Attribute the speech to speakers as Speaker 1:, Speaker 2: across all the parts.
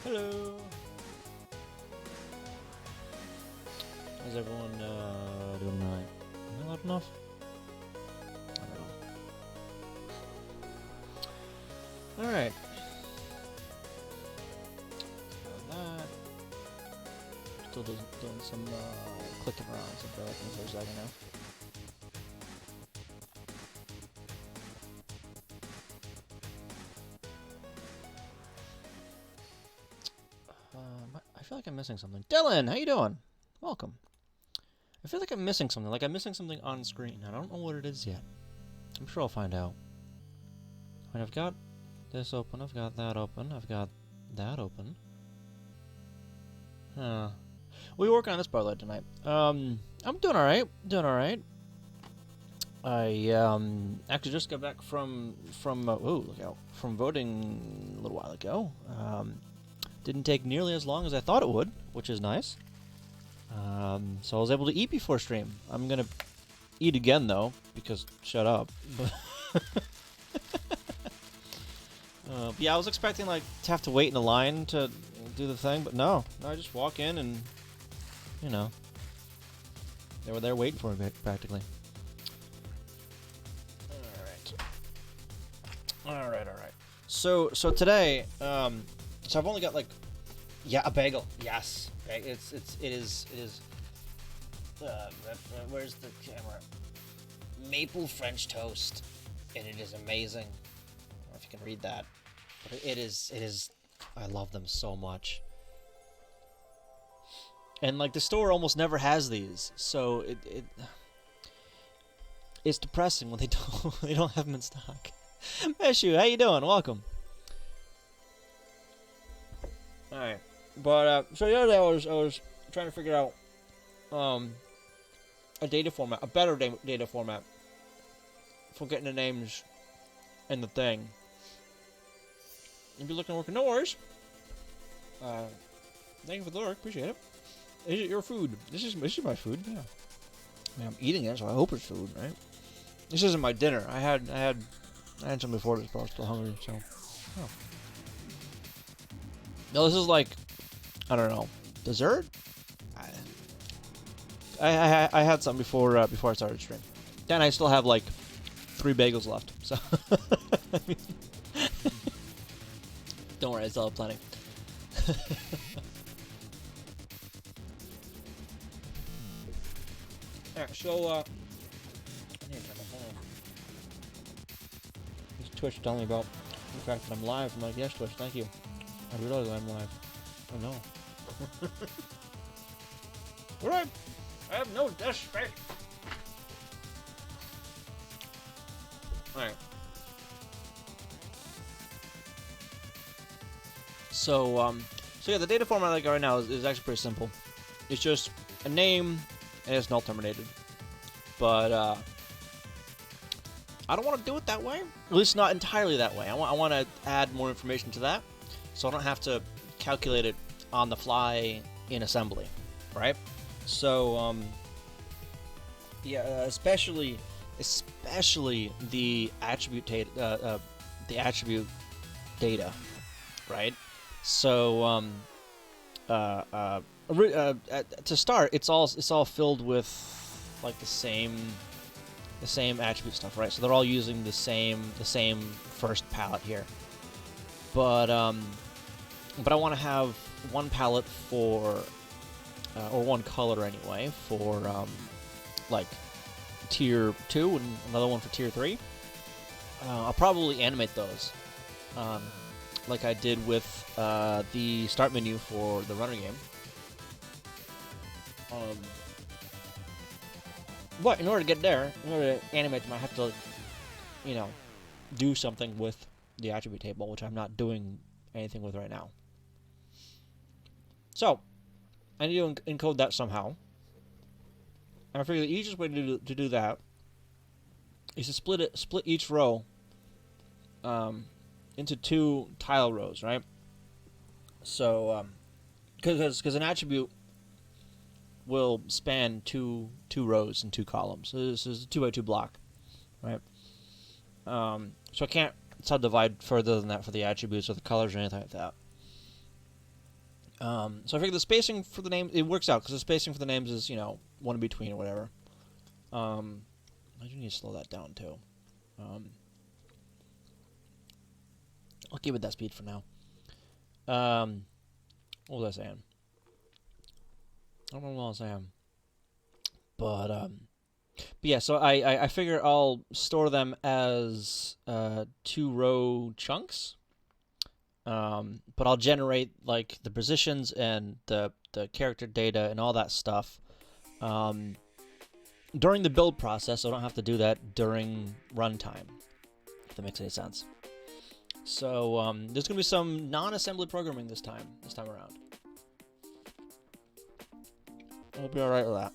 Speaker 1: Hello. How's everyone doing tonight? Am I loud enough? I don't know. Alright. That. Still doing some clicking around some things for a second now. I feel like I'm missing something. Dylan, how you doing? Welcome. I feel like I'm missing something. Like I'm missing something on screen. I don't know what it is yet. I'm sure I'll find out. Alright, I've got this open. I've got that open. I've got that open. Huh. We're working on this part later tonight. I'm doing alright. Doing alright. I actually just got back from look out, from voting a little while ago. Didn't take nearly as long as I thought it would, which is nice. So I was able to eat before stream. I'm gonna eat again though, because shut up. But yeah, I was expecting like to have to wait in a line to do the thing, but no, I just walk in and you know they were there waiting for me practically. All right. So today, so I've only got like, yeah, a bagel. Yes, it is. Where's the camera? Maple French toast, and it is amazing. I don't know if you can read that, but it is. I love them so much. And like the store almost never has these, so it's depressing when they don't have them in stock. Meshu, how you doing? Welcome. Alright, but so the other day I was trying to figure out a data format, a better data format for getting the names in the thing. If you're looking to work, no worries. Thank you for the lurk, appreciate it. Is it your food? This is my food. Yeah. I mean, I'm eating it, so I hope it's food, right? This isn't my dinner. I had some before this, but I was still hungry, so. Oh. No, this is like, I don't know, dessert. I had some before I started stream. Then I still have like 3 bagels left, so. Don't worry, I still have plenty. Alright, so I need to turn my phone on. This Twitch telling me about the fact that I'm live. I'm like, yes, Twitch, thank you. I realize I'm live. Oh no. Alright. I have no desk space. Alright. So yeah, the data format I got right now is actually pretty simple. It's just a name and it's null terminated. But I don't want to do it that way. At least not entirely that way. I want to add more information to that, so I don't have to calculate it on the fly in assembly, right? So yeah, especially the attribute data, right? So to start, it's all filled with like the same attribute stuff, right? So they're all using the same first palette here. But I want to have one palette for or one color anyway for like tier 2 and another one for tier 3. I'll probably animate those like I did with the start menu for the runner game. But in order to get there, in order to animate them, I have to, you know, do something with the attribute table, which I'm not doing anything with right now. So, I need to encode that somehow. And I figure the easiest way to do that is to split each row into 2 tile rows, right? So, because an attribute will span two rows and 2 columns. So this is a 2x2 block, right? So I can't subdivide further than that for the attributes or the colors or anything like that. So I figured the spacing for the names, it works out, because the spacing for the names is, you know, one in between or whatever. I do need to slow that down, too. I'll keep it that speed for now. What was I saying? I don't know what I was saying. But yeah, so I figure I'll store them as 2-row chunks. But I'll generate like the positions and the character data and all that stuff during the build process, so I don't have to do that during runtime, if that makes any sense. So there's gonna be some non-assembly programming this time around. I'll be all right with that.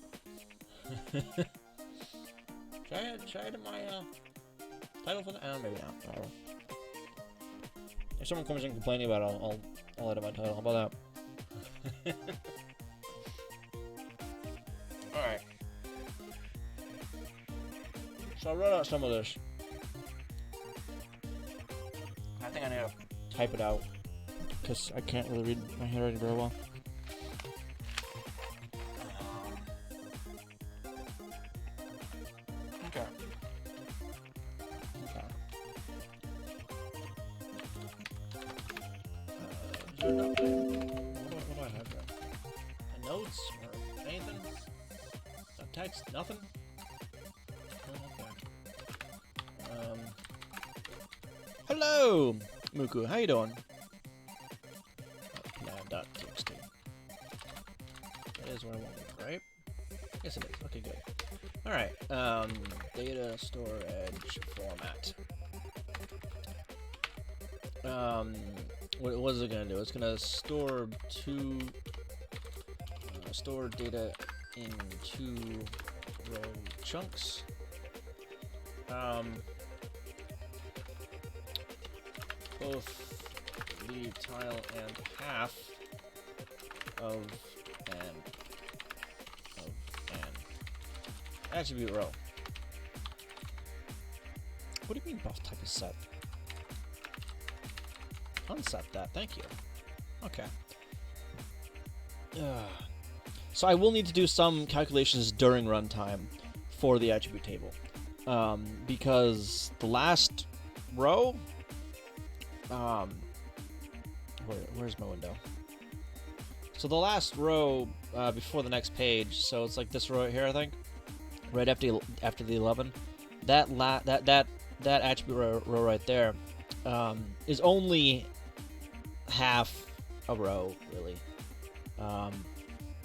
Speaker 1: Should I add my title for that? Maybe not. Whatever. If someone comes in complaining about it, I'll edit my title. How about that? Alright. So I wrote out some of this. I think I need to type it out, because I can't really read my handwriting very well. Okay. Is there a note? What do I have there? Notes or anything? Some text? Nothing? Oh, okay. Hello, Muku. How you doing? Plan.txt. That is what I wanted, right? Yes, it is. Okay, good. All right. Data storage format. What is it gonna do? It's gonna store store data in 2-row chunks. Both the tile and half of an attribute row. What do you mean buff type is set? Unset that, thank you. Okay. So I will need to do some calculations during runtime for the attribute table. Because the last row... where's my window? So the last row before the next page, so it's like this row right here, I think, right after the 11. That attribute row right there is only half a row, really.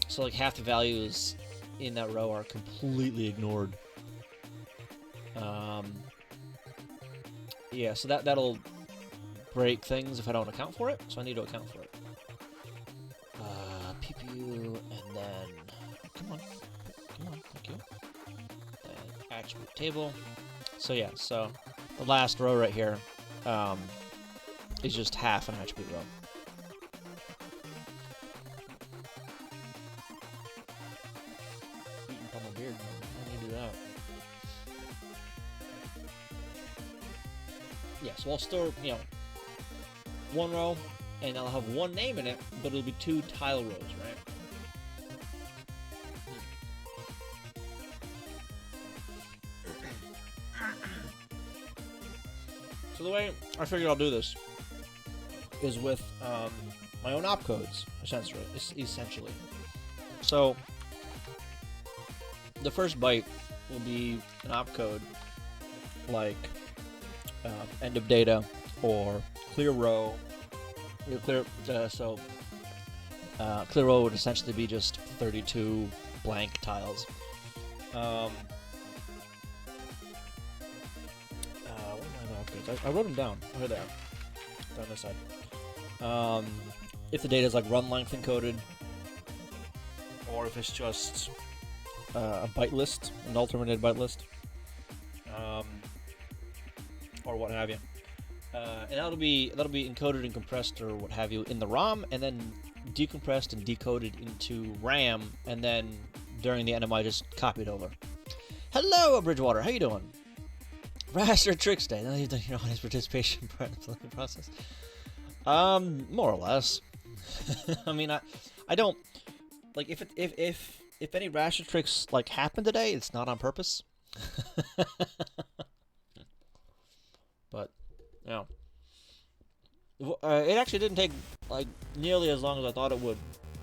Speaker 1: So like half the values in that row are completely ignored. Yeah, so that'll break things if I don't account for it, so I need to account for it. PPU, and then... Come on, thank you. Then attribute table. So yeah, so the last row right here is just half an attribute row. Eating from my beard, I need to do that. Yeah, so I'll store, you know, one row, and I'll have one name in it, but it'll be 2 tile rows, right? So the way I figured I'll do this is with my own opcodes, essentially. So the first byte will be an opcode like end of data or clear row. Clear row would essentially be just 32 blank tiles. What are my opcodes? I wrote them down. Oh, here they are. Down this side. If the data is like run length encoded, or if it's just a byte list, an alternated byte list, or what have you. And that'll be encoded and compressed or what have you in the ROM, and then decompressed and decoded into RAM, and then during the NMI just copied over. Hello, Bridgewater. How you doing? Raster Tricks Day. Now you've done your honest participation part of the process. More or less. I mean, I don't like if any ration tricks like happen today, it's not on purpose. But you know, it actually didn't take like nearly as long as I thought it would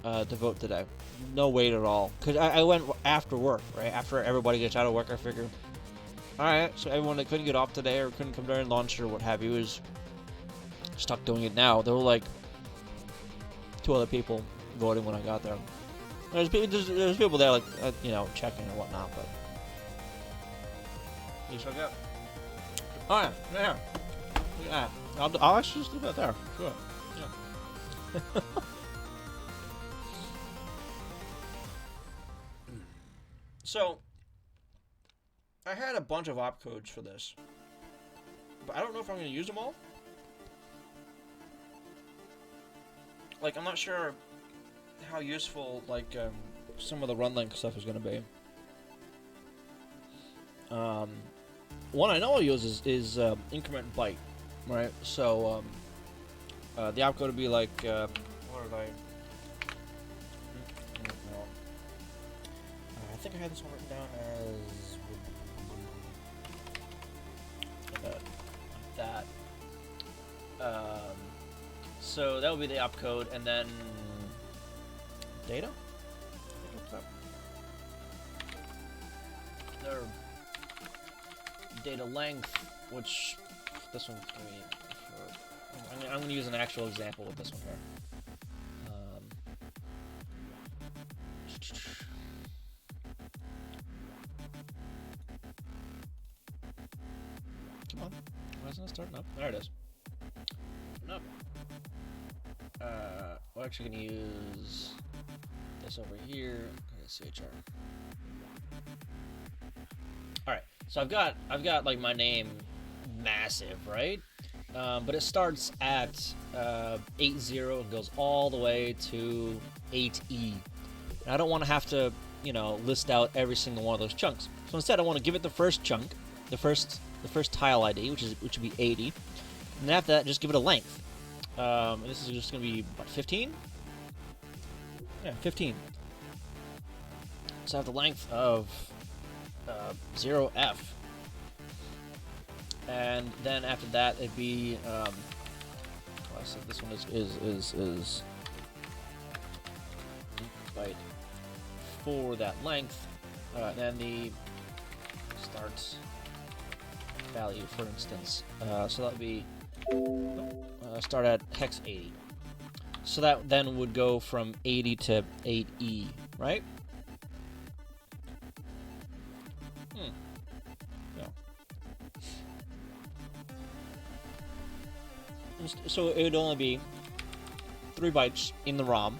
Speaker 1: to vote today. No wait at all, cause I went after work, right after everybody gets out of work. I figured, all right, so everyone that couldn't get off today or couldn't come during lunch or what have you is stuck doing it now. There were like 2 other people voting when I got there. There's people there, like, you know, checking and whatnot, but... You should go. Oh, yeah, there. Yeah, I'll actually just leave that there. Sure. Yeah. So, I had a bunch of opcodes for this, but I don't know if I'm going to use them all. Like, I'm not sure how useful, like, some of the run length stuff is going to be. One I know I'll use is increment byte, right? So, the opcode would be like, what did I... No. I think I had this one written down as... like that. So that would be the opcode, and then... Data? Their data length, which this one's gonna be. I'm gonna use an actual example with this one here. Come on, why isn't it starting up? There it is. Starting up. We're actually gonna use this over here. CHR. All right, so I've got like my name massive, right? But it starts at 80 and goes all the way to 8E. And I don't want to have to, you know, list out every single one of those chunks. So instead, I want to give it the first chunk, the first tile ID, which would be 80, and then after that, just give it a length. And this is just going to be what, 15? Yeah, 15. So I have the length of 0F, and then after that it'd be I said this one is byte for that length, then the start value, for instance. So that would be start at hex 80. So that then would go from 80 to 8E, right? Yeah. So it would only be 3 bytes in the ROM,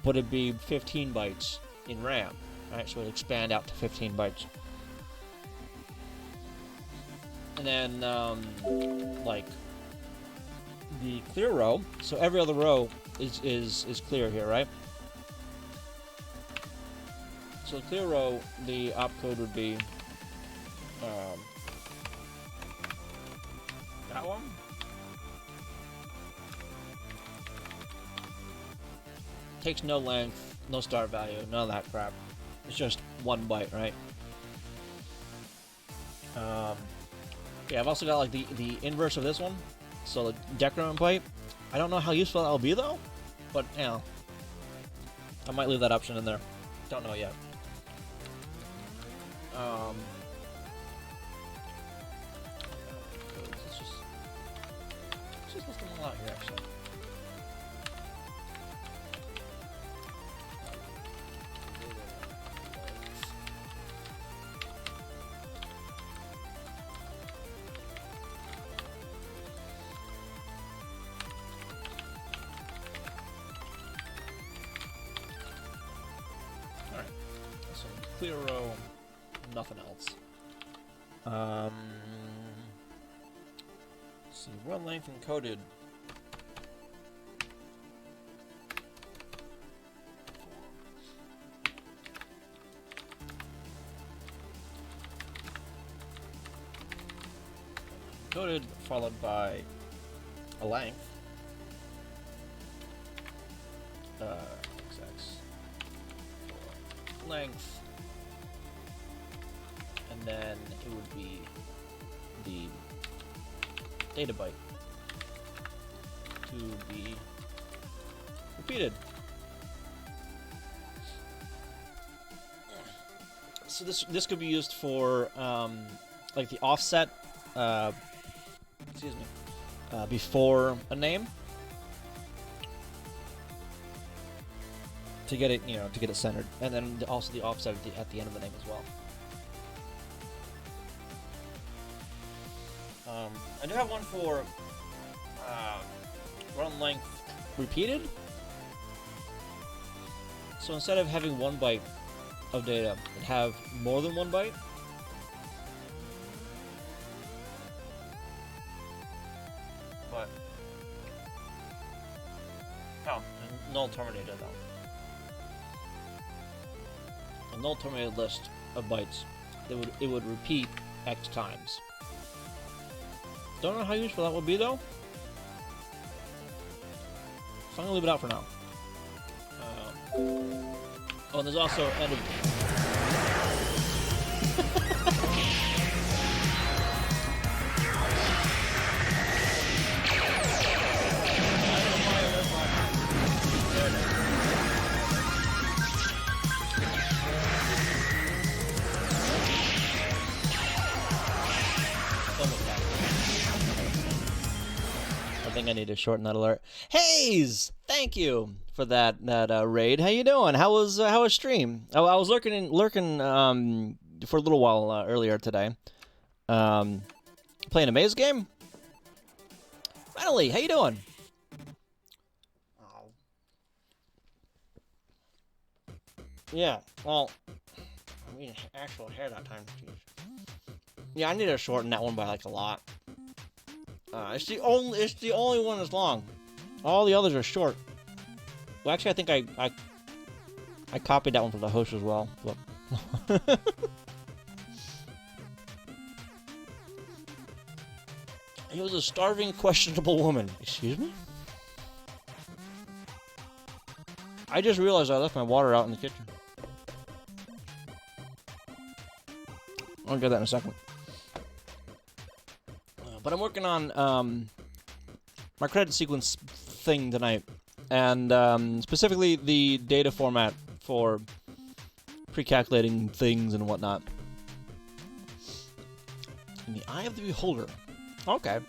Speaker 1: but it'd be 15 bytes in RAM, right? So it'd expand out to 15 bytes. And then, like, the clear row, so every other row is clear here, right? So the clear row, the opcode would be that one. Takes no length, no start value, none of that crap. It's just 1 byte, right? Yeah, I've also got like the inverse of this one, so the decrement byte. I don't know how useful that'll be though, but you know, I might leave that option in there. Don't know yet. Let's just list them all out here, actually. Alright, so clear row, nothing else. Let's see, run length encoded. Encoded followed by a length. length, and then it would be the data byte to be repeated. So this could be used for like the offset, excuse me, before a name, to get it, to get it centered, and then also the offset at the end of the name as well. I do have one for run length repeated. So instead of having 1 byte of data, it'd have more than 1 byte. But null terminated though. A null terminated list of bytes. It would repeat X times. Don't know how useful that would be though. So I'm gonna leave it out for now. Oh, and there's also end of. I think I need to shorten that alert. Hayes, thank you for that raid. How you doing? How was stream? Oh, I was lurking for a little while earlier today. Playing a maze game. Finally, how you doing? Oh. Yeah. Well, I mean, actual hair that time. Jeez. Yeah, I need to shorten that one by like a lot. It's the only one that's long. All the others are short. Well, actually, I think I copied that one from the host as well. But he was a starving, questionable woman. Excuse me? I just realized I left my water out in the kitchen. I'll get that in a second. But I'm working on my credit sequence thing tonight, and specifically the data format for pre-calculating things and whatnot. In the eye of the beholder. Okay.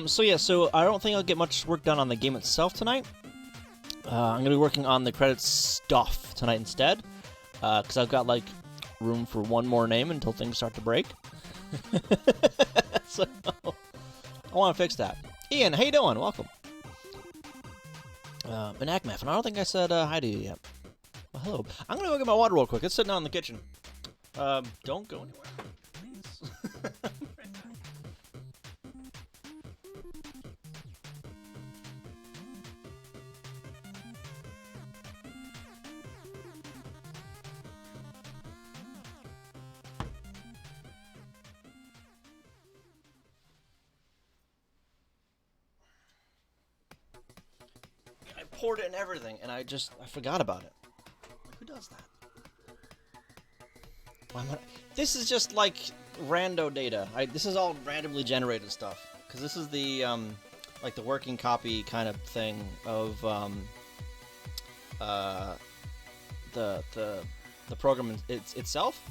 Speaker 1: So I don't think I'll get much work done on the game itself tonight. I'm gonna be working on the credits stuff tonight instead, because I've got like room for one more name until things start to break. So I want to fix that. Ian, how you doing? Welcome. Benakmef, and I don't think I said hi to you yet. Well, hello. I'm gonna go get my water real quick. It's sitting out in the kitchen. Don't go anywhere, please. I poured it in everything, and I forgot about it. Who does that? This is just like rando data. This is all randomly generated stuff, because this is the like the working copy kind of thing of the program itself.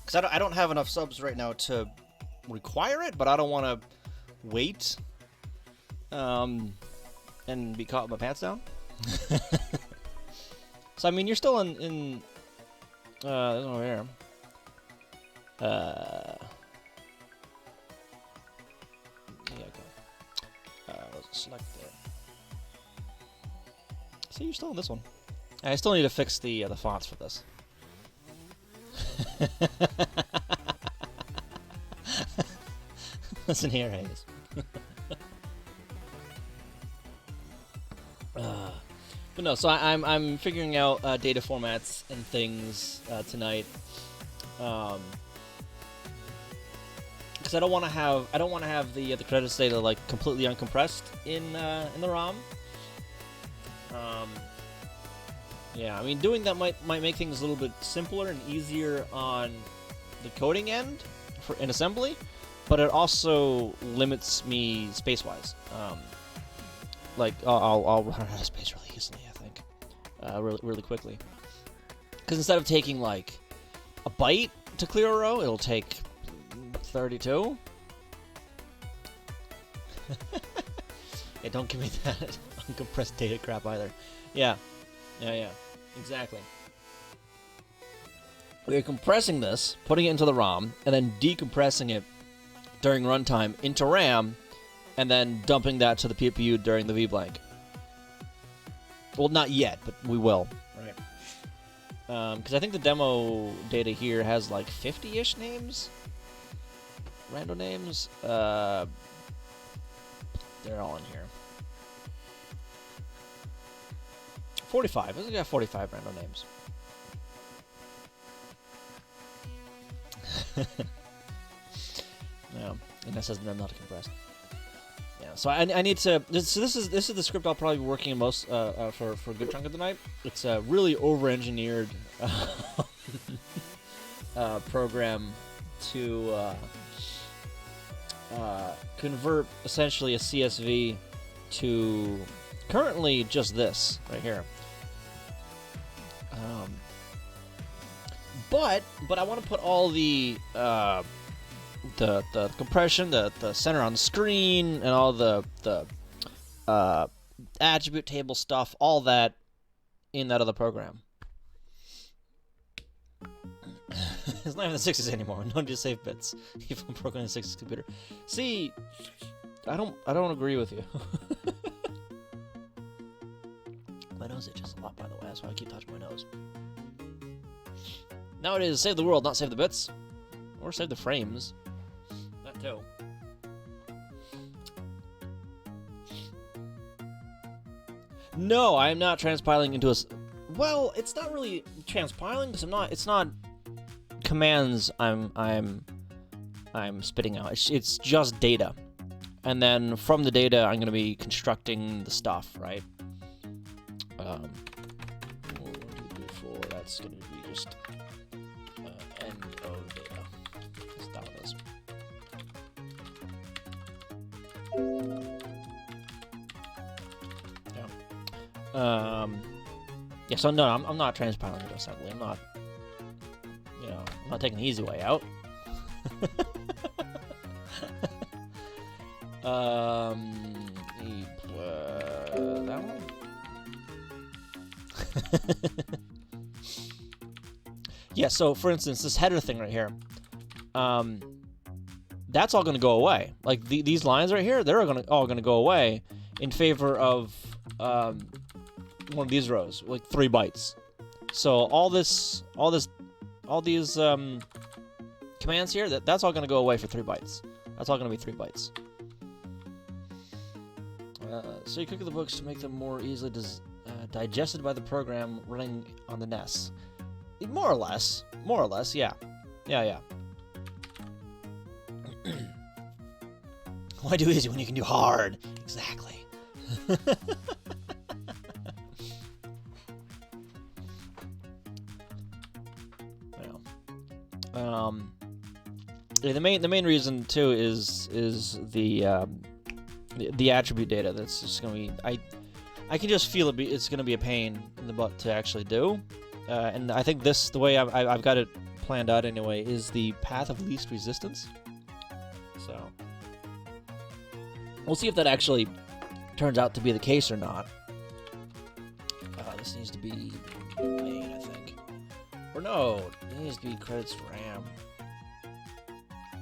Speaker 1: Because I don't have enough subs right now to require it, but I don't want to wait and be caught with my pants down. So I mean, you're still in there's one over here. Let's select there. See, you're still in this one. I still need to fix the fonts for this. Listen here, Hayes. But no, so I'm figuring out data formats and things tonight, because I don't want to have the credits data like completely uncompressed in the ROM. Yeah, I mean, doing that might make things a little bit simpler and easier on the coding end in assembly, but it also limits me space-wise. Like, I'll run out of space really easily, I think. Really quickly. Because instead of taking, like, a byte to clear a row, it'll take 32. Yeah, don't give me that uncompressed data crap either. Yeah, exactly. We're compressing this, putting it into the ROM, and then decompressing it during runtime into RAM, and then dumping that to the PPU during the VBlank. Well, not yet, but we will. Right. Because I think the demo data here has like 50-ish names? Random names? They're all in here. 45. I think I got 45 random names. Yeah, and that says I'm not compressed. Yeah, so I need to. So this is the script I'll probably be working most for a good chunk of the night. It's a really over-engineered program to convert essentially a CSV to currently just this right here. But I want to put all the compression, the center on screen, and all the attribute table stuff, all that in that other program. It's not even the 60s anymore. No need to save bits. Even programming the 60s computer. See, I don't agree with you. My nose itches a lot, by the way. That's why I keep touching my nose. Nowadays, save the world, not save the bits. Or save the frames. That too. No, I am not transpiling into a... Well, it's not really transpiling, because it's not commands I'm spitting out. It's just data. And then from the data, I'm going to be constructing the stuff, right? 1, 2, 3, 4, that's going to be just end of data. That's not what it is. Yeah. Yeah, so no, I'm not transpiling into assembly. I'm not, I'm not taking the easy way out. That one? Yeah, so for instance, this header thing right here, that's all going to go away. Like these lines right here, they're all going to go away in favor of one of these rows, like 3 bytes. So all these commands here, that's all going to go away for 3 bytes. That's all going to be 3 bytes. So you click the books to make them more easily digested by the program running on the NES. More or less, yeah. Why do easy when you can do hard? Exactly. Yeah, the main reason too is the attribute data. That's just gonna be I can just feel it's gonna be a pain in the butt to actually do, and I think the way I've got it planned out anyway is the path of least resistance. So we'll see if that actually turns out to be the case or not. This needs to be main, I think, or no, it needs to be credits for RAM.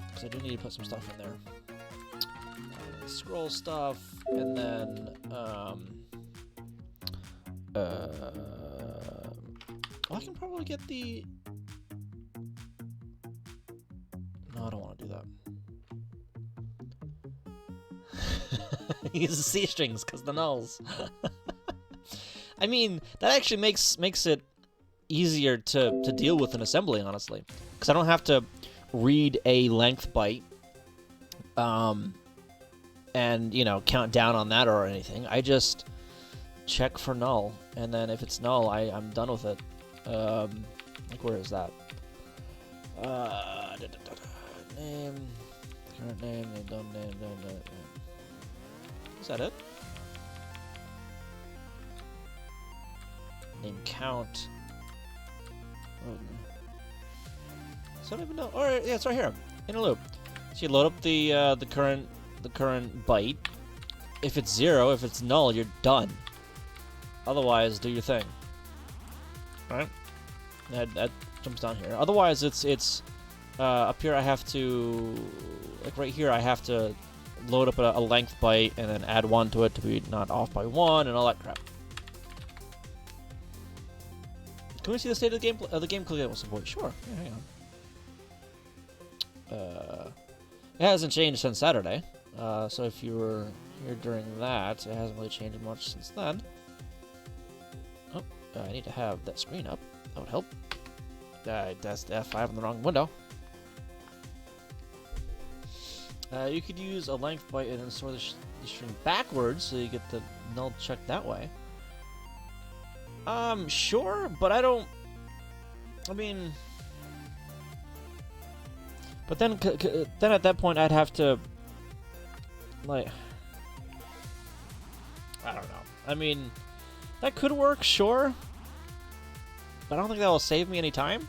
Speaker 1: Because I do need to put some stuff in there. Scroll stuff, and then I can probably get the... No, I don't want to do that. Use the C strings because the nulls. I mean, that actually makes it easier to deal with in assembly, honestly, because I don't have to read a length byte, and count down on that or anything. I just check for null, and then if it's null, I'm done with it. Like, where is that? Name, current name, don't name. Is that it? Name count. So I don't even know. All right, yeah, it's right here. Inner loop. So you load up the current byte. If it's 0, if it's null, you're done. Otherwise, do your thing. All right. That jumps down here. Otherwise, it's up here. I have to, like right here, I have to load up a length byte and then add 1 to it to be not off by 1 and all that crap. Can we see the state of the game? Click on support. Sure. Yeah, hang on. It hasn't changed since Saturday. So if you were here during that, it hasn't really changed much since then. Oh, I need to have that screen up. That would help. That's the F5 in the wrong window. You could use a length byte and then store the string backwards so you get the null check that way. Sure, but I don't. I mean, but then at that point I'd have to, like, I don't know. I mean, that could work, sure, but I don't think that will save me any time.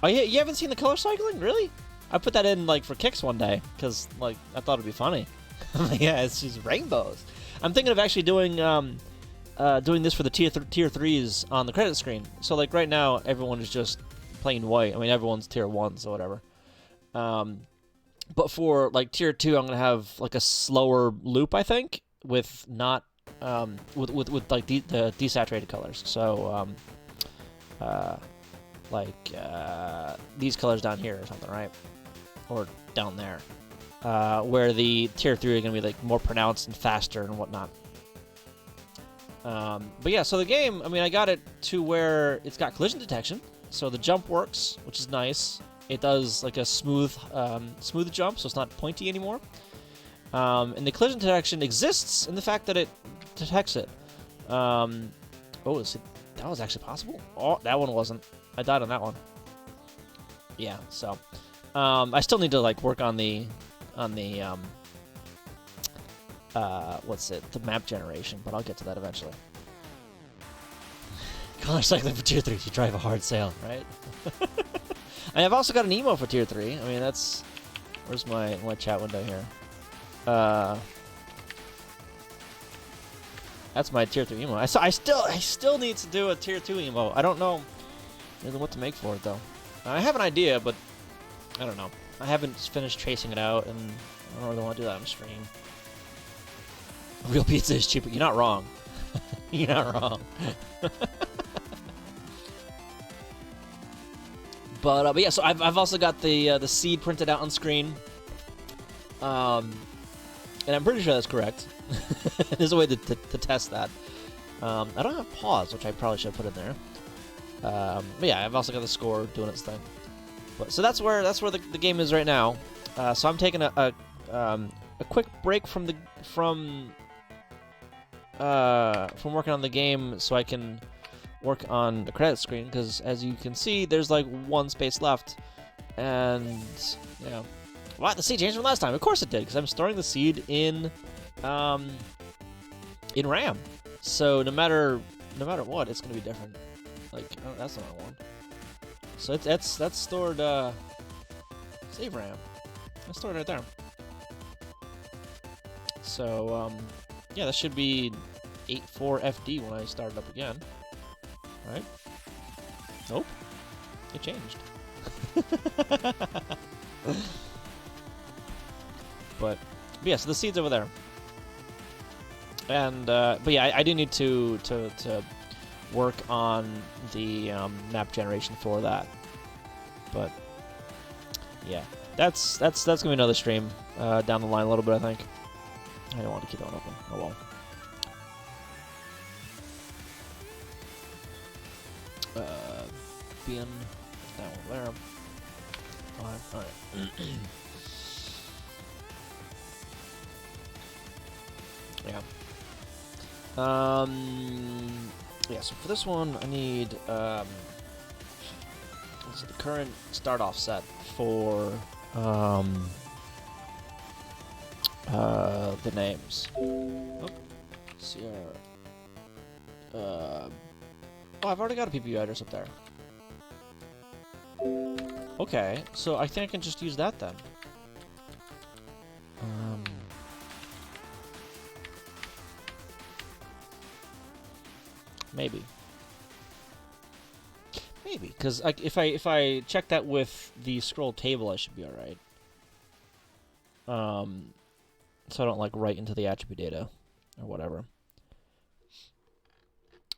Speaker 1: Oh, yeah, you haven't seen the color cycling, really? I put that in like for kicks one day because like I thought it'd be funny. Yeah, it's just rainbows. I'm thinking of actually doing this for the tier 3s on the credit screen. So like right now, everyone is just plain white. I mean, everyone's tier 1s or whatever. But for like tier 2, I'm gonna have like a slower loop, I think, with not with like the desaturated colors. So these colors down here or something, right? Or down there, where the tier 3 are gonna be like more pronounced and faster and whatnot. But yeah, so the game, I mean, I got it to where it's got collision detection, so the jump works, which is nice. It does like a smooth jump, so it's not pointy anymore. And the collision detection exists in the fact that it detects it. Oh, that was actually possible? Oh, that one wasn't. I died on that one. Yeah, so I still need to like work on the the map generation, but I'll get to that eventually. Color cycling for tier 3, you drive a hard sail, right? And I've also got an emo for tier 3. I mean, that's, where's my chat window here? That's my tier 3 emo. I still need to do a tier 2 emo. I don't know really what to make for it though. I have an idea, but I don't know. I haven't finished tracing it out, and I don't really want to do that on stream. Real pizza is cheaper. You're not wrong. You're not wrong. But yeah, so I've also got the seed printed out on screen, and I'm pretty sure that's correct. There's a way to test that. I don't have pause, which I probably should have put in there. But yeah, I've also got the score doing its thing. But so that's where the game is right now. So I'm taking a quick break from working on the game so I can work on the credit screen, because as you can see, there's like one space left, and yeah. What? The seed changed from last time? Of course it did, because I'm storing the seed in RAM. So no matter what, it's gonna be different. Like, oh, that's not one. So that's stored save RAM. That's stored right there. So yeah, that should be 84FD when I start it up again. Right? Nope. It changed. But yeah, so the seed's over there. And but yeah, I do need to work on the map generation for that. But yeah, that's gonna be another stream down the line a little bit, I think. I don't want to keep that one open. Oh well. Bin, that one there. Alright. Yeah. Yeah, so for this one, I need, let's see, the current start offset for, the names. Oh, Sierra. Oh, I've already got a PPU address up there. Okay, so I think I can just use that then. Maybe. Maybe, because if I check that with the scroll table, I should be all right. So I don't like write into the attribute data or whatever.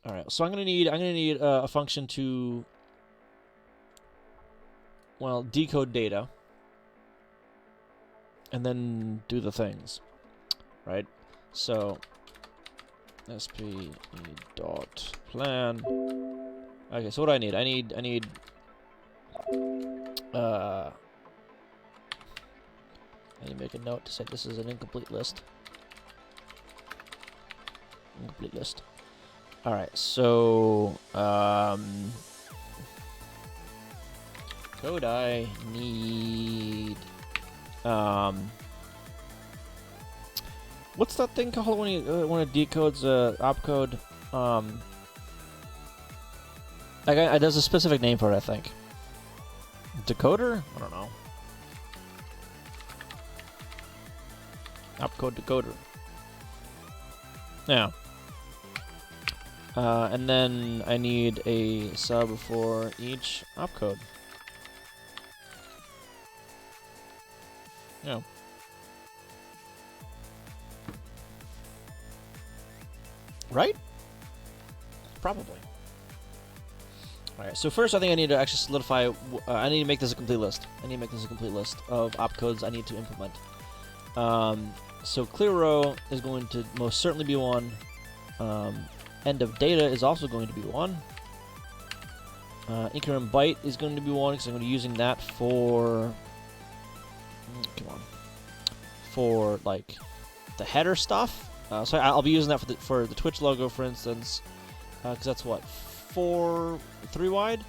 Speaker 1: All right, so I'm gonna need a function to, well, decode data and then do the things, right? So spe dot plan. Okay, so what do I need? I need to make a note to say this is an incomplete list. Incomplete list. All right, so code I need. What's that thing called when it decodes opcode? There's a specific name for it, I think. Decoder? I don't know. Opcode decoder. Yeah. And then I need a sub for each opcode. Yeah. Right? Probably. Alright, so first I think I need to actually solidify, I need to make this a complete list. I need to make this a complete list of opcodes I need to implement. So clear row is going to most certainly be one. End of data is also going to be one. Increment byte is going to be one because I'm going to be using that for, come on, for like the header stuff. So I'll be using that for the Twitch logo, for instance, because that's what, 3 wide?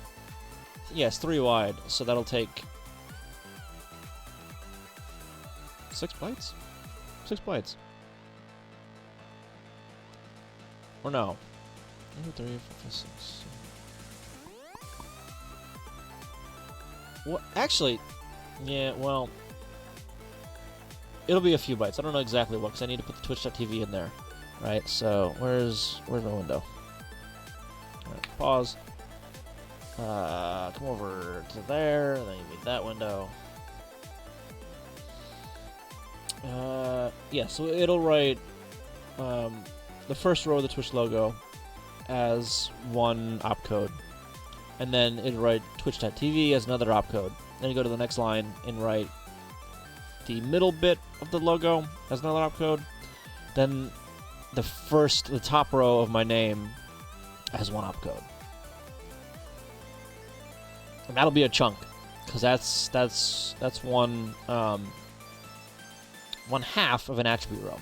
Speaker 1: Yes, 3 wide. So that'll take 6 bytes. 6 bytes. Or no? 1, 2, 3, 4, 5, 6. Well, actually, yeah. Well, it'll be a few bytes. I don't know exactly what, because I need to put the Twitch.tv in there, right? So where's my window? All right, pause. Come over to there. Then you need that window. Yeah. So it'll write the first row of the Twitch logo as one opcode, and then it'll write Twitch.tv as another opcode. Then you go to the next line and write the middle bit of the logo as another opcode. Then the top row of my name as one opcode. And that'll be a chunk, because that's one half of an attribute row.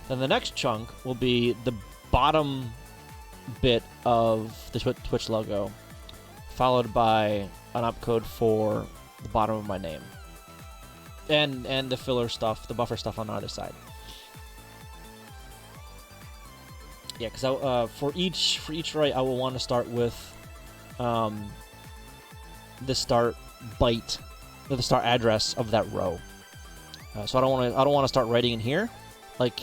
Speaker 1: Then the next chunk will be the bottom bit of the Twitch logo, followed by an opcode for the bottom of my name, and the filler stuff, the buffer stuff on the other side. Yeah, because for each write, I will want to start with the start byte, or the start address of that row. So I don't want to start writing in here, like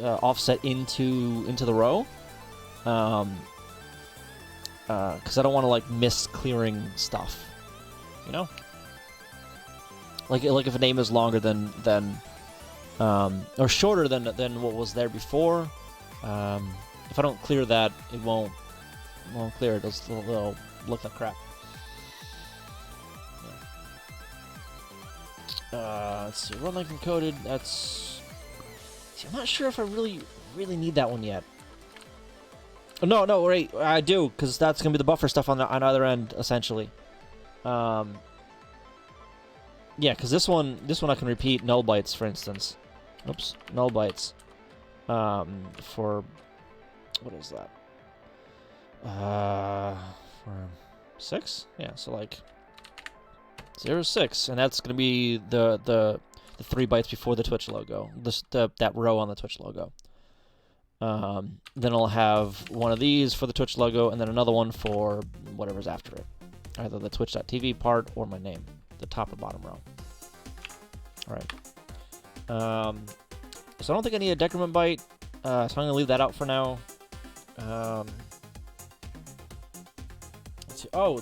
Speaker 1: offset into the row, because I don't want to like miss clearing stuff, you know. Like if a name is longer than or shorter than what was there before, if I don't clear that, it won't clear it. It'll look like crap. Let's see, run length encoded. That's. See, I'm not sure if I really need that one yet. Oh, no, wait, I do, because that's gonna be the buffer stuff on either end, essentially. Yeah, because this one I can repeat null bytes, for instance. Oops, null bytes. For What is that? For 6? Yeah, so like 0, 6, and that's gonna be the 3 bytes before the Twitch logo. That row on the Twitch logo. Then I'll have one of these for the Twitch logo, and then another one for whatever's after it. Either the Twitch.tv part or my name, the top and bottom row. Alright. So I don't think I need a decrement byte, so I'm going to leave that out for now. Let's see. Oh,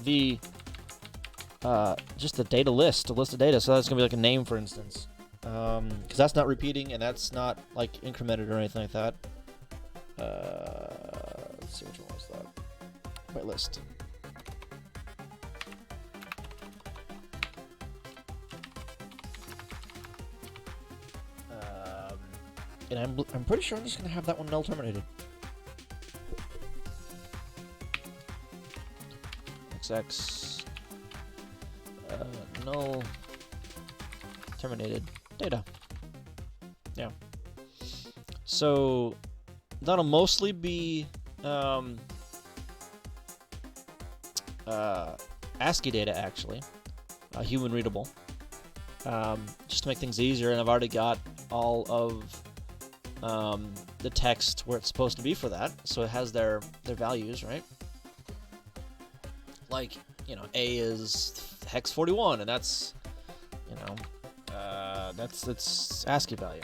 Speaker 1: just the data list, a list of data, so that's going to be like a name, for instance. Because that's not repeating, and that's not, like, incremented or anything like that. Let's see, which one was that? Byte list. And I'm pretty sure I'm just gonna have that one null terminated. XX null terminated data. Yeah. So that'll mostly be ASCII data, actually, human readable, just to make things easier. And I've already got all of the text where it's supposed to be for that, so it has their values, right? Like, you know, A is hex 41, and that's, you know, that's its ASCII value.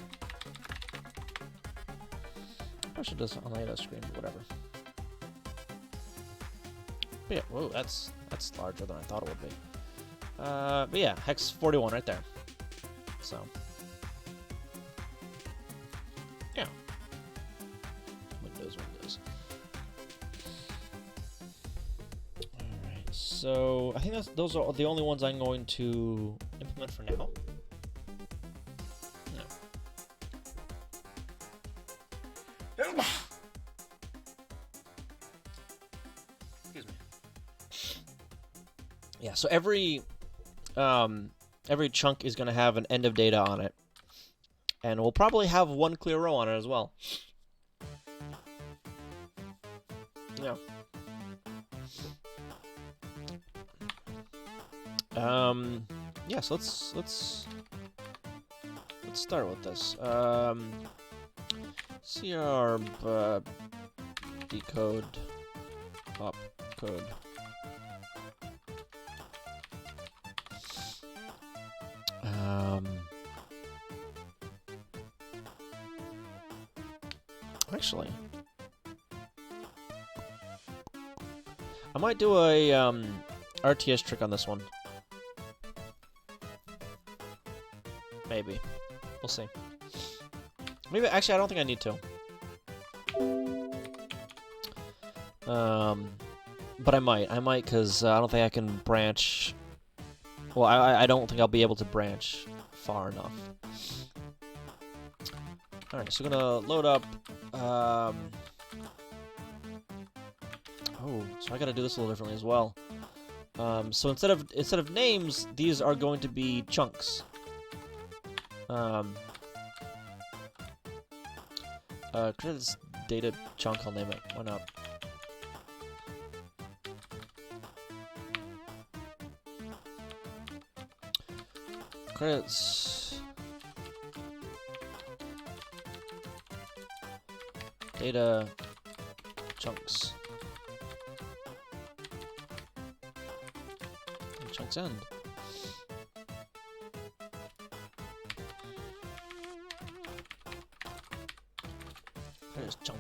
Speaker 1: I should do this on the screen, but whatever. But yeah, whoa, that's larger than I thought it would be. But yeah, hex 41 right there. So yeah, Windows. All right, so I think those are the only ones I'm going to implement for now. Excuse me. Yeah, so every chunk is going to have an end of data on it, and we'll probably have one clear row on it as well. Yeah. Yeah, so let's start with this. CR decode opcode. Actually, I might do a RTS trick on this one. Maybe. We'll see. Maybe, actually, I don't think I need to. But I might. I might, because I don't think I can branch... Well, I don't think I'll be able to branch far enough. Alright, so we're gonna load up... Oh, so I gotta do this a little differently as well. So instead of names, these are going to be chunks. Create this data chunk, I'll name it. Why not? Credits. Data chunks. And chunks end. There's chunk.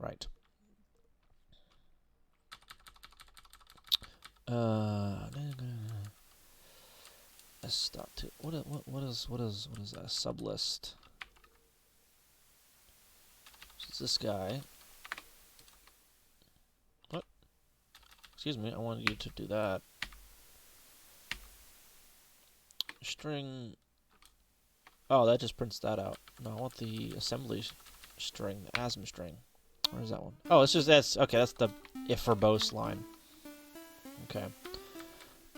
Speaker 1: Right. S.2. What is that? Sublist. It's this guy. What? Excuse me, I wanted you to do that. String. Oh, that just prints that out. No, I want the assembly string, the ASM string. Where's that one? Oh, it's just that's okay. That's the if verbose line. Okay.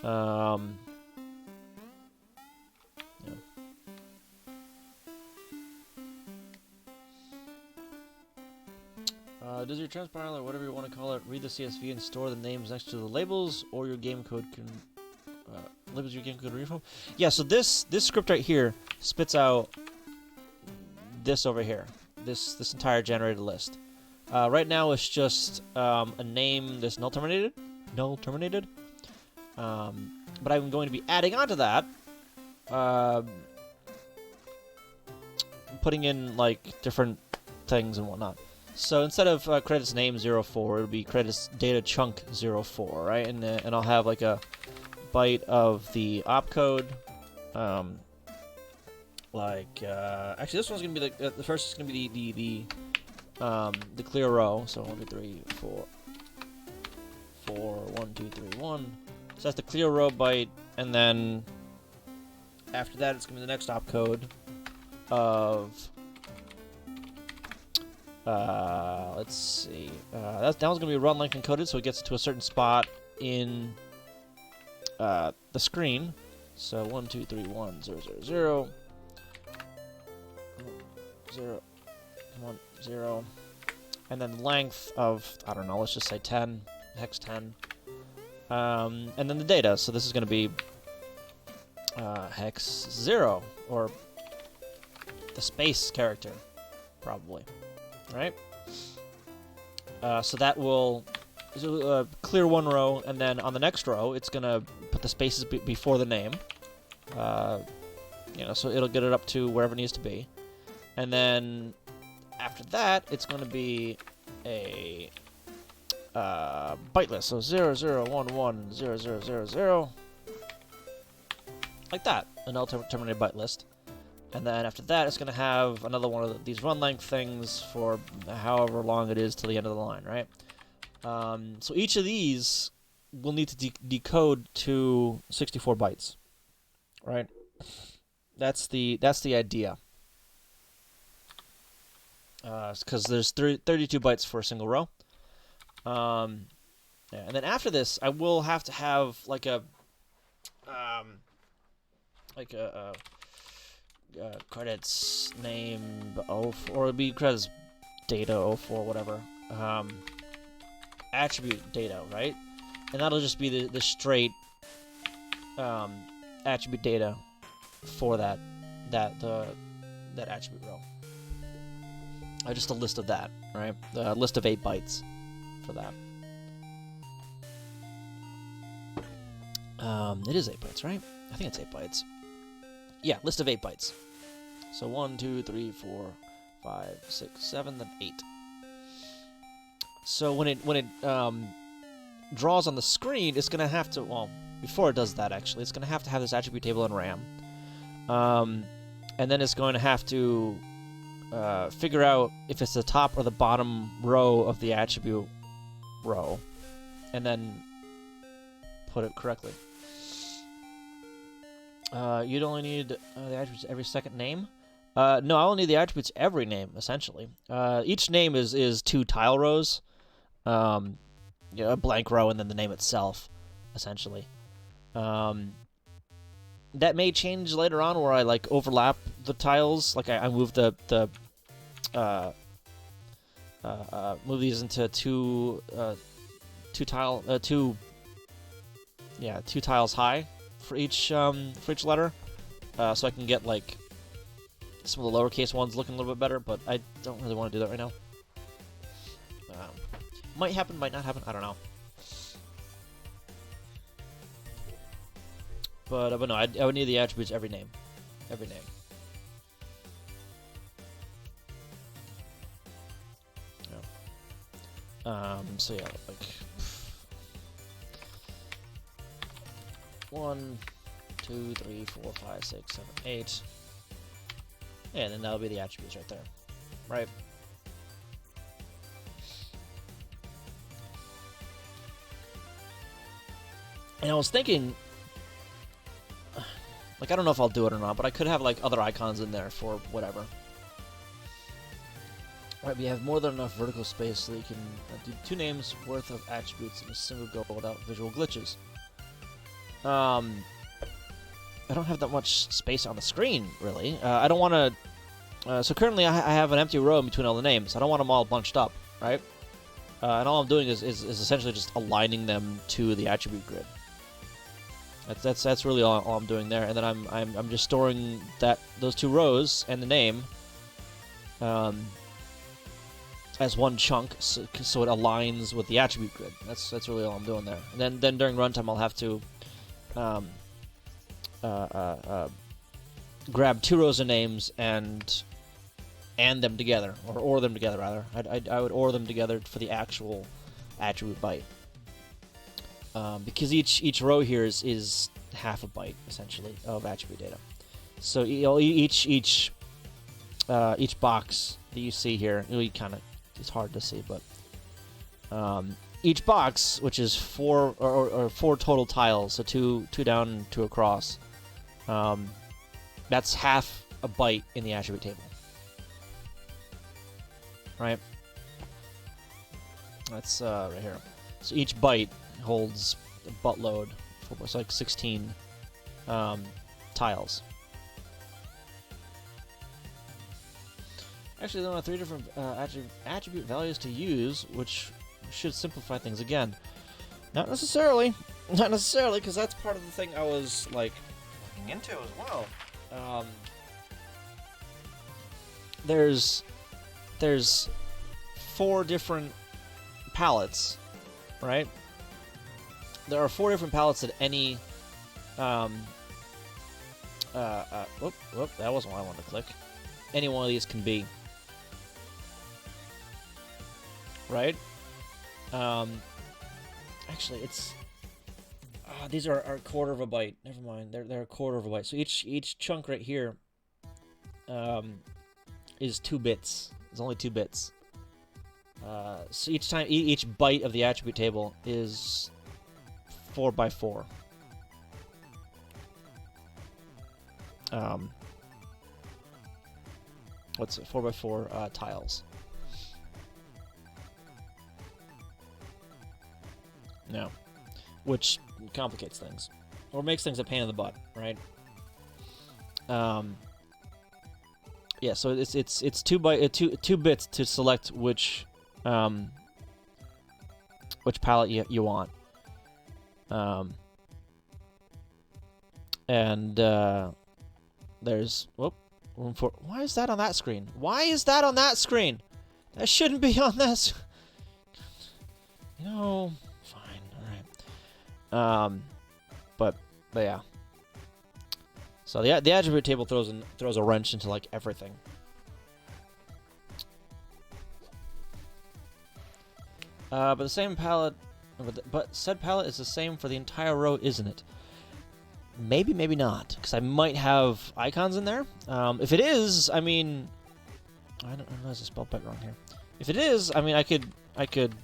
Speaker 1: Yeah. Does your transpiler, or whatever you want to call it, read the CSV and store the names next to the labels, or your game code can labels your game code read from? Yeah. So this script right here spits out this over here. This entire generated list. Right now it's just a name that's null terminated. But I'm going to be adding onto that, putting in like different things and whatnot. So instead of credits name 04, it'll be credits data chunk 04, right? And I'll have like a byte of the opcode. Actually, this one's gonna be the first is gonna be the clear row. So 1, 2, 3, 4, 1, 2, 3, 1. So that's the clear row byte, and then after that, it's gonna be the next opcode of let's see. That one's gonna be run length encoded, so it gets to a certain spot in the screen. So 1, 2, 3, 1, 0, 0, 0. 0, come on, 0, and then length of, I don't know, let's just say 10, hex 10, and then the data, so this is going to be hex 0, or the space character, probably, right? So that will clear one row, and then on the next row, it's going to put the spaces before the name, so it'll get it up to wherever it needs to be. And then after that, it's going to be a byte list. So 0, 0, 1, 1, 0, 0, 0, 0. Like that. An null terminated byte list. And then after that, it's going to have another one of these run length things for however long it is till the end of the line, right? So each of these will need to decode to 64 bytes, right? That's the idea. Because there's 32 bytes for a single row. Yeah, and then after this, I will have to have like a credits name 04, or it'll be credits data 04, whatever. Attribute data, right? And that'll just be the straight attribute data for that attribute row. Just a list of that, right? A list of 8 bytes for that. It is 8 bytes, right? I think it's 8 bytes. Yeah, list of 8 bytes. So 1, 2, 3, 4, 5, 6, 7, then 8. So when it draws on the screen, it's gonna have to, well, before it does that actually, it's gonna have to have this attribute table in RAM. And then it's going to have to figure out if it's the top or the bottom row of the attribute row, and then put it correctly. You'd only need the attributes every second name? No, I only need the attributes every name, essentially. Each name is 2 tile rows, a blank row, and then the name itself, essentially. That may change later on, where I like overlap the tiles, like I move move these into two tiles high for each letter, so I can get like some of the lowercase ones looking a little bit better. But I don't really want to do that right now. Might happen, might not happen. I don't know. But no, I would need the attributes every name. Every name. Yeah. So yeah, like 1, 2, 3, 4, 5, 6, 7, 8. Yeah, and then that'll be the attributes right there. Right? And I was thinking, like, I don't know if I'll do it or not, but I could have, like, other icons in there for whatever. Right, we have more than enough vertical space so that you can do 2 names worth of attributes in a single go without visual glitches. I don't have that much space on the screen, really. I don't want to... so currently I have an empty row in between all the names. I don't want them all bunched up, right? And all I'm doing is essentially just aligning them to the attribute grid. That's really all I'm doing there. And then I'm just storing those 2 rows and the name as one chunk, so it aligns with the attribute grid. That's really all I'm doing there. And then during runtime, I'll have to grab 2 rows of names and them together, or them together rather. I would OR them together for the actual attribute byte, because each row here is half a byte essentially of attribute data. So each box that you see here, it's hard to see, but each box, which is 4 total tiles, so 2 down and 2 across, that's half a byte in the attribute table. Right? That's right here. So each byte holds a buttload, it's like 16 tiles. Actually, there are 3 different attribute values to use, which should simplify things again. Not necessarily. Not necessarily, because that's part of the thing I was, like, looking into as well. There's 4 different palettes, right? There are 4 different palettes that any... whoop, that wasn't what I wanted to click. Any one of these can be. Right? Actually, it's... these are a quarter of a byte. Never mind, they're a quarter of a byte. So each chunk right here is 2 bits. It's only 2 bits. So each byte of the attribute table is 4 by 4. What's it? 4 by 4 tiles. No, which complicates things, or makes things a pain in the butt, right? Yeah, so it's 2 bits to select which palette you want, and there's room for... Why is that on that screen? Why is that on that screen? That shouldn't be on this. You know, fine, all right. But yeah. So the attribute table throws a wrench into like everything. But the same palette, but said palette is the same for the entire row, isn't it? Maybe, maybe not, because I might have icons in there. If it is, I mean, I don't realize I spelled byte wrong here. If it is, I mean, I could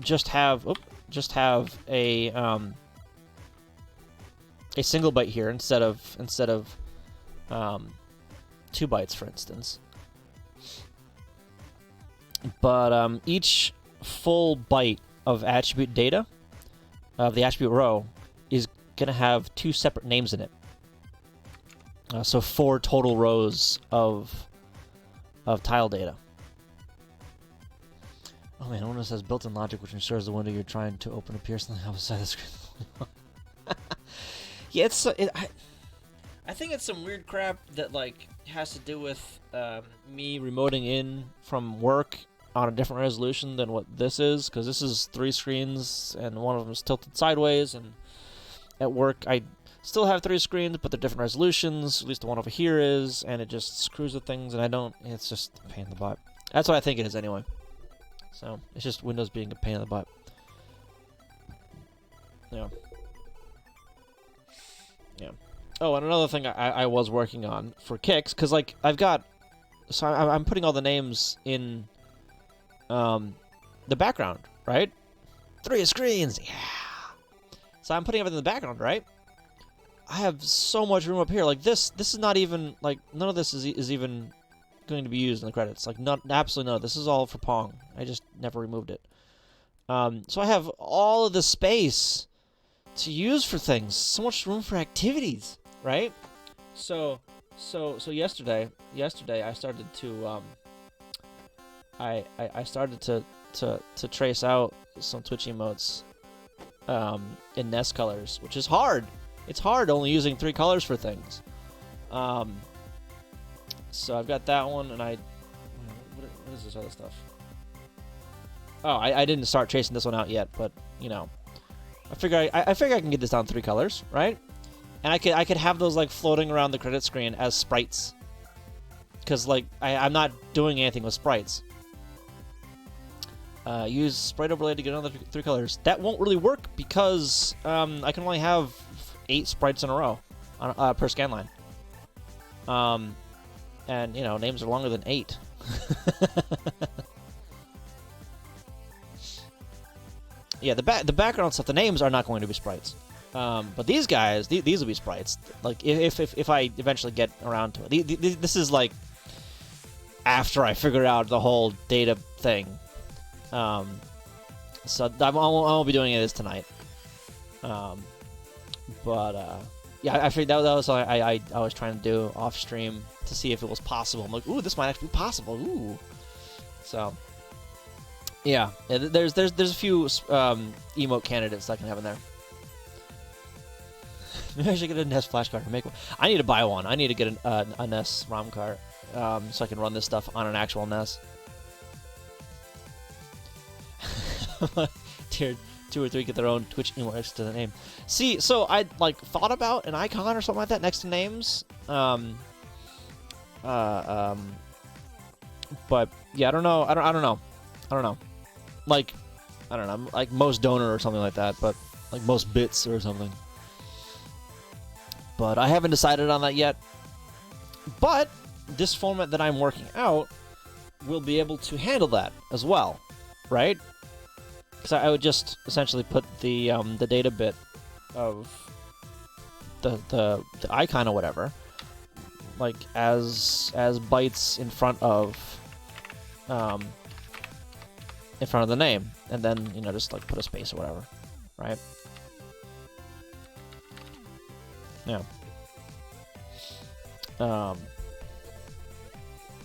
Speaker 1: just have a single byte here instead of 2 bytes, for instance. But each full byte of attribute data of the attribute row is going to have 2 separate names in it. So 4 total rows of tile data. Oh man, Windows has built-in logic which ensures the window you're trying to open appears on the opposite side of the screen. Yeah, I think it's some weird crap that like has to do with me remoting in from work on a different resolution than what this is, because this is 3 screens and one of them is tilted sideways, and at work I still have 3 screens but they're different resolutions, at least the one over here is, and it just screws with things, and it's just a pain in the butt. That's what I think it is anyway. So it's just Windows being a pain in the butt. Yeah. Yeah. Oh, and another thing I was working on for kicks, because like I'm putting all the names in the background, right? 3 screens, yeah. So I'm putting everything in the background, right? I have so much room up here. Like this is not even like none of this is even going to be used in the credits. Like, absolutely no. This is all for Pong. I just never removed it. So I have all of the space to use for things. So much room for activities, right? So yesterday I started to I started to trace out some Twitch emotes in NES colors, which is hard. It's hard only using 3 colors for things. So I've got that one, and what is this other stuff? Oh, I didn't start tracing this one out yet, but you know, I figure I can get this down 3 colors, right? And I could have those like floating around the credit screen as sprites, because like I'm not doing anything with sprites. Use sprite overlay to get another 3 colors. That won't really work because I can only have 8 sprites in a row on, per scan line. And you know, names are longer than 8. Yeah, the background stuff, the names are not going to be sprites. But these guys, these will be sprites. Like if I eventually get around to it. This is like after I figure out the whole data thing. So I won't be doing it this tonight. Yeah, I figured that was something I was trying to do off stream to see if it was possible. I'm like, ooh, this might actually be possible. Ooh. So yeah, there's a few emote candidates I can have in there. Maybe I should get a NES flash card and make one. I need to buy one. I need to get a NES ROM card so I can run this stuff on an actual NES. Tier 2 or 3 get their own Twitch emote next to the name. See, so I like thought about an icon or something like that next to names. But yeah, I don't know. Like, I don't know. Like most donor or something like that, but like most bits or something. But I haven't decided on that yet. But this format that I'm working out will be able to handle that as well, right? Because I would just essentially put the data bit of the icon or whatever, like as bytes in front of the name, and then you know just like put a space or whatever, right? Yeah.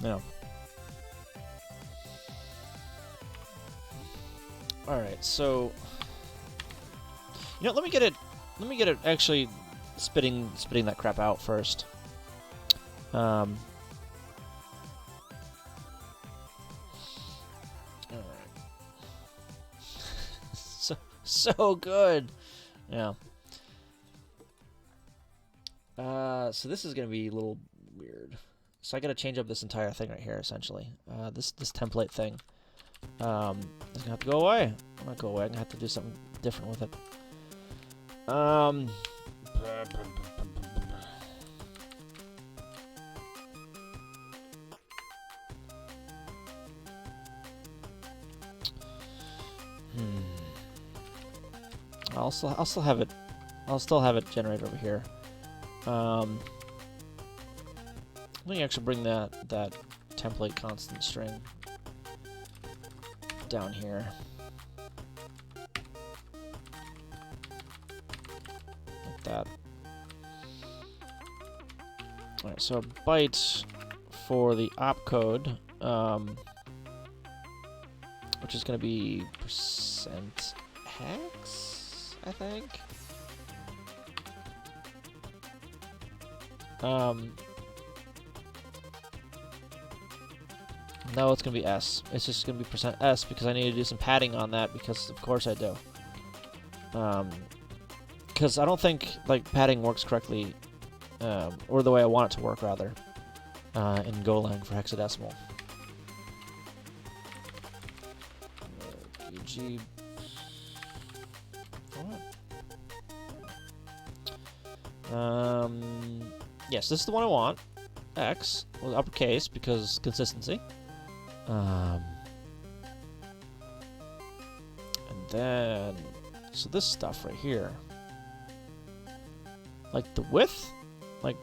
Speaker 1: Yeah. All right, so you know, let me get it actually spitting that crap out first. All right. so good. Yeah. So this is gonna be a little weird. So I gotta change up this entire thing right here, essentially. This template thing. It's gonna have to go away. Not go away. I'm gonna have to do something different with it. I'll still have it. I'll still have it generated over here. Let me actually bring that template constant string down here. Like that. Alright, so byte for the opcode, which is going to be % hex, I think. No, it's going to be S. It's just going to be %S because I need to do some padding on that because of course I do. Because I don't think like padding works correctly, or the way I want it to work rather, in Golang for hexadecimal. PG. What? Yes, this is the one I want. X with uppercase because consistency. And then, so this stuff right here, like the width, like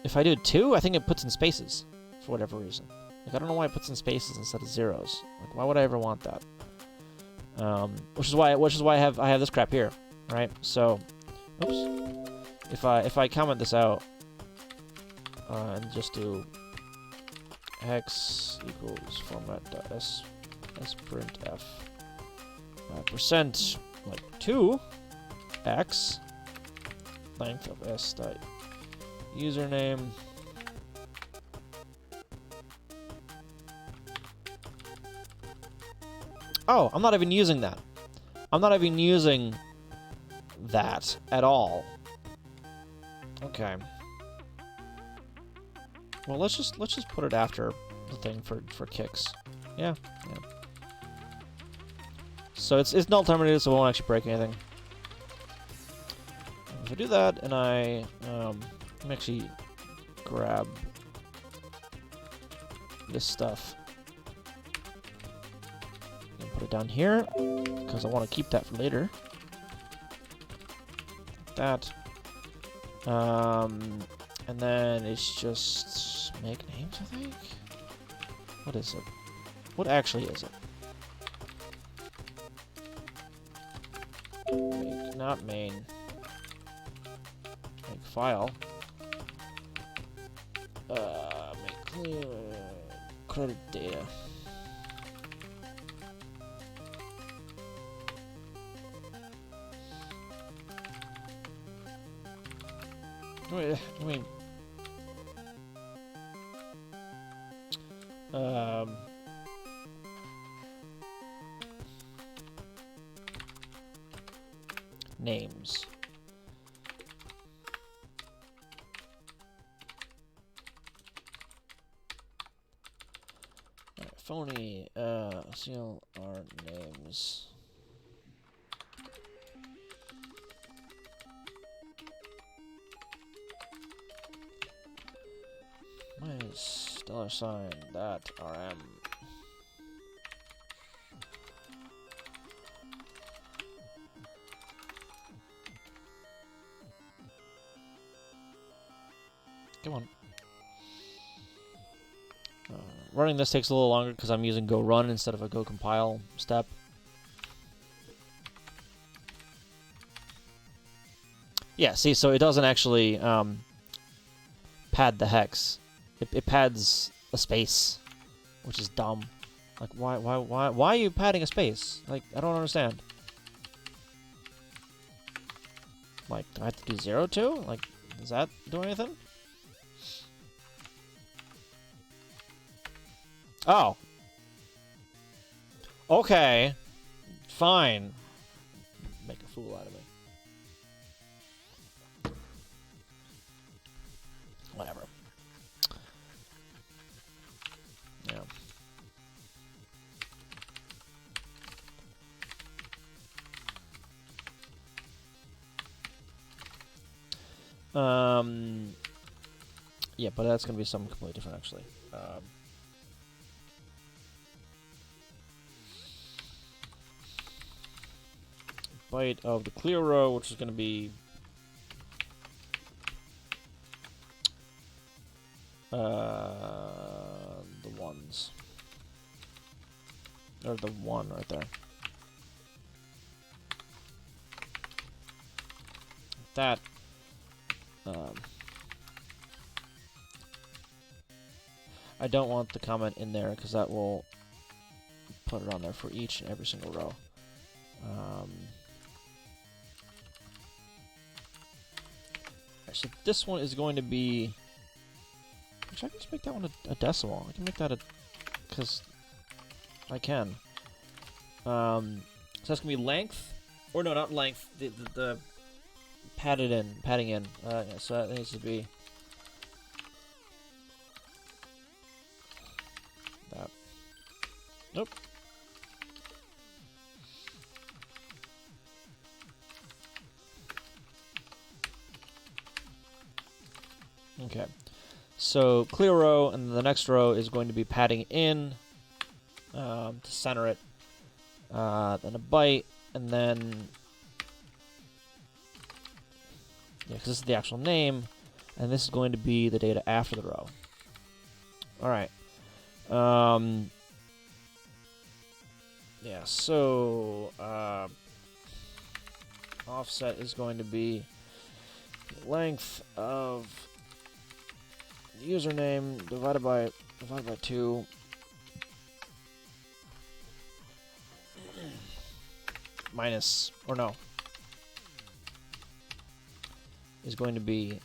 Speaker 1: if I do 2, I think it puts in spaces. for whatever reason. Like, I don't know why it puts in spaces instead of zeros. Like, why would I ever want that? Which is why I have this crap here, right? So, oops. If I comment this out and just do x equals format.s printf percent like 2 x length of s dot username oh, I'm not even using that. I'm not even using that at all. Okay. Well, let's just put it after the thing for kicks. Yeah. So it's null terminated, so it won't actually break anything. If I do that, and I let me actually grab this stuff and put it down here because I want to keep that for later. Like that. And then it's just make names, I think? What is it? What actually is it? Make, not main. Make file. Make clear credit data. Wait, I mean, names. Alright, phony, CLR names. Minus $, that RM. Come on. Running this takes a little longer because I'm using go run instead of a go compile step. Yeah, see, so it doesn't actually pad the hex. It pads a space, which is dumb. Like, why are you padding a space? Like, I don't understand. Like, do I have to do 0 too? Like, does that do anything? Oh. Okay. Fine. Make a fool out of me. Whatever. Yeah. Yeah, but that's gonna be something completely different, actually. Byte of the clear row, which is gonna be the ones. Or the 1 right there. That. I don't want the comment in there because that will put it on there for each and every single row. So this one is going to be. Actually, I can just make that one a decimal. I can make that a. Because I can. So that's gonna be length, or no, not length. The padding in. Yeah, so that needs to be that. Nope. Okay. So clear row, and the next row is going to be padding in to center it. Then a byte, and then yeah, because this is the actual name, and this is going to be the data after the row. All right. Yeah. So offset is going to be the length of the username divided by 2 minus, or no, is going to be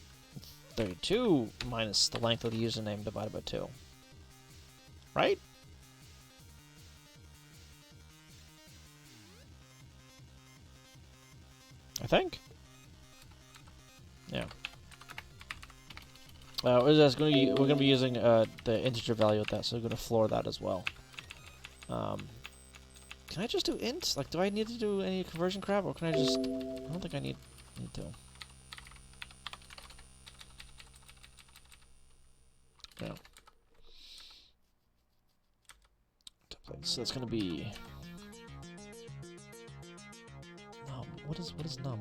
Speaker 1: 32 minus the length of the username divided by 2. Right? I think. Yeah. We're going to be using the integer value with that, so we're going to floor that as well. Can I just do int? Like, do I need to do any conversion crap, or can I just? I don't think I need to. Yeah. So it's going to be num. What is num?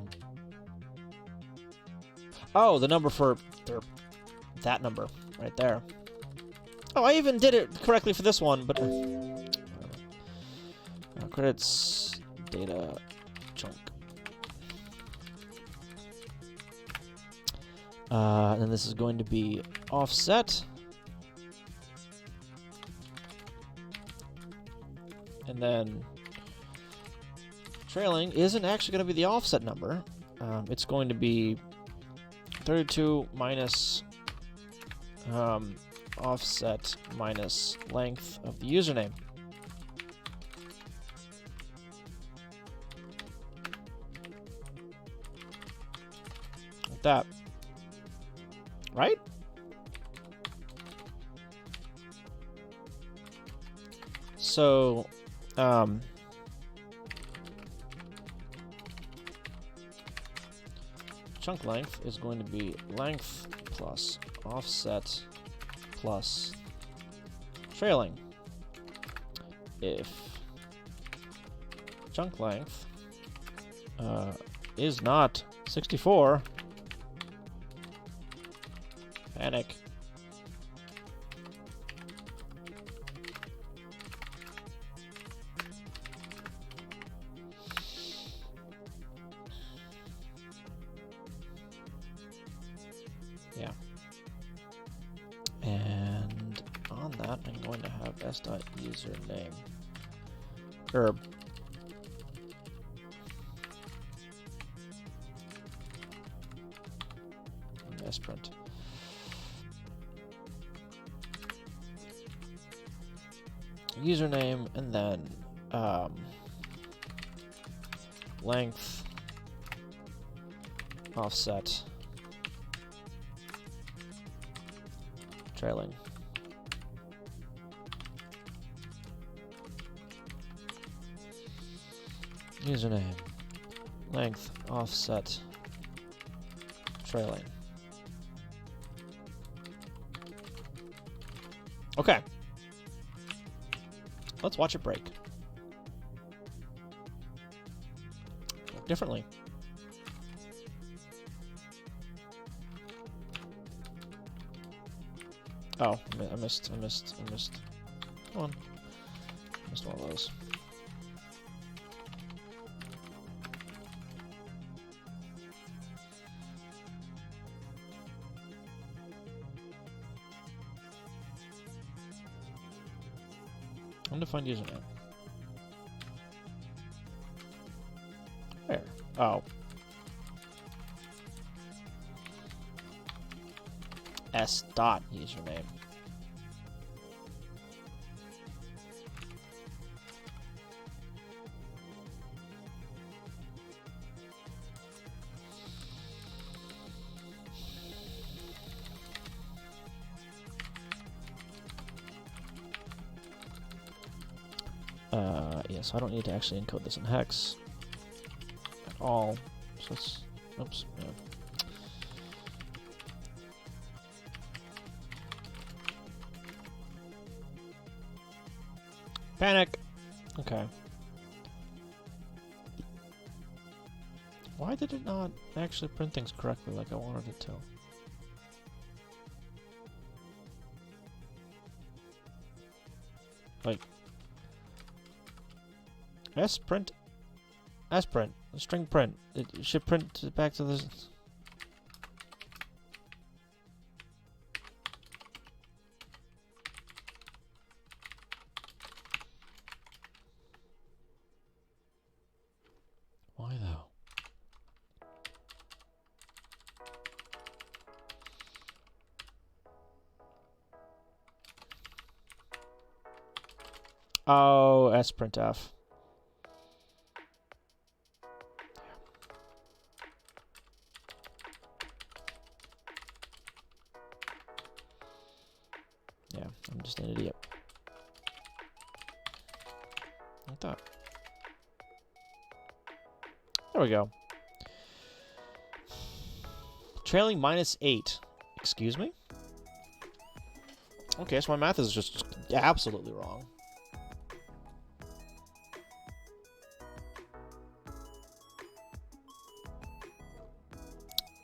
Speaker 1: Oh, the number for that number right there. Oh, I even did it correctly for this one, but credits data chunk. And then this is going to be offset, and then trailing isn't actually going to be the offset number. It's going to be 32 minus offset minus length of the username. Like that. Right? So, chunk length is going to be length plus offset plus trailing. If chunk length is not 64, panic. Yeah. And on that, I'm going to have s.username. Or sprint. Username, and then length offset trailing. Username, length offset trailing. Okay. Let's watch it break. Work differently. Oh, I missed. Come on. Missed one of those. Undefined username. Where? Oh. S dot username. Yeah, so I don't need to actually encode this in hex at all. So let's, oops, yeah. Panic! Okay. Why did it not actually print things correctly like I wanted it to? Like S print, string print. It should print back to this. Why though? Oh, sprintf. Yeah, I'm just an idiot. Like that. There we go. Trailing -8. Excuse me? Okay, so my math is just absolutely wrong.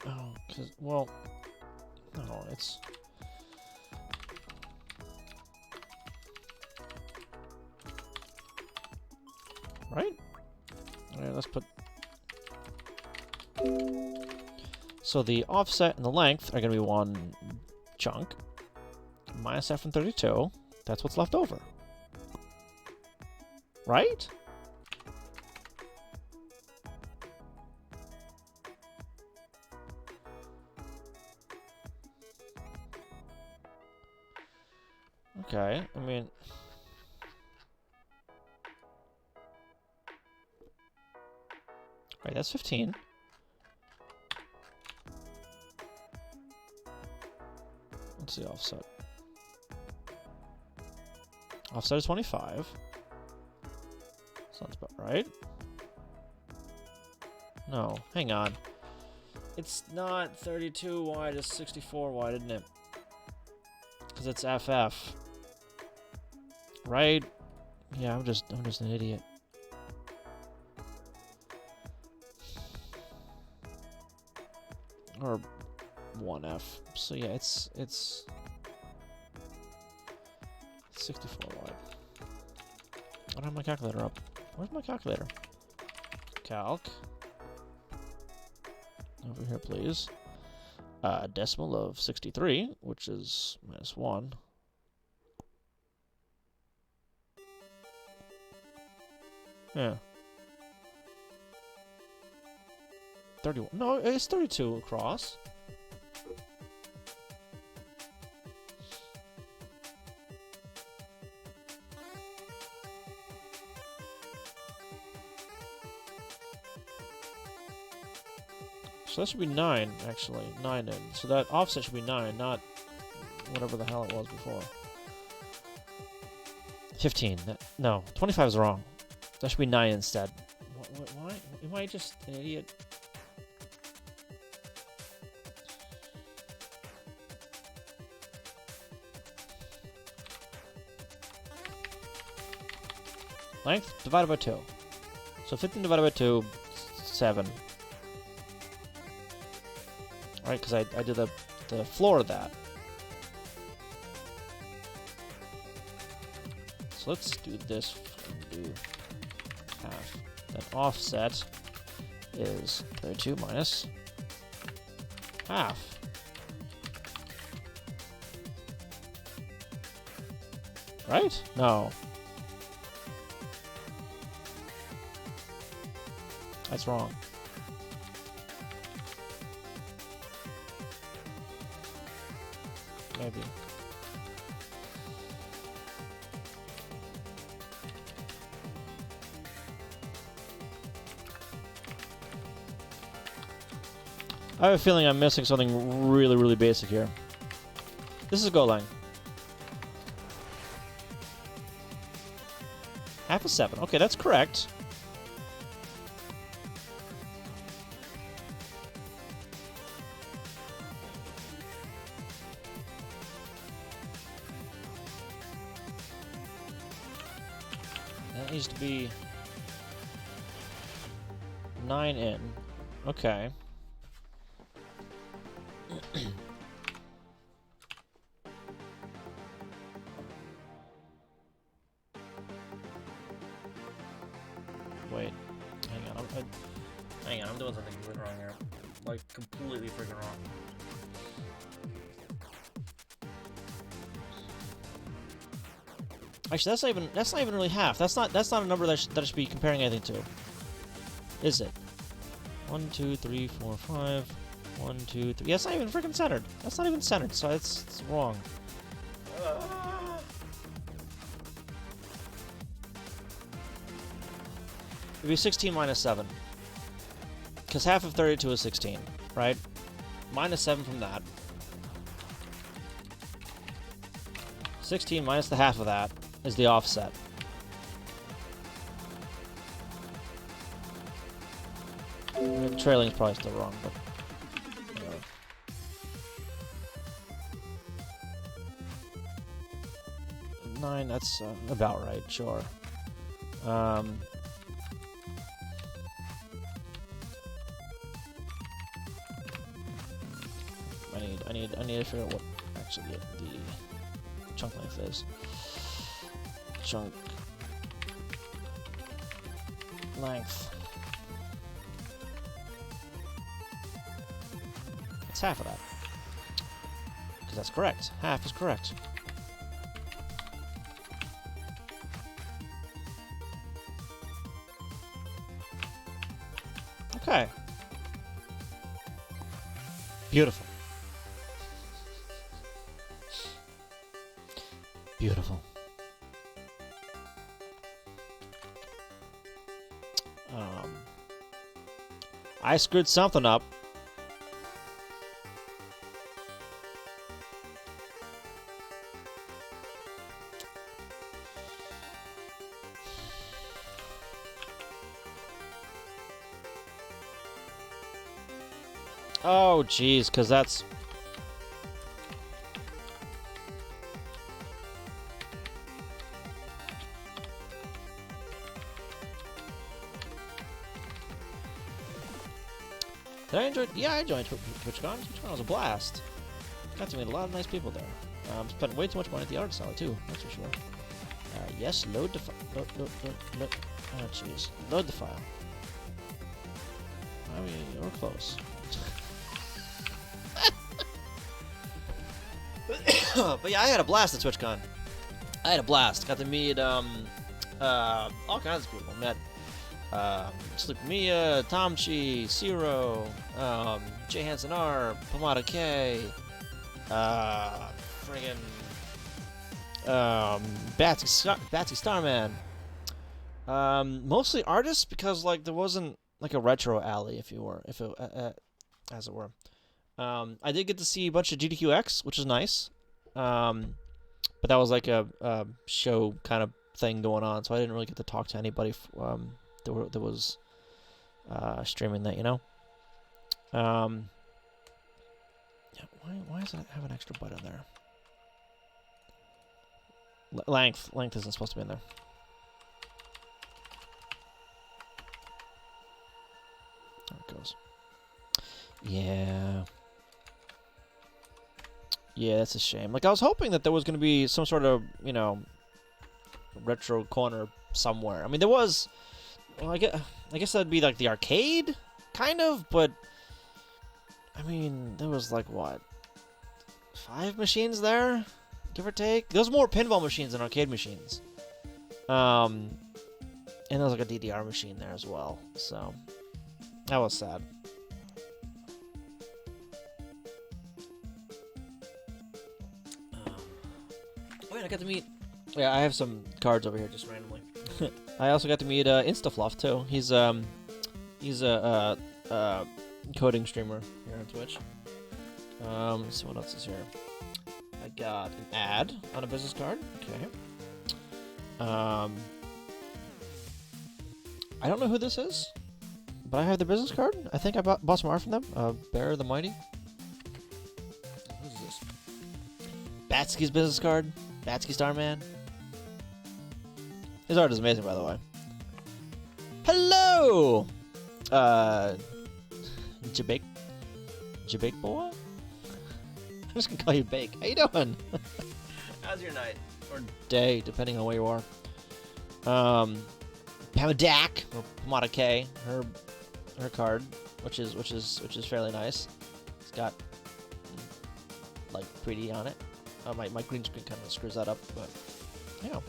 Speaker 1: Oh, because, well, no, it's... Right? Alright, let's put... So the offset and the length are going to be one chunk. Minus f from 32. That's what's left over. Right? Okay, I mean... Right, that's 15. What's the offset? Offset is 25. Sounds about right. No, hang on. It's not 32 wide, it's 64 wide, isn't it? Because it's FF. Right? Yeah, I'm just an idiot. Or 1F. So yeah, it's 64 wide. I don't have my calculator up. Where's my calculator? Calc. Over here, please. Decimal of 63, which is -1. Yeah. 31. No, it's 32 across. So that should be 9, actually. 9 in. So that offset should be 9, not whatever the hell it was before. 15. No, 25 is wrong. That should be 9 instead. Why? Am I just an idiot? Length divided by 2. So 15 divided by 2, 7. Right, because I did the floor of that. So let's do this. Do half. Then offset is 32 minus half. Right? No. That's wrong. Maybe. I have a feeling I'm missing something really, really basic here. This is Golang. Half of 7. Okay, that's correct. That needs to be 9 in. Okay. like completely freaking wrong. Actually, that's not even really half. That's not a number that I should be comparing anything to. Is it? 1, 2, 3, 4, 5. 1, 2, 3. Yeah, it's not even freaking centered. That's not even centered, so it's wrong. It'd be 16 minus 7. Because half of 32 is 16, right? Minus 7 from that. 16 minus the half of that is the offset. Trailing is probably still wrong, but... 9, that's about right, sure. I need to figure out what actually the chunk length is. Chunk length. It's half of that. Because that's correct. Half is correct. Okay. Beautiful. Beautiful. I screwed something up. Oh, jeez, because that's... Did I enjoy... Yeah, I enjoyed TwitchCon. TwitchCon was a blast. Got to meet a lot of nice people there. Spent way too much money at the art salon, too. That's for sure. Yes, load the file. Load. Oh, jeez. Load the file. I mean, we're close. But yeah, I had a blast at TwitchCon. I had a blast. Got to meet all kinds of people. Met Sleep Mia, Tomchi, Zero, J Hansen R, Pomada K, friggin' Batsy Starman. Mostly artists because like there wasn't like a retro alley, as it were. I did get to see a bunch of GDQX, which is nice. But that was like a show kind of thing going on, so I didn't really get to talk to anybody that was streaming that, you know. Yeah, why does it have an extra button there? Length isn't supposed to be in there. There it goes. Yeah. Yeah, that's a shame. Like, I was hoping that there was going to be some sort of, you know, retro corner somewhere. I mean, there was... Well, I guess that'd be, like, the arcade, kind of, but... I mean, there was, like, what? 5 machines there? Give or take? There was more pinball machines than arcade machines. And there was, like, a DDR machine there as well, so... That was sad. I got to meet... Yeah, I have some cards over here just randomly. I also got to meet Instafluff too. He's a coding streamer here on Twitch. So what else is here? I got an ad on a business card. Okay. I don't know who this is, but I have the business card. I think I bought some art from them. Bear the Mighty. What is this? Batsky's business card. Batsky Starman. His art is amazing, by the way. Hello! Jabake boy? I'm just gonna call you Bake. How you doing? How's your night? Or day, depending on where you are. Pamadak, or Pomada K, her card. which is fairly nice. It's got like 3D on it. My green screen kind of screws that up, but yeah.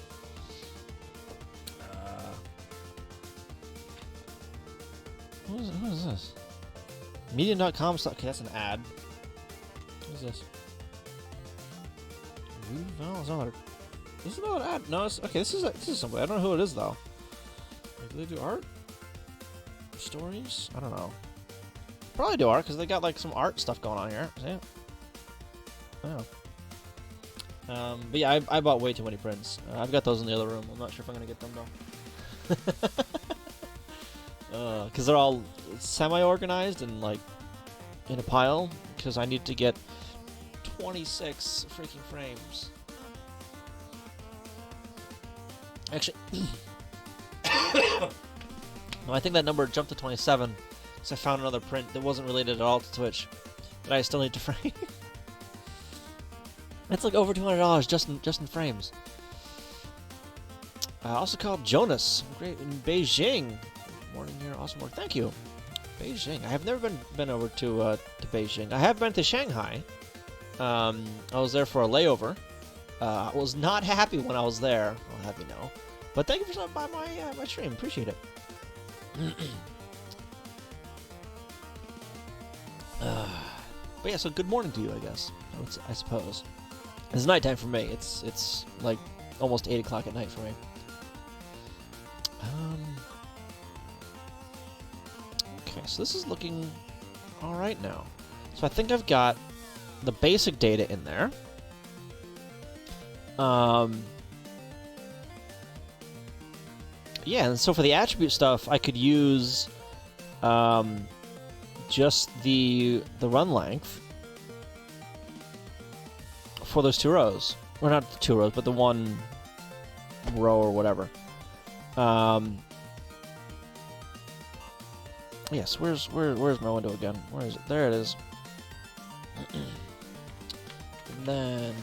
Speaker 1: Who is this? Medium.com stuff. Okay, that's an ad. What is this? No, it's not. This is not an ad. No, it's okay. This is somebody. I don't know who it is though. Like, do they do art? Stories? I don't know. Probably do art because they got like some art stuff going on here. See? Oh. But yeah, I bought way too many prints. I've got those in the other room. I'm not sure if I'm gonna get them though. Because they're all semi-organized and like in a pile. Because I need to get 26 freaking frames. Actually, no, I think that number jumped to 27 because I found another print that wasn't related at all to Twitch that I still need to frame. It's like over $200 just in frames. Also called Jonas, great in Beijing. Morning here, awesome work. Thank you. Beijing. I have never been over to Beijing. I have been to Shanghai. I was there for a layover. I was not happy when I was there. I'll have you know. But thank you for stopping by my stream. Appreciate it. But yeah, so good morning to you, I guess. I suppose. It's nighttime for me. It's like almost 8 o'clock at night for me. Okay, so this is looking all right now. So I think I've got the basic data in there. Yeah, and so for the attribute stuff, I could use just the run length for those 2 rows. Or not the 2 rows, but the 1 row or whatever. Yes, where's my window again? Where is it? There it is. And then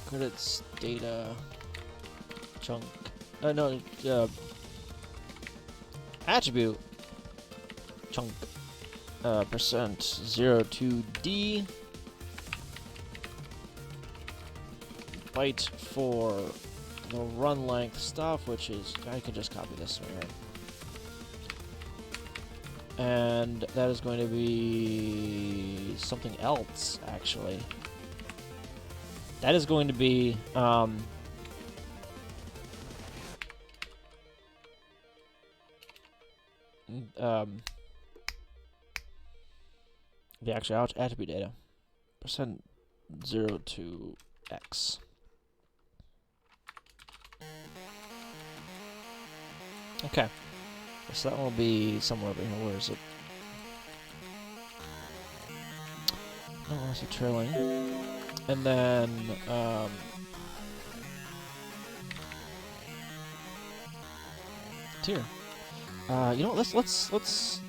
Speaker 1: credits, data, chunk. No, attribute chunk percent 0 to D byte for the run length stuff, which is I can just copy this right here. And that is going to be something else, actually. That is going to be the actual attribute data. Percent 0 to X. Okay. So that will be somewhere over here. Where is it? No, where's the trailing? And then, tier. You know what? Let's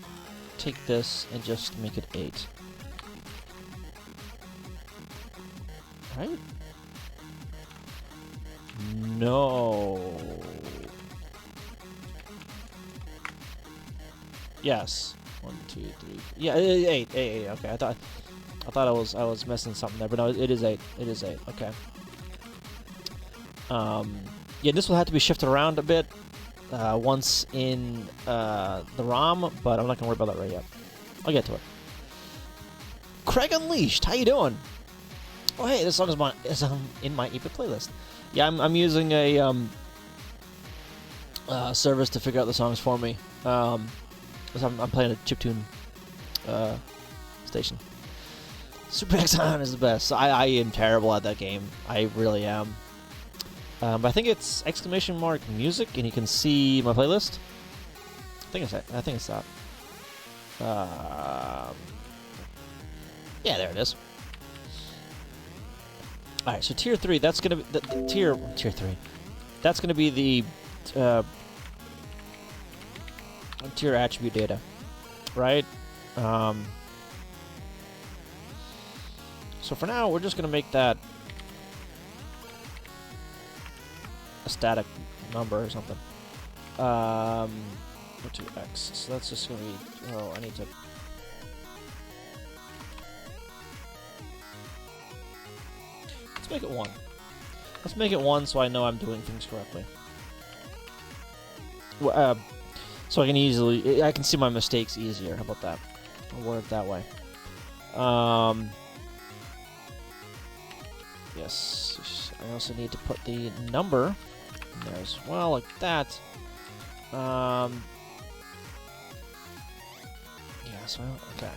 Speaker 1: take this and just make it 8. Right? No. Yes. 1, 2, 3. Yeah, 8. Okay, I thought I was missing something there, but no, it is 8. It is 8. Okay. Yeah, this will have to be shifted around a bit once in the ROM, but I'm not gonna worry about that right yet. I'll get to it. Craig Unleashed, how you doing? Oh hey, this song is in my EP playlist. Yeah, I'm using a service to figure out the songs for me. I'm playing a chiptune station. Super Exxon is the best. I am terrible at that game. I really am. But I think it's !music, and you can see my playlist. I think it's that. Yeah, there it is. All right, so tier 3. That's gonna be the tier 3. That's gonna be the tier attribute data, right? So for now, we're just gonna make that a static number or something. Or 2x. So that's just gonna be. Oh, I need to. Let's make it 1. Let's make it 1 so I know I'm doing things correctly. Well, so I can see my mistakes easier. How about that? I'll word it that way. Yes. I also need to put the number in there as well, like that. Yeah. So okay.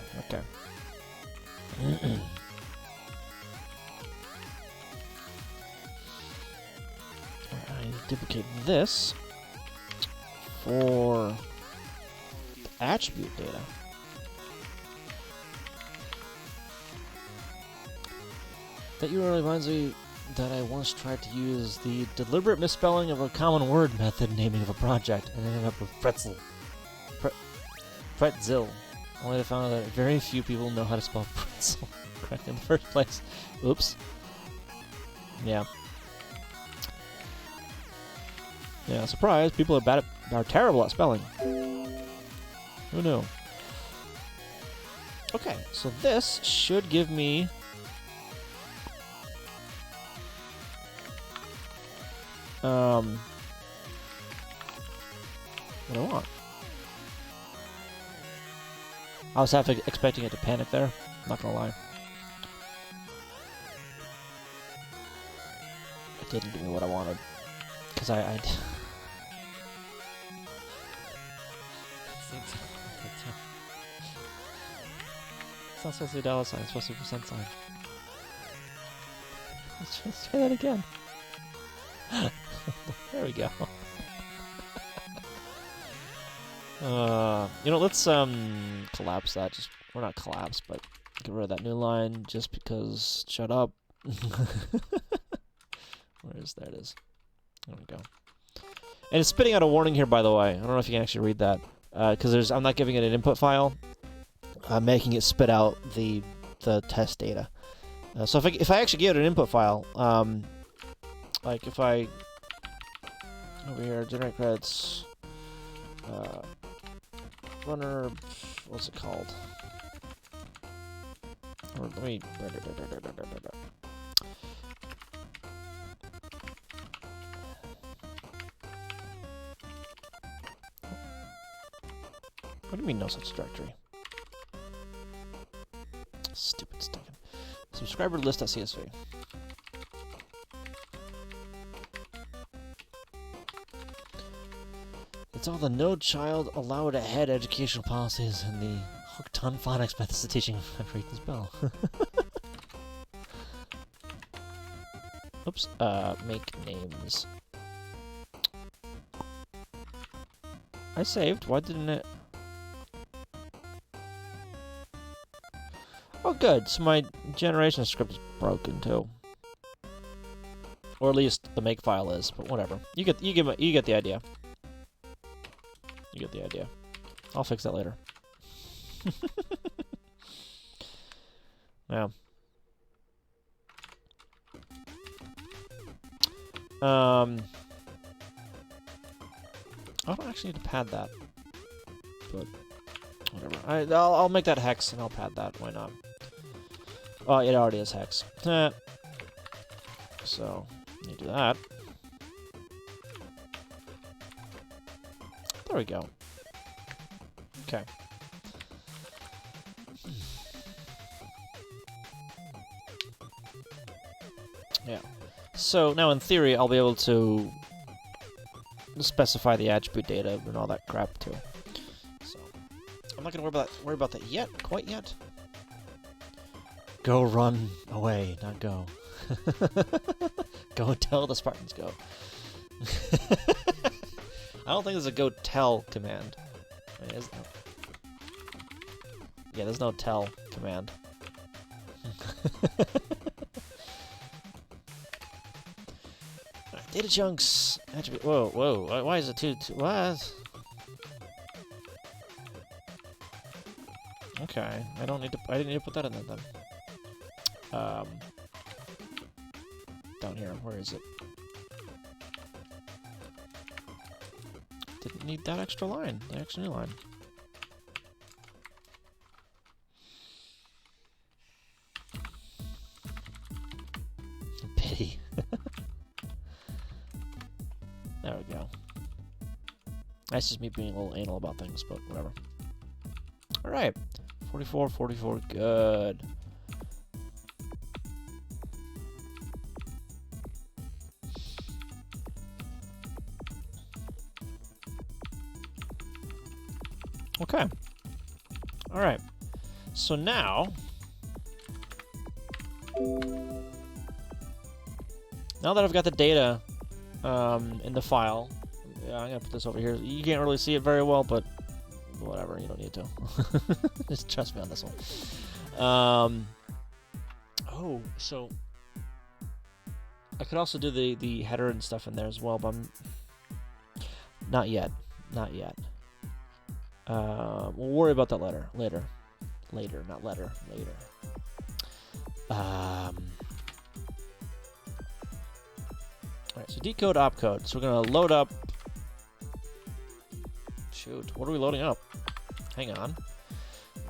Speaker 1: I need to duplicate this for the attribute data. That URL reminds me that I once tried to use the deliberate misspelling of a common word method naming of a project and ended up with pretzel. Pretzel. Only to find out that very few people know how to spell pretzel correctly in the first place. Oops. Yeah. Yeah, surprise, people are terrible at spelling. Who knew? Okay, so this should give me what I want. I was expecting it to panic there, not gonna lie. It didn't give me what I wanted. Because I it's not supposed to be a $sign, it's supposed to be a percent sign. Let's just try that again. There we go. You know, let's collapse that. Or not collapse, but get rid of that new line just because. Shut up. There it is. There we go. And it's spitting out a warning here, by the way. I don't know if you can actually read that because I'm not giving it an input file. I'm making it spit out the test data. So if I actually give it an input file, like if I over here generate credits, runner, what's it called? Or let me. What do you mean no such directory? Stupid stuff. Subscriber list.csv. It's all the no child allowed ahead educational policies and the hooked on phonics methods of teaching how to read and spell. Oops. Make names. I saved. Why didn't it? Oh, good. So my generation script is broken too, or at least the make file is. But whatever. You get the idea. You get the idea. I'll fix that later. Yeah. I don't actually need to pad that, but whatever. I'll make that hex and I'll pad that. Why not? Oh, it already is hex. So, need to do that. There we go. Okay. Yeah. So now in theory, I'll be able to specify the attribute data and all that crap too. So I'm not gonna worry about that yet, quite yet. Go run away, not go. Go tell the Spartans go. I don't think there's a go tell command. Wait, is there? Yeah, there's no tell command. Data chunks attribute. Whoa! Why is it two? What? Okay, I didn't need to put that in there then. Down here, where is it? Didn't need that extra line, the extra new line. Pity. There we go. That's just me being a little anal about things, but whatever. Alright. 44, 44, good. Okay. Alright. So now that I've got the data in the file, yeah, I'm gonna put this over here. You can't really see it very well, but whatever, you don't need to. Just trust me on this one. Oh, so I could also do the header and stuff in there as well, but I'm not yet. Not yet. We'll worry about that later. Later, not letter. Later. Alright, so decode opcode. So we're gonna load up. Shoot, what are we loading up? Hang on.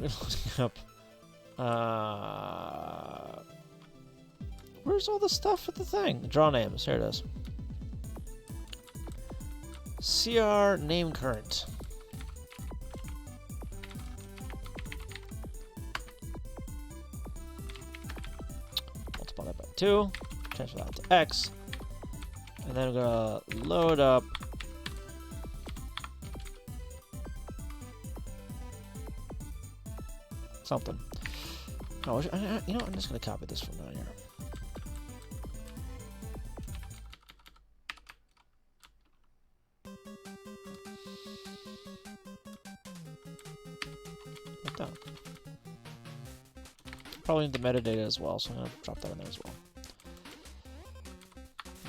Speaker 1: We're loading up. Where's all the stuff with the thing? Draw names. Here it is. CR name current. Multiply that by 2. Transfer that to X. And then we're gonna load up something. Oh, you know, I'm just gonna copy this from down here. Like that. Probably need the metadata as well, so I'm gonna drop that in there as well.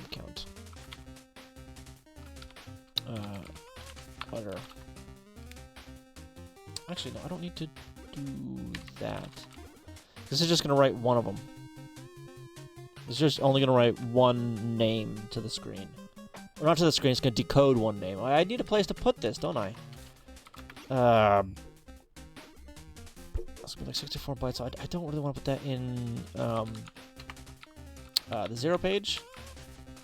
Speaker 1: Count. Butter. Actually, no, I don't need to do that. This is just going to write one of them. It's just only going to write one name to the screen. Or not to the screen, it's going to decode one name. I need a place to put this, don't I? That's going to be like 64 bytes, so I don't really want to put that in the 0 page.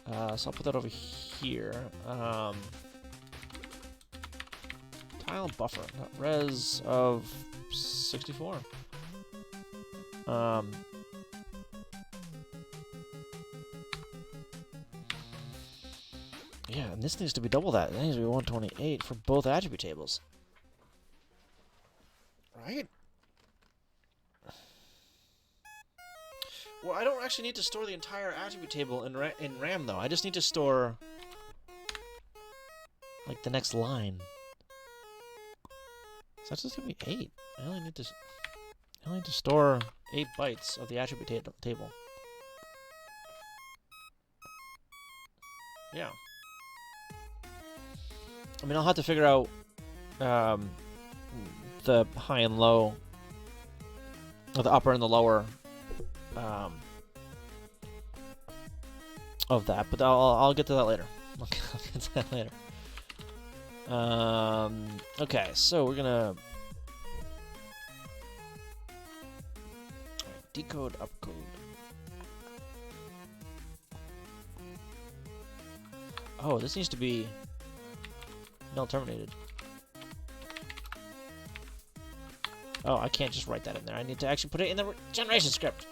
Speaker 1: So I'll put that over here. Tile buffer, res of 64. Yeah, and this needs to be double that. It needs to be 128 for both attribute tables. Right? Well, I don't actually need to store the entire attribute table in RAM, though. I just need to store, like, the next line. So that's just gonna be 8. I only need to store 8 bytes of the attribute table. Yeah. I mean, I'll have to figure out the high and low, or the upper and the lower of that, but I'll get to that later. I'll get to that later. Okay, so we're gonna decode upcode. Oh, this needs to be null terminated. Oh, I can't just write that in there. I need to actually put it in the generation script.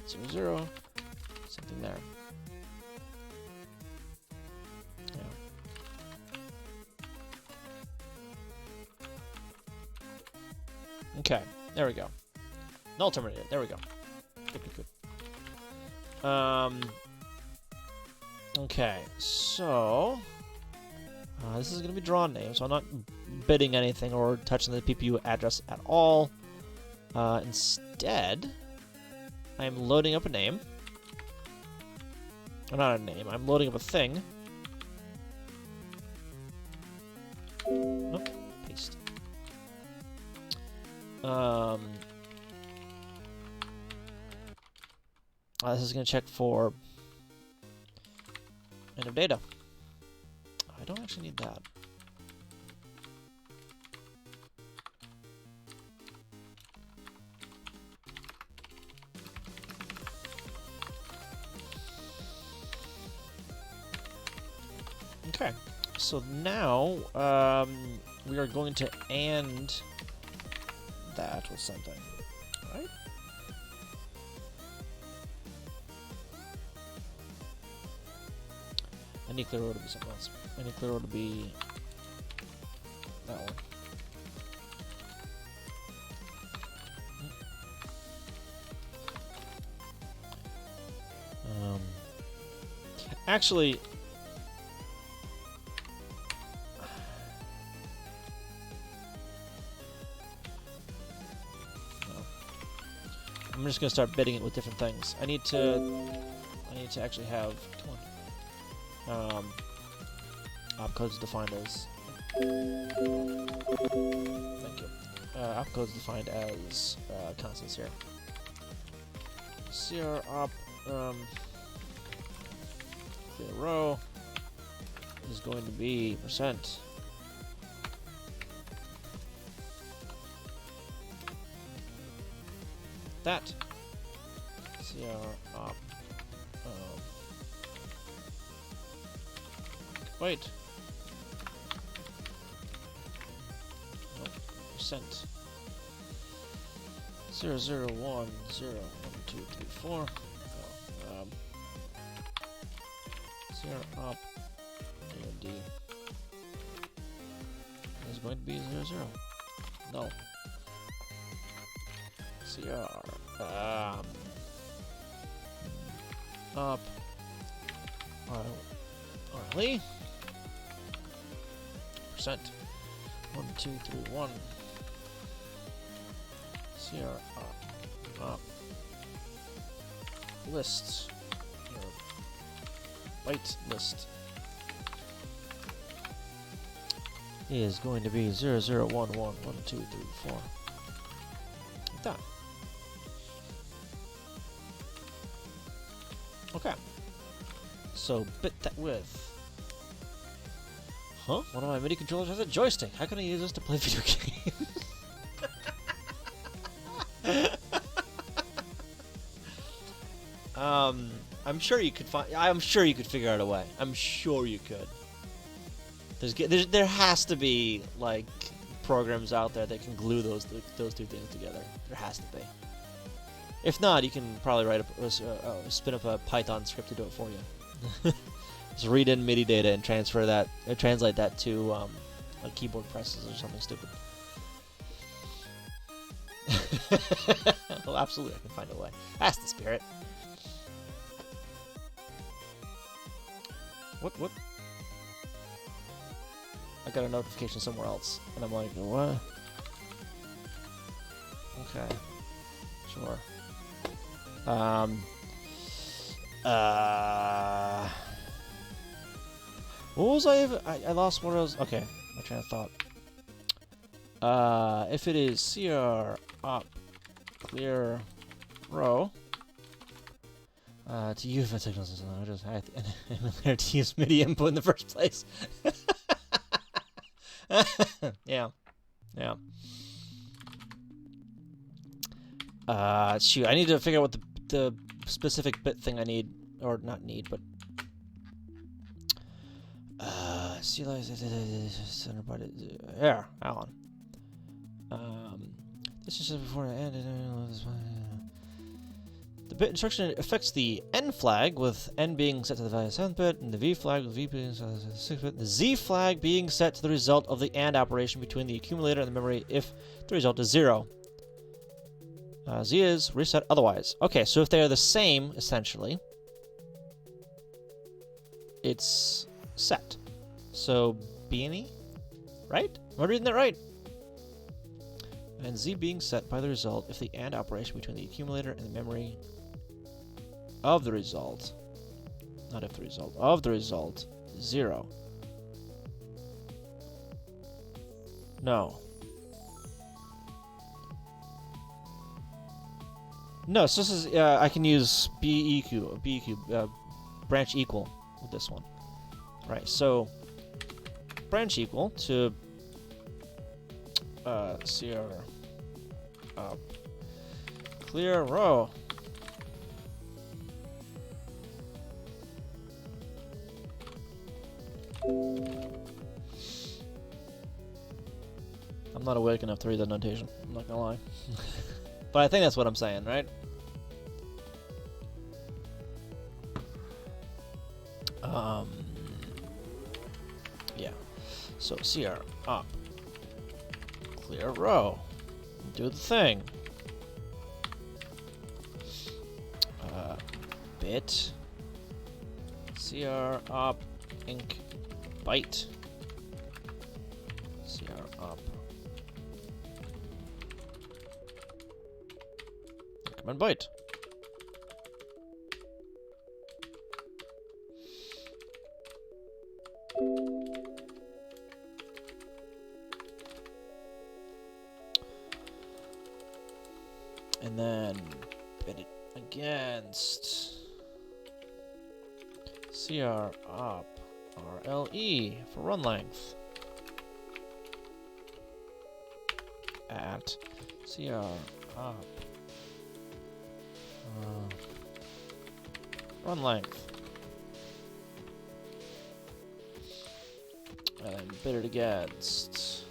Speaker 1: Zero, zero. Something there. Yeah. Okay, there we go. Null terminated. There we go. Good, good, good. Okay, so this is going to be drawn name, so I'm not bidding anything or touching the PPU address at all. Instead, I'm loading up a name. Or not a name, I'm loading up a thing. Nope, paste. This is going to check for end of data. I don't actually need that. Okay, so now we are going to AND that with something, right? A nuclear road would be something else. A nuclear road would be that one. Actually, I'm just gonna start bidding it with different things. I need to actually have opcodes defined as. Thank you. Opcodes defined as constants here. CR op clear row is going to be %. That CR op wait. Nope. %. 0 0 1 0 1 2 3 4. Oh, CR op AND is going to be 0 0. No. CR up RLE %. 1 2 3 1 CR up lists byte list is going to be 0 0 1 1 1 2 3 4 like that. Okay, so bit that width. Huh? One of my MIDI controllers has a joystick. How can I use this to play video games? I'm sure you could find. I'm sure you could figure out a way. I'm sure you could. There has to be like programs out there that can glue those two things together. There has to be. If not, you can probably write spin up a Python script to do it for you. Just read in MIDI data and transfer that, translate that to like keyboard presses or something stupid. Well, absolutely, I can find a way. That's the spirit. What? I got a notification somewhere else, and I'm like, what? Okay, sure. What was I lost what I was. Okay, my train of thought. If it is CR op clear row, to use my signals, I just had to use MIDI input in the first place. Yeah. Shoot, I need to figure out what the specific bit thing I need, or not need, but here, Alan. This is before I ended. The bit instruction affects the N flag, with N being set to the value of 7th bit, and the V flag with V being set to the 6th bit. The Z flag being set to the result of the AND operation between the accumulator and the memory if the result is 0. Z is reset otherwise. Okay, so if they are the same, essentially, it's set. So B and E, right? Am I reading that right? And Z being set by the result if the AND operation between the accumulator and the memory of the result, not if the result, of the result, 0. No. No, so this is I can use BEQ, branch equal with this one. Right. So branch equal to CR clear row. I'm not awake enough to read that notation. I'm not gonna lie. But I think that's what I'm saying, right? Yeah. So CR up. Clear row. Do the thing. Bit. CR up. Inc. Byte. CR up. Command byte. And then bit it against CR up RLE for run length at CR up run length, and then bit it against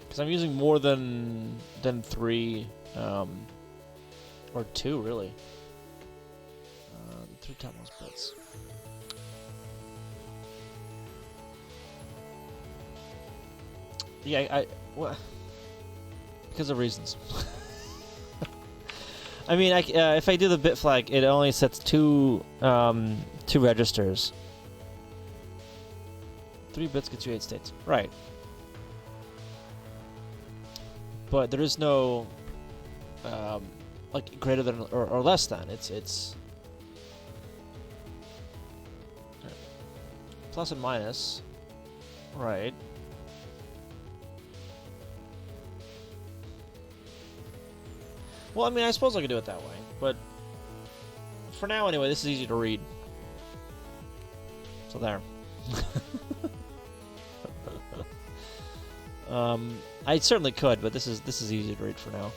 Speaker 1: because I'm using more than 3 or 2 really. 3 topmost bits. Yeah, what? Because of reasons. I mean, if I do the bit flag, it only sets 2 registers. 3 bits gets you 8 states, right? But there is no like greater than or less than. It's plus and minus, right? Well, I mean, I suppose I could do it that way, but for now, anyway, this is easy to read. So there. I certainly could, but this is easy to read for now.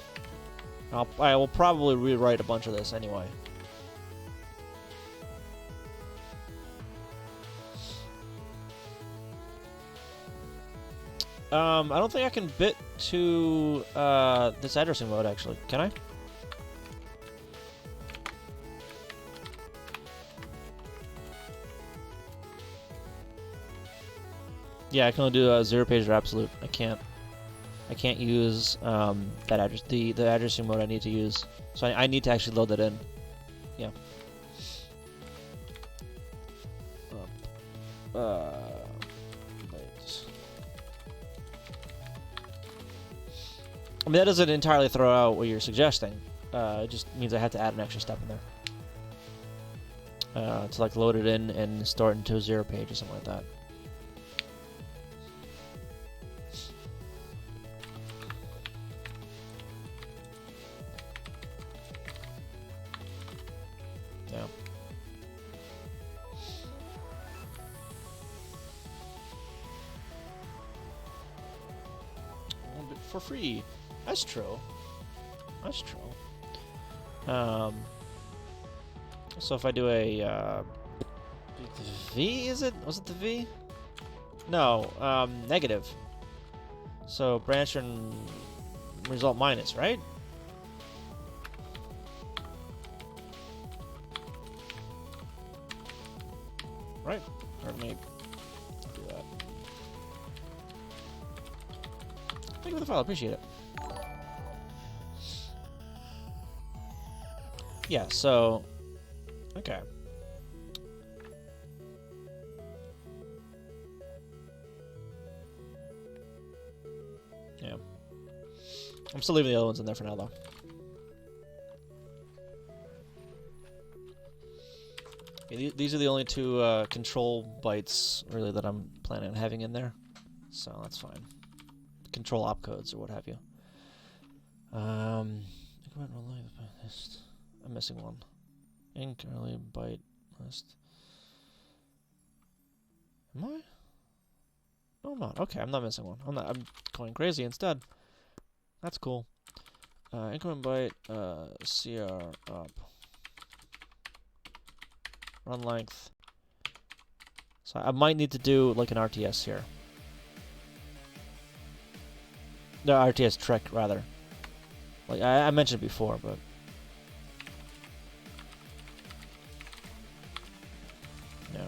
Speaker 1: I will probably rewrite a bunch of this anyway. I don't think I can bit to this addressing mode actually. Can I? Yeah, I can only do 0 page or absolute. I can't use that address, the addressing mode I need to use. So I need to actually load that in. Yeah. I mean, that doesn't entirely throw out what you're suggesting. It just means I have to add an extra step in there. To like load it in and store it into a 0 page or something like that. Yeah. For free. That's true. That's true. So if I do a V, is it? Was it the V? No, negative. So branch and result minus, right? Right? Or maybe do that. Thank you for the file, appreciate it. Yeah, so okay. Yeah. I'm still leaving the other ones in there for now though. These are the only two control bytes really that I'm planning on having in there, so that's fine. Control opcodes or what have you. I'm missing one. Ink early byte list. Am I? No, I'm not. Okay, I'm not missing one. I'm going crazy instead. That's cool. Increment byte CR up. Run length. So I might need to do like an RTS here. No, RTS Trek rather. Like I mentioned it before, but yeah.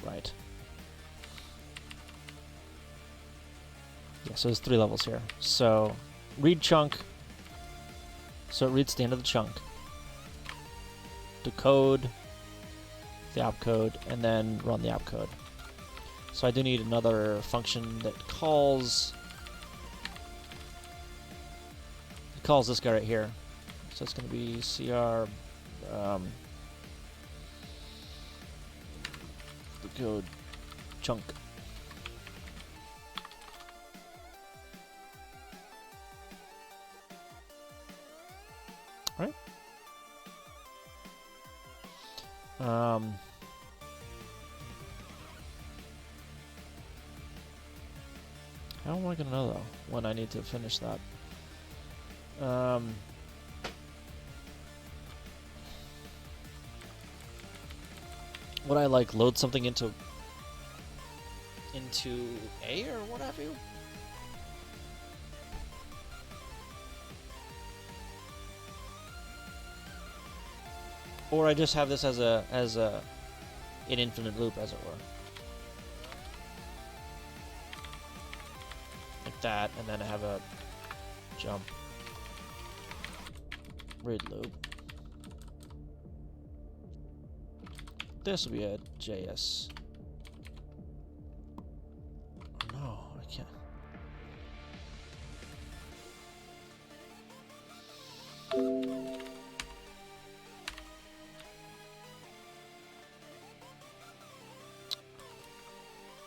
Speaker 1: Right. Yeah, so there's 3 levels here. So, read chunk. So it reads the end of the chunk. Decode the opcode, and then run the opcode. So I do need another function that calls this guy right here. So it's going to be CR decode chunk. Right? How am I gonna know though when I need to finish that? Would I like load something into A or what have you? Or I just have this as an infinite loop, as it were. Like that, and then I have a jump read loop. This will be a JS. No, I can't.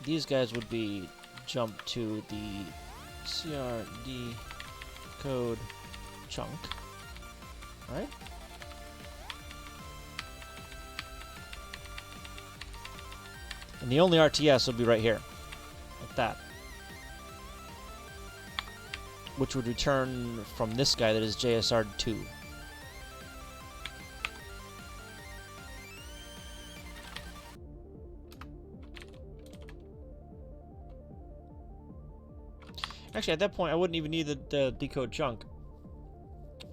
Speaker 1: These guys would be jump to the CRD code chunk, right? And the only RTS would be right here, like that. Which would return from this guy that is JSR2. Actually, at that point, I wouldn't even need the decode chunk.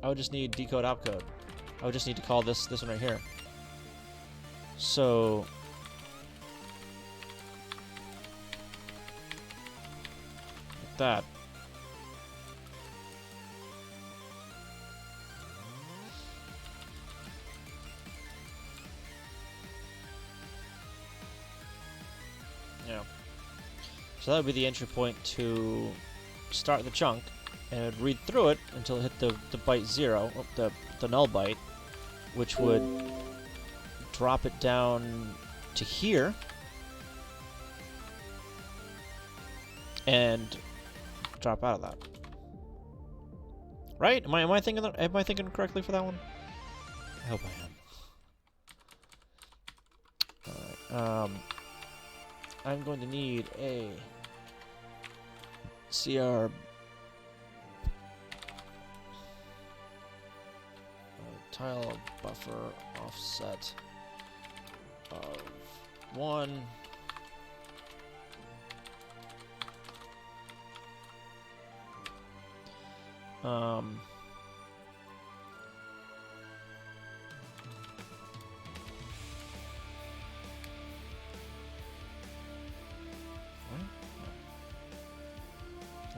Speaker 1: I would just need decode opcode. I would just need to call this one right here. So like that. Yeah. So that would be the entry point to start the chunk, and it would read through it until it hit the byte 0, the null byte, which would drop it down to here, and drop out of that. Right? Am I thinking correctly for that one? I hope I am. Alright, I'm going to need a CR tile buffer offset of 1. I'm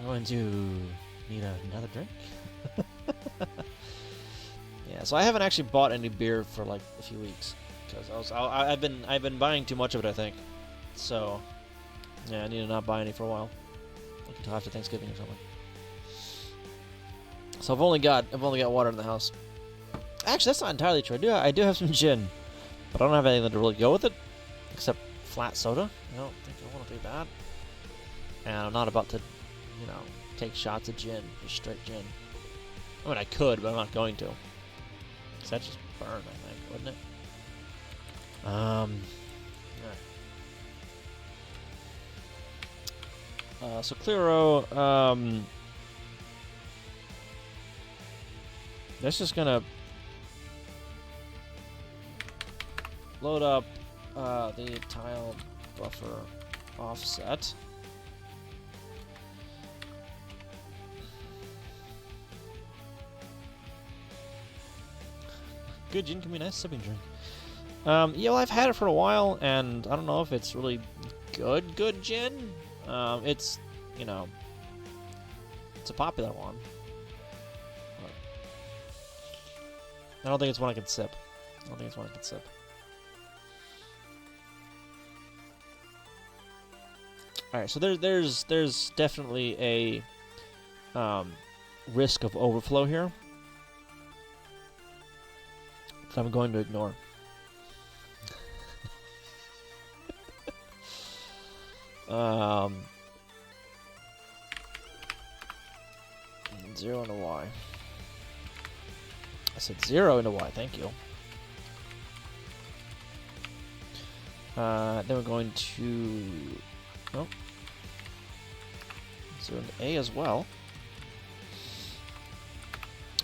Speaker 1: going to need another drink. Yeah, Yeah, so I haven't actually bought any beer for like a few weeks because I've been buying too much of it, I think. So yeah, I need to not buy any for a while, like until after Thanksgiving or something. So I've only got water in the house. Actually, that's not entirely true. I do have some gin, but I don't have anything to really go with it except flat soda. I don't think I want to do that, and I'm not about to, you know, take shots of gin, just straight gin. I mean, I could, but I'm not going to. Cause that just burn, I think, wouldn't it? Alright. So Clearo, that's just gonna load up the tile buffer offset. Good gin can be a nice sipping drink. Yeah, well, I've had it for a while, and I don't know if it's really good gin. It's, you know, it's a popular one. I don't think it's one I can sip. Alright, so there's definitely a risk of overflow here that I'm going to ignore. Zero into Y. I said 0 into Y, thank you. Then we're going to... Oh. 0 into A as well.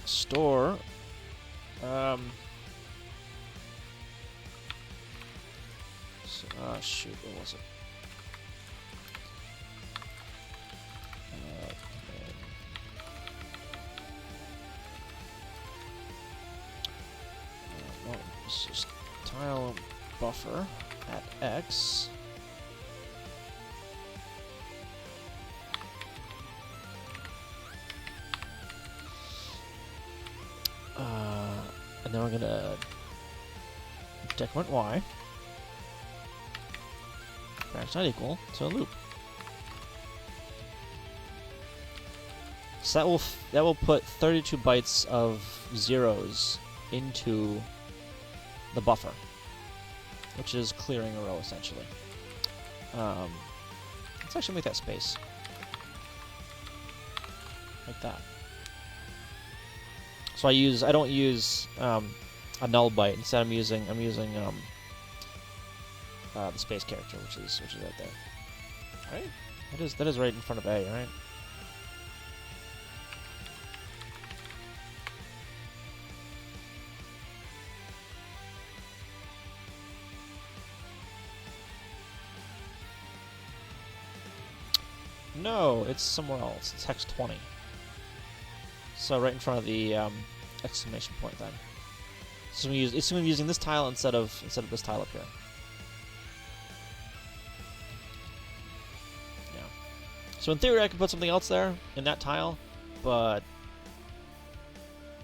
Speaker 1: Store... shoot, what was it? It's just tile buffer at X. And then we're gonna decrement Y. That's not equal to a loop. So that will put 32 bytes of zeros into the buffer, which is clearing a row essentially. Let's actually make that space like that. So I don't use a null byte. Instead, I'm using the space character, which is right there. Right? That is right in front of A, right? No, it's somewhere else. It's hex 20. So right in front of the exclamation point then. So it's going to be using this tile instead of this tile up here. Yeah. So in theory, I could put something else there in that tile, but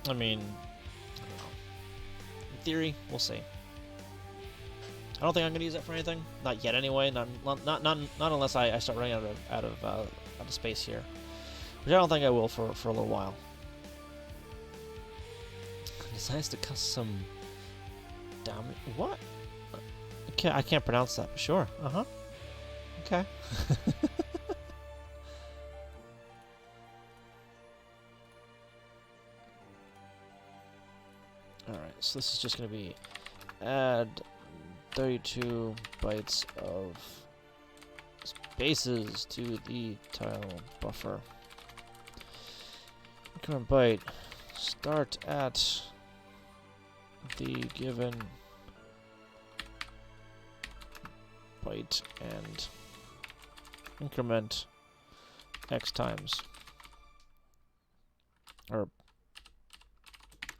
Speaker 1: I mean, I don't know. In theory, we'll see. I don't think I'm going to use that for anything. Not yet, anyway. Not unless I start running out of space here, which I don't think I will for a little while. Decides to custom damage. What? I can't pronounce that. Sure. Okay. All right. So this is just going to be add 32 bytes of spaces to the tile buffer. Increment byte. Start at the given byte and increment x times, or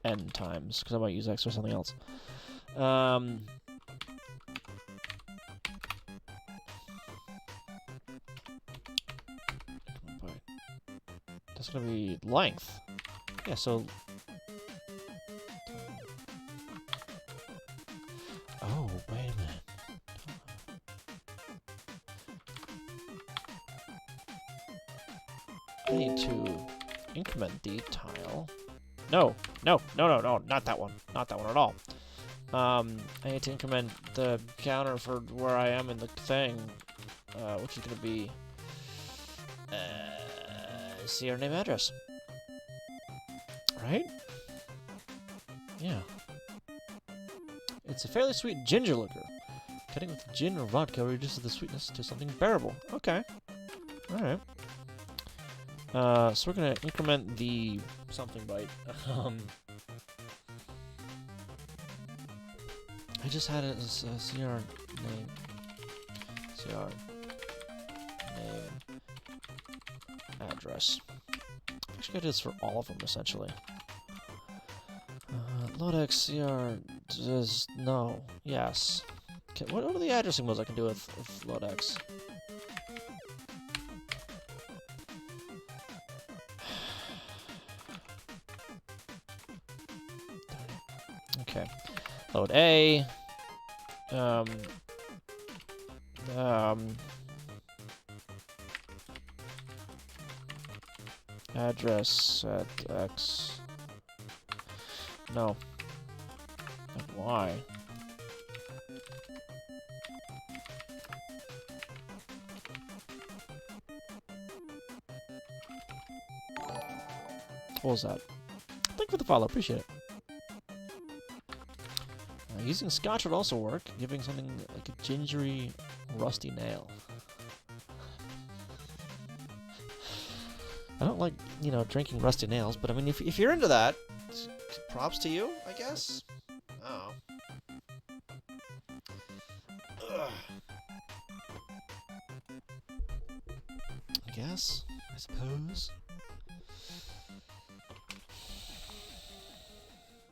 Speaker 1: n times, because I might use x for something else. That's going to be length. Yeah, so increment the tile. No, no, no, no, no, not that one. Not that one at all. I need to increment the counter for where I am in the thing, which is going to be CR name address. Right? Yeah. It's a fairly sweet ginger liquor. Cutting with gin or vodka reduces the sweetness to something bearable. Okay. Alright. So we're gonna increment the something byte. I just had it as CR name. CR name address. Actually, I did this for all of them essentially. Lodex CR does no. Yes. Okay, what are the addressing modes I can do with Lodex? Okay. Load A. Address set X. No. And Y. What was that? Thank you for the follow. Appreciate it. Using scotch would also work, giving something like a gingery, rusty nail. I don't like, you know, drinking rusty nails, but I mean, if you're into that, props to you, I guess. Oh. Ugh. I guess. I suppose.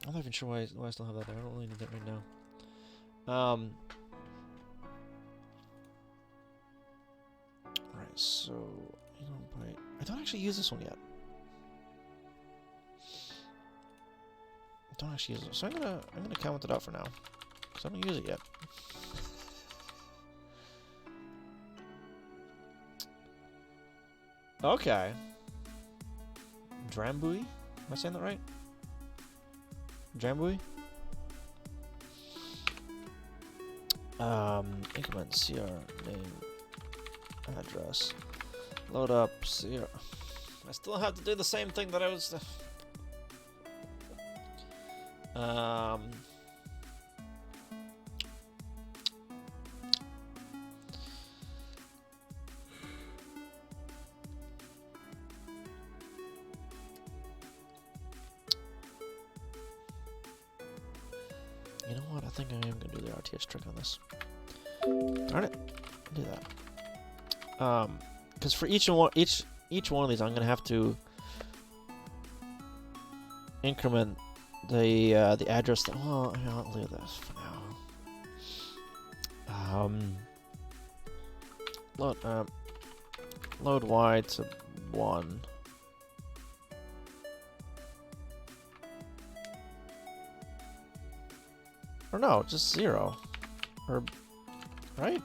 Speaker 1: I'm not even sure why I still have that there. I don't really need that right now. Right, so you don't bite. I don't actually use this one yet. I don't actually use it, so I'm gonna comment it out for now, because I don't use it yet. Okay. Drambui? Am I saying that right? Drambui? Increment CR name address. Load up CR. I still have to do the same thing that I was. You know what? I think I am gonna do the RTS trick on this. Darn it! I'll do that. Because for each one of these, I'm gonna have to increment the address. That, well, I'll leave this for now. Load Y to 1. Or no, just 0. Or right?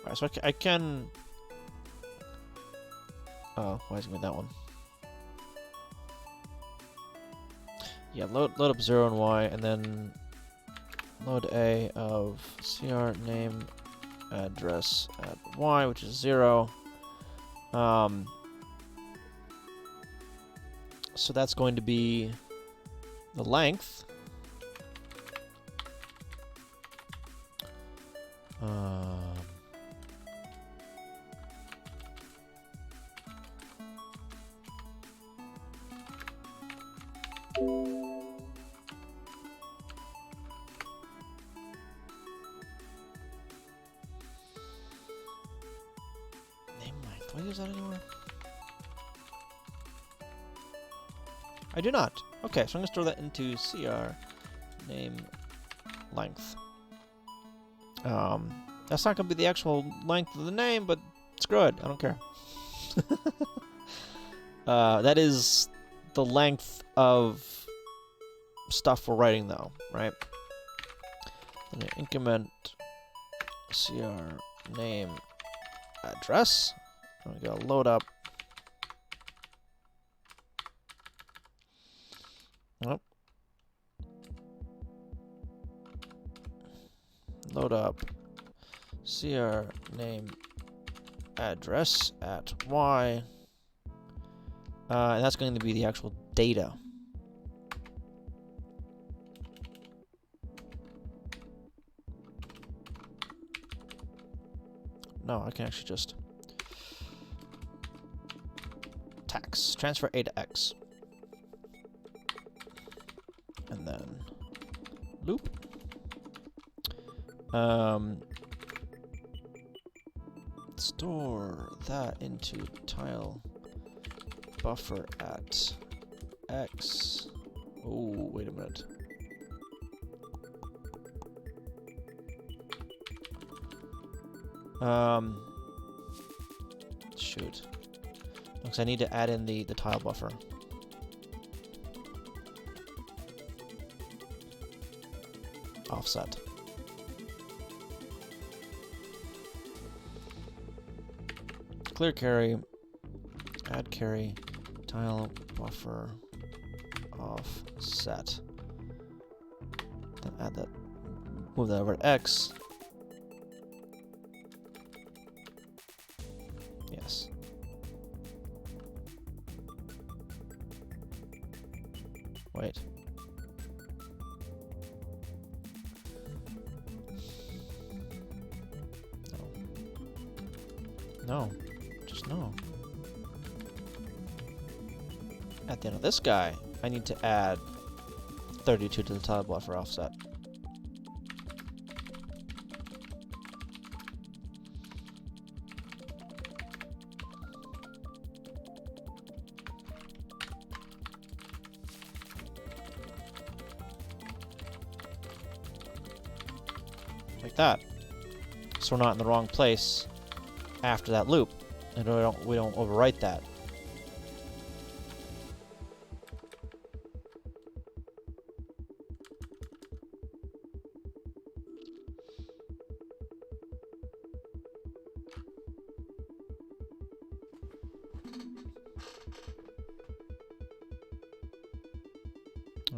Speaker 1: Alright, so I can. Oh, why is it that one? Yeah, load up 0 and Y, and then load A of CR name address at Y, which is 0. So that's going to be the length. Name length. Do I use that anymore? I do not. Okay, so I'm going to store that into CR name length. That's not going to be the actual length of the name, but screw it. I don't care. That is the length of stuff we're writing, though, right? increment CR name address. There we go. Load up. Oh. Load up CR name address at Y. And that's going to be the actual data. No, I can actually just tax. Transfer A to X. And then loop. Store that into tile buffer at X. Oh, wait a minute. Shoot. Because I need to add in the tile buffer. Offset. Clear carry, add carry, tile buffer, offset. Then add that, move that over to X. Yes. Wait. No. Just no. At the end of this guy, I need to add 32 to the tile buffer offset. Like that. So we're not in the wrong place after that loop, and we don't overwrite that.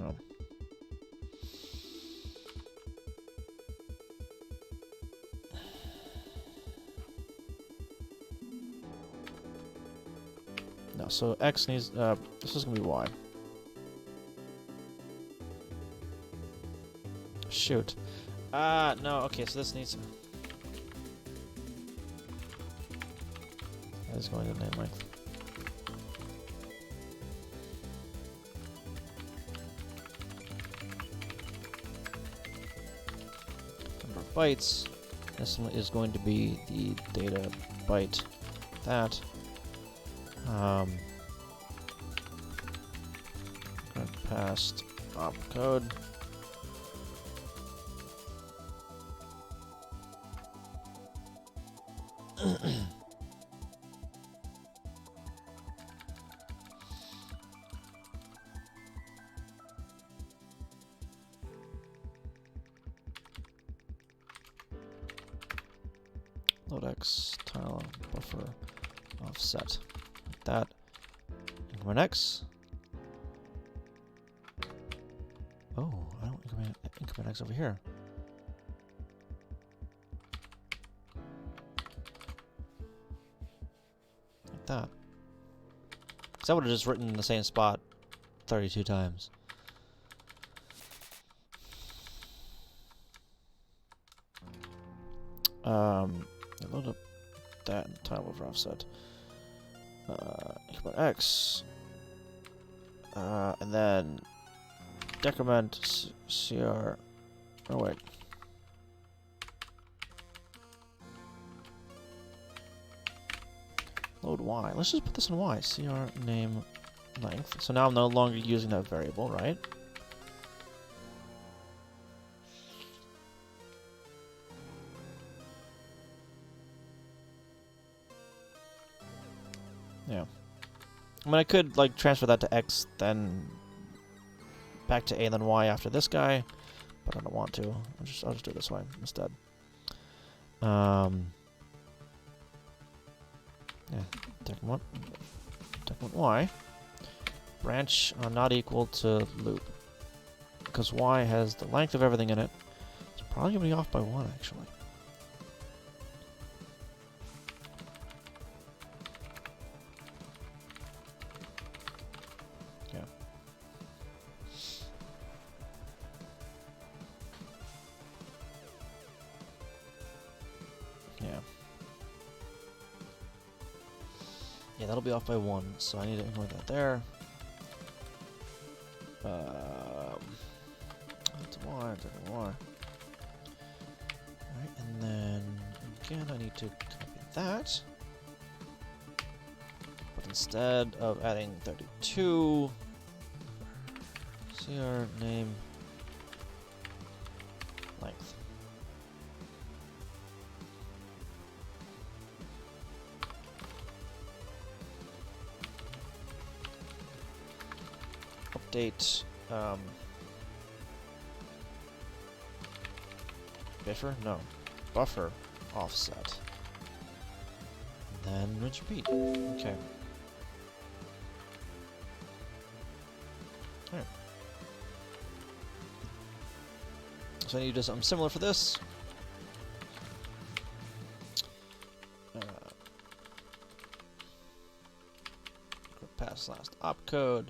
Speaker 1: Oh. No, so X needs, this is gonna be Y. Shoot. No, okay, so this needs to... That is going to name length. Number of bytes. This one is going to be the data byte. That. Past opcode. Load X tile buffer offset. Like that. Increment X. Oh, I don't increment X over here. Like that. Because I would have just written in the same spot 32 times. Load up that and tile over offset. Increment X. And then decrement CR. Oh wait. Load Y. Let's just put this in Y. CR name length. So now I'm no longer using that variable, right? Yeah. I mean, I could like transfer that to X, then back to A, then Y after this guy, but I don't want to. I'll just do it this way instead. Yeah, decrement y. Branch not equal to loop. Because y has the length of everything in it. It's probably going to be off by 1, actually. Yeah. Yeah. Yeah, that'll be off by 1, so I need to ignore that there. That's y, that's y. Alright, and then again I need to copy that. But instead of adding 32, CR name length. Update buffer? No. Buffer offset. Then rinse repeat. Okay. Alright. So I need to do something similar for this. Go past last opcode.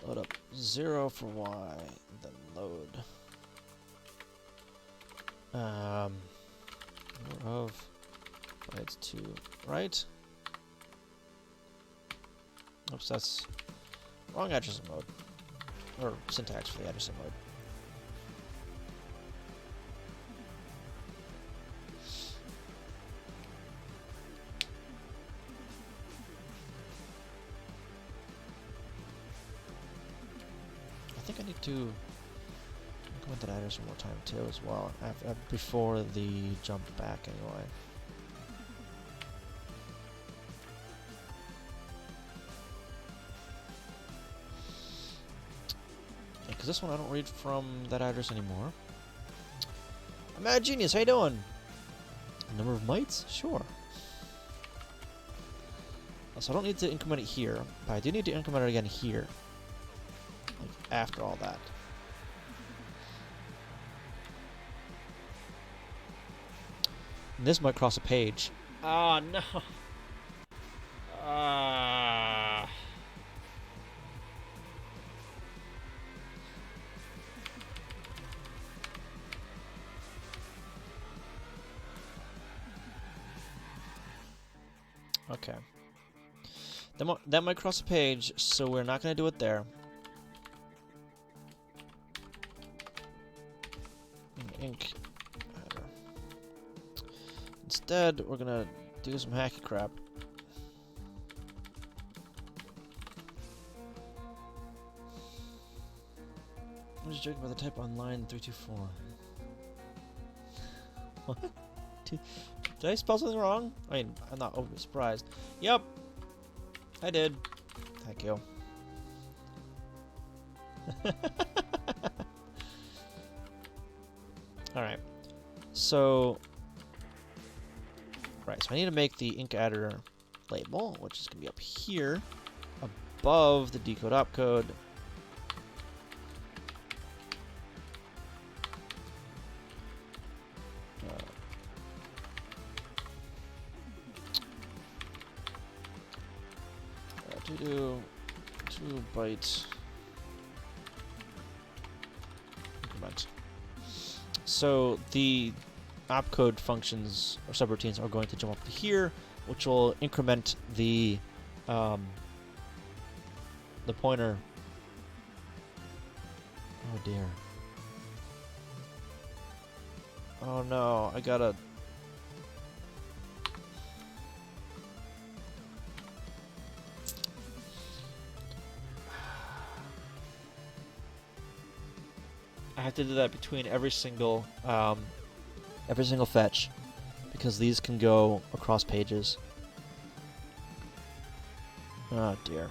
Speaker 1: Load up 0 for y, then load. Order of bytes to right. Oops, that's wrong addressing mode. Or syntax for the addressing mode. I think I need to increment that address one more time too as well, before the jump back anyway. Yeah, because this one I don't read from that address anymore. I'm Mad Genius, how you doing? Number of mites? Sure. So I don't need to increment it here, but I do need to increment it again here. Like, after all that. And this might cross a page. Oh, no. Okay. That might cross a page, so we're not going to do it there. Ink header. Instead, we're going to do some hacky crap. I'm just joking about the type on line 324. What? Did I spell something wrong? I mean, I'm not overly surprised. Yep, I did. Thank you. Alright. So... Right, so I need to make the ink adder label, which is going to be up here, above the decode opcode. To do 2 bytes increment. So the opcode functions or subroutines are going to jump up to here, which will increment the pointer. Oh dear. Oh no, I gotta. I have to do that between every single fetch, because these can go across pages. Oh dear.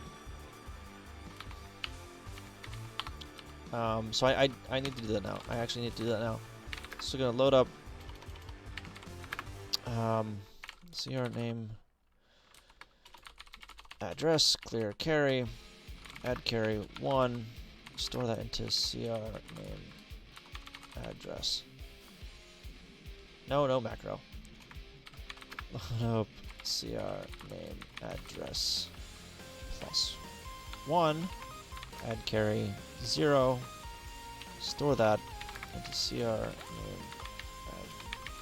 Speaker 1: So I need to do that now. I actually need to do that now. So gonna load up CR name address, clear carry, add carry 1, store that into CR name address. No macro. Load up CR name address plus 1, add carry 0, store that into CR name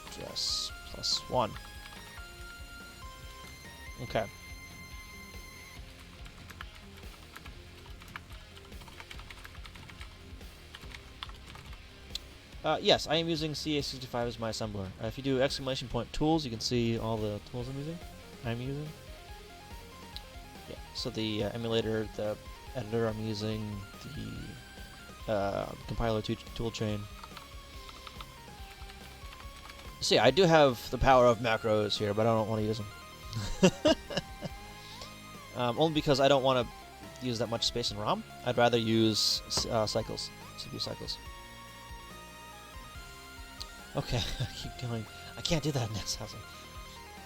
Speaker 1: address plus 1. Okay. Yes, I am using CA65 as my assembler. If you do exclamation point tools, you can see all the tools I'm using. Yeah, so the emulator, the editor I'm using, the compiler toolchain. So yeah, I do have the power of macros here, but I don't want to use them. Only because I don't want to use that much space in ROM. I'd rather use cycles, CPU cycles. Okay, I keep going. I can't do that in NES housing.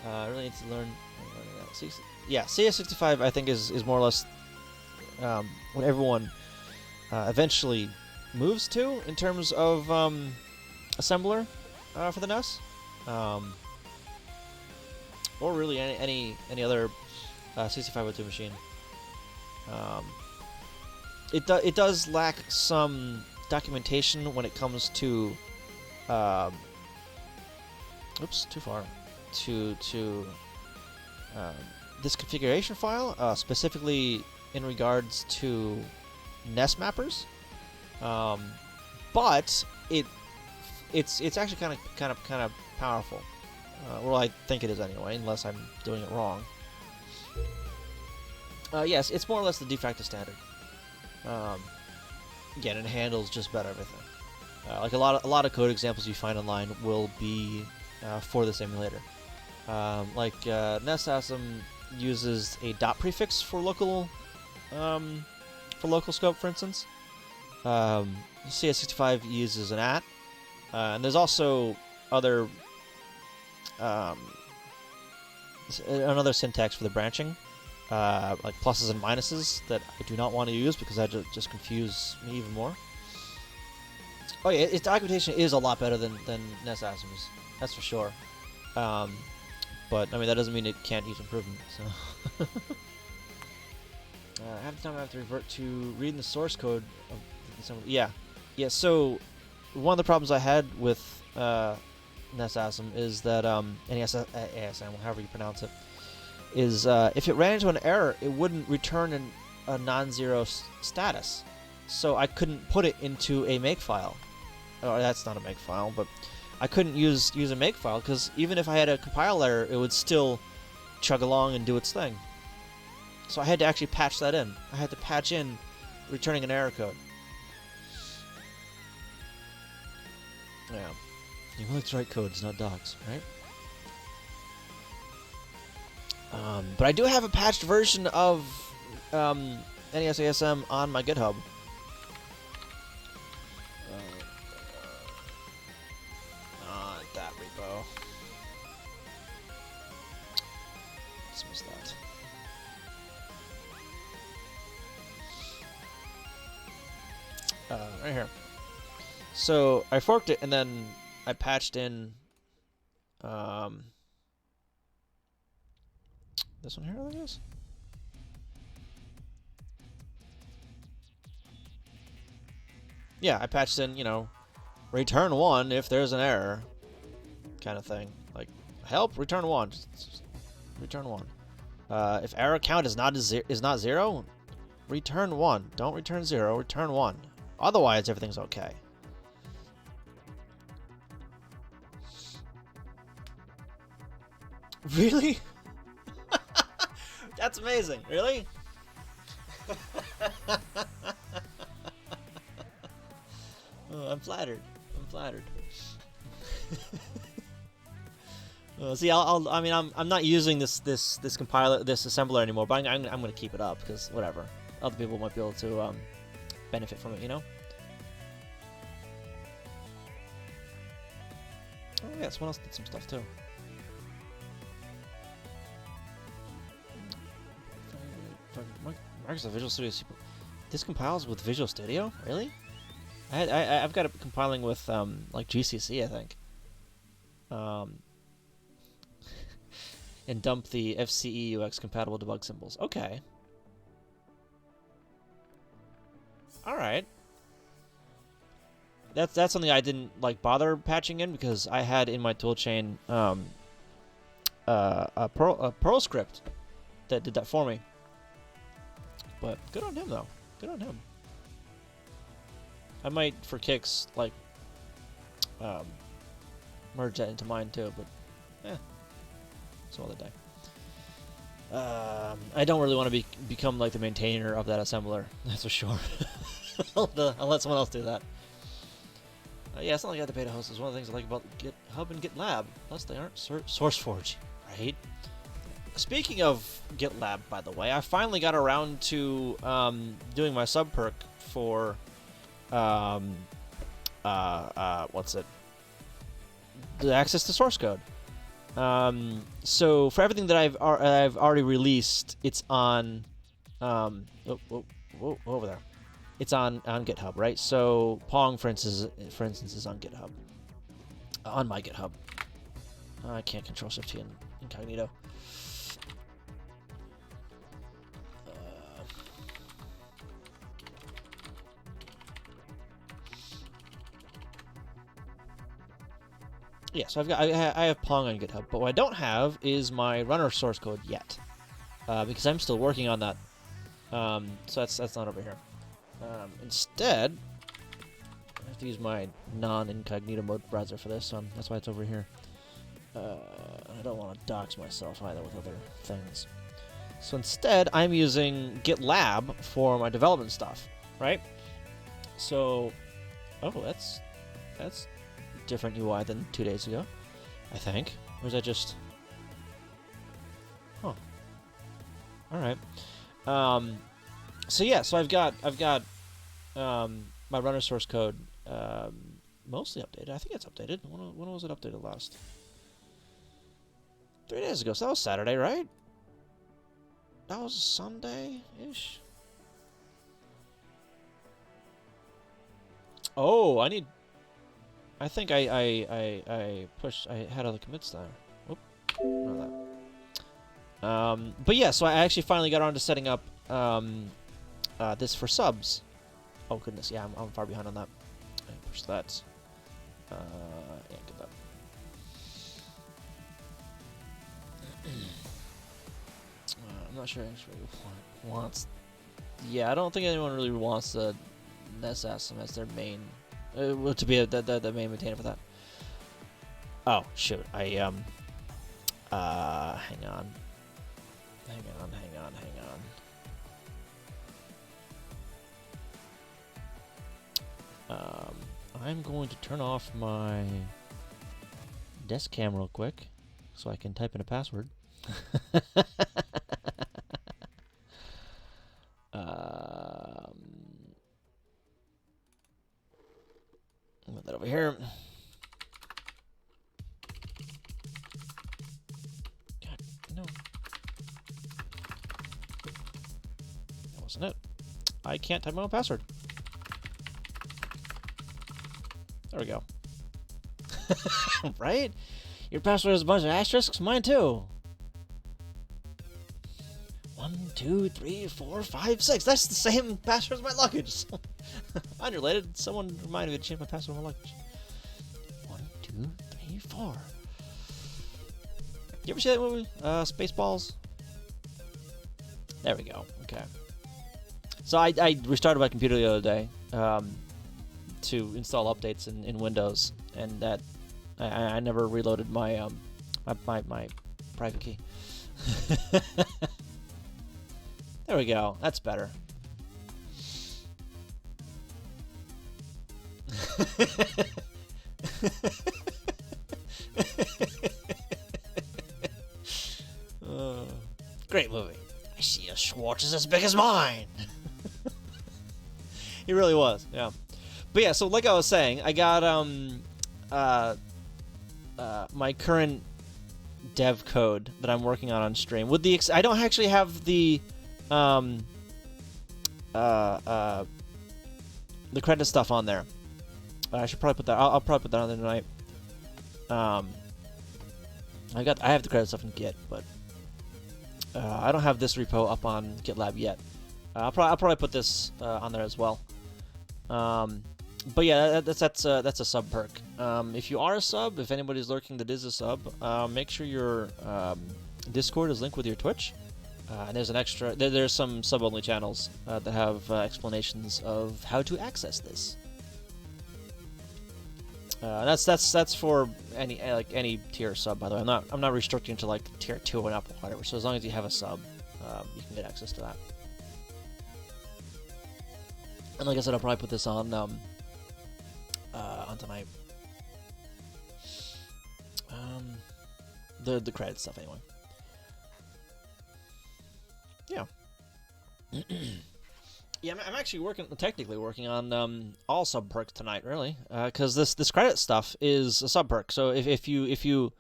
Speaker 1: I really need to learn that. Yeah, CS65 I think is more or less what everyone eventually moves to in terms of assembler for the NES, or really any other 6502 machine. It does lack some documentation when it comes to oops, too far. To this configuration file, specifically in regards to NES mappers, but it's actually kind of powerful. Well, I think it is anyway, unless I'm doing it wrong. Yes, it's more or less the de facto standard. Again, it handles just about everything. Like a lot of code examples you find online will be for this emulator. Like NES uses a dot prefix for local scope, for instance. CS65 uses an @ and there's also other another syntax for the branching, like pluses and minuses that I do not want to use because that just confuse me even more. Oh yeah, its documentation is a lot better than NES Asm's, that's for sure. But I mean that doesn't mean it can't use improvement. So half the time I have to revert to reading the source code of some. Yeah. So one of the problems I had with NES ASM is that NES ASM, however you pronounce it, is if it ran into an error, it wouldn't return a non-zero status. So I couldn't put it into a makefile. Or that's not a makefile, but I couldn't use a makefile because even if I had a compile error, it would still chug along and do its thing. So I had to actually patch that in. I had to patch in returning an error code. Yeah. You like to write codes, not docs, right? But I do have a patched version of NES ASM on my GitHub. That repo. Dismiss that. Right here. So I forked it and then I patched in this one here, I guess. Yeah, I patched in, return 1 if there's an error, kind of thing. Like, help, return 1. Just return 1. If error count is not 0, return 1. Don't return 0, return 1. Otherwise, everything's okay. Really? That's amazing. Really? Oh, I'm flattered. See, I'm not using this compiler, this assembler anymore, but I'm gonna keep it up because whatever, other people might be able to benefit from it, yeah, someone else did some stuff too. Microsoft Visual Studio. This compiles with Visual Studio? Really? I've got it compiling with like GCC, I think. And dump the FCEUX compatible debug symbols. Okay. All right. That's something I didn't like bother patching in because I had in my toolchain a Perl script that did that for me. But good on him though. Good on him. I might, for kicks, like merge that into mine too. But it's all the day. I don't really want to become like the maintainer of that assembler. That's for sure. I'll let someone else do that. Yeah, it's not like I have to pay to host. It's one of the things I like about GitHub and GitLab. Plus, they aren't SourceForge, right? Speaking of GitLab, by the way, I finally got around to doing my sub perk for what's it? The access to source code. So for everything that I've already released, it's on over there. It's on GitHub, right? So Pong, for instance, is on GitHub. On my GitHub. I can't control Shift T in incognito. Yeah, so I have Pong on GitHub, but what I don't have is my runner source code yet, because I'm still working on that. So that's not over here. Instead, I have to use my non-incognito mode browser for this, so that's why it's over here. I don't want to dox myself either with other things. So instead, I'm using GitLab for my development stuff, right? So, oh, that's different UI than 2 days ago, I think. Or is that just... Huh. Alright. So yeah, so I've got my runner source code mostly updated. I think it's updated. When was it updated last? 3 days ago. So that was Saturday, right? That was Sunday-ish. Oh, I think I pushed. I had other commits there. Whoop. Not that. But yeah, so I actually finally got around to setting up this for subs. Oh goodness, yeah, I'm far behind on that. I push that. Yeah, get that. I'm not sure actually wants. Yeah, I don't think anyone really wants the NES system as their main. To be the main maintainer for that. Oh shoot! Hang on. I'm going to turn off my desk cam real quick so I can type in a password. Put that over here. God, no. That wasn't it. I can't type my own password. There we go. Right? Your password has a bunch of asterisks? Mine too. 1, 2, 3, 4, 5, 6. That's the same password as my luggage. Unrelated. Someone reminded me to change my password on my luggage. 1, 2, 3, 4. You ever see that movie? Spaceballs? There we go. Okay. So I restarted my computer the other day to install updates in Windows, and that I never reloaded my my private key. There we go. That's better. Great movie. I see a Schwartz is as big as mine. He really was, yeah. But yeah, so like I was saying, I got my current dev code that I'm working on stream. With the I don't actually have the credit stuff on there. I should probably put that. I'll probably put that on there tonight. I have the credit stuff in Git, but I don't have this repo up on GitLab yet. I'll probably put this on there as well. But yeah, that's a sub perk. If you are a sub, if anybody's lurking that is a sub, make sure your Discord is linked with your Twitch. And there's an extra. There's some sub-only channels that have explanations of how to access this. That's for any tier sub, by the way. I'm not restricting to like tier 2 and up or whatever. So as long as you have a sub, you can get access to that. And like I said, I'll probably put this on tonight. The credit stuff anyway. Yeah. Yeah, I'm actually technically working on all sub perks tonight, really, because this credit stuff is a sub perk. So if you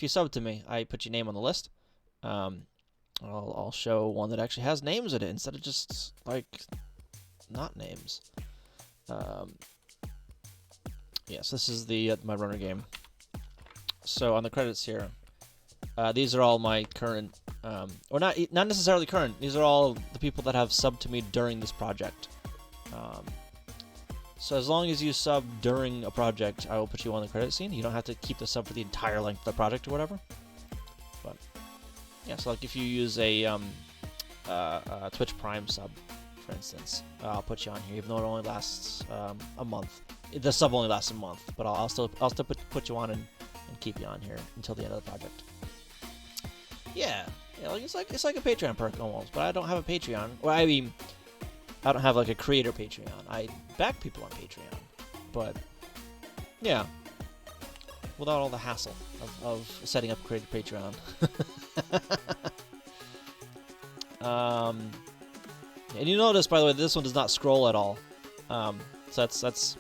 Speaker 1: sub to me, I put your name on the list. I'll show one that actually has names in it instead of just like not names. Yes, this is my runner game. So on the credits here, these are all my current, or not necessarily current. These are all the people that have subbed to me during this project. So as long as you sub during a project, I will put you on the credit scene. You don't have to keep the sub for the entire length of the project or whatever. But yeah, so like if you use a Twitch Prime sub, for instance, I'll put you on here, even though it only lasts a month. The sub only lasts a month, but I'll still put you on and keep you on here until the end of the project. Yeah, like it's like a Patreon perk almost, but I don't have a Patreon. Well, I mean, I don't have like a creator Patreon. I back people on Patreon, but yeah, without all the hassle of setting up a creator Patreon. And you notice, by the way, this one does not scroll at all. So that's.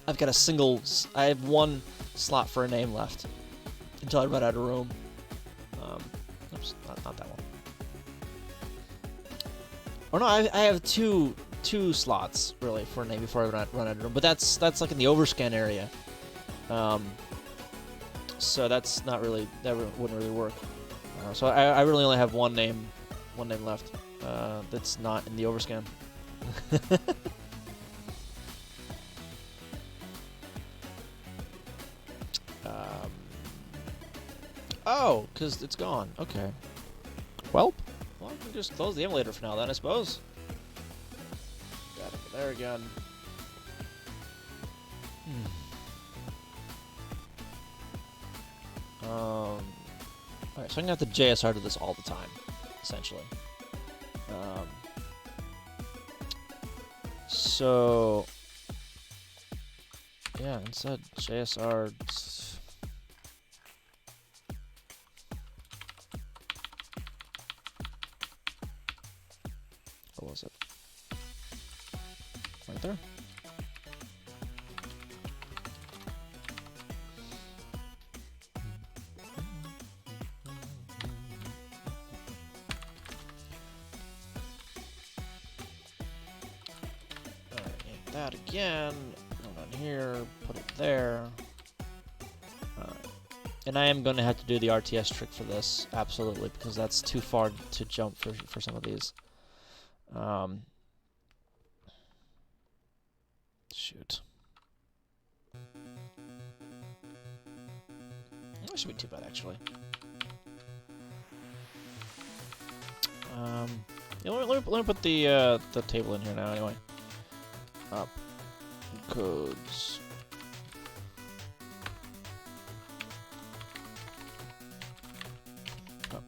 Speaker 1: I've got I have one slot for a name left until I run out of room. Oops, not that one. Oh no, I have two slots really for a name before I run out of room. But that's like in the overscan area. So that's not really, that wouldn't really work. So I really only have one name left. That's not in the overscan. Oh, because it's gone. Okay. Well, I can just close the emulator for now then, I suppose. Got it there again. Alright, so I'm gonna have to JSR to this all the time, essentially. So yeah, instead JSR. What was it? Right there. That again, go down here, put it there. Alright. And I am going to have to do the RTS trick for this, absolutely, because that's too far to jump for some of these. Shoot. That shouldn't be too bad, actually. Yeah, let me put the table in here now, anyway. Up codes.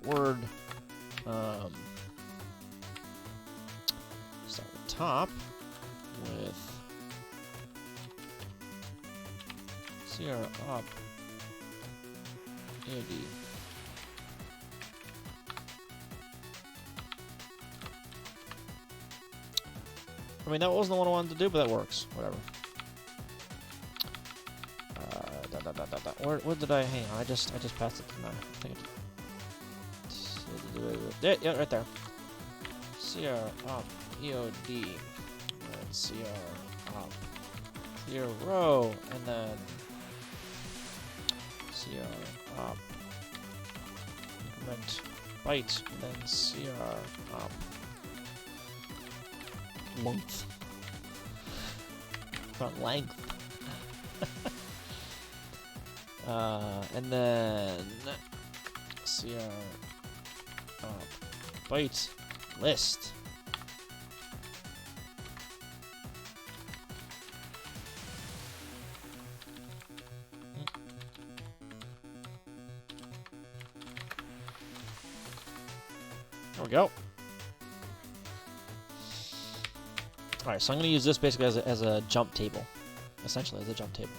Speaker 1: Word. Start at the top with Sierra up. AD. I mean, that wasn't the one I wanted to do, but that works. Whatever. Where did I? Hang on, I just passed it to my. I think yeah, right there. CR up EOD, and CR up clear row, and then CR up increment byte, and then CR up length. Not length. And then CR up byte list. There we go. Alright, so I'm going to use this basically as a jump table. Essentially, as a jump table.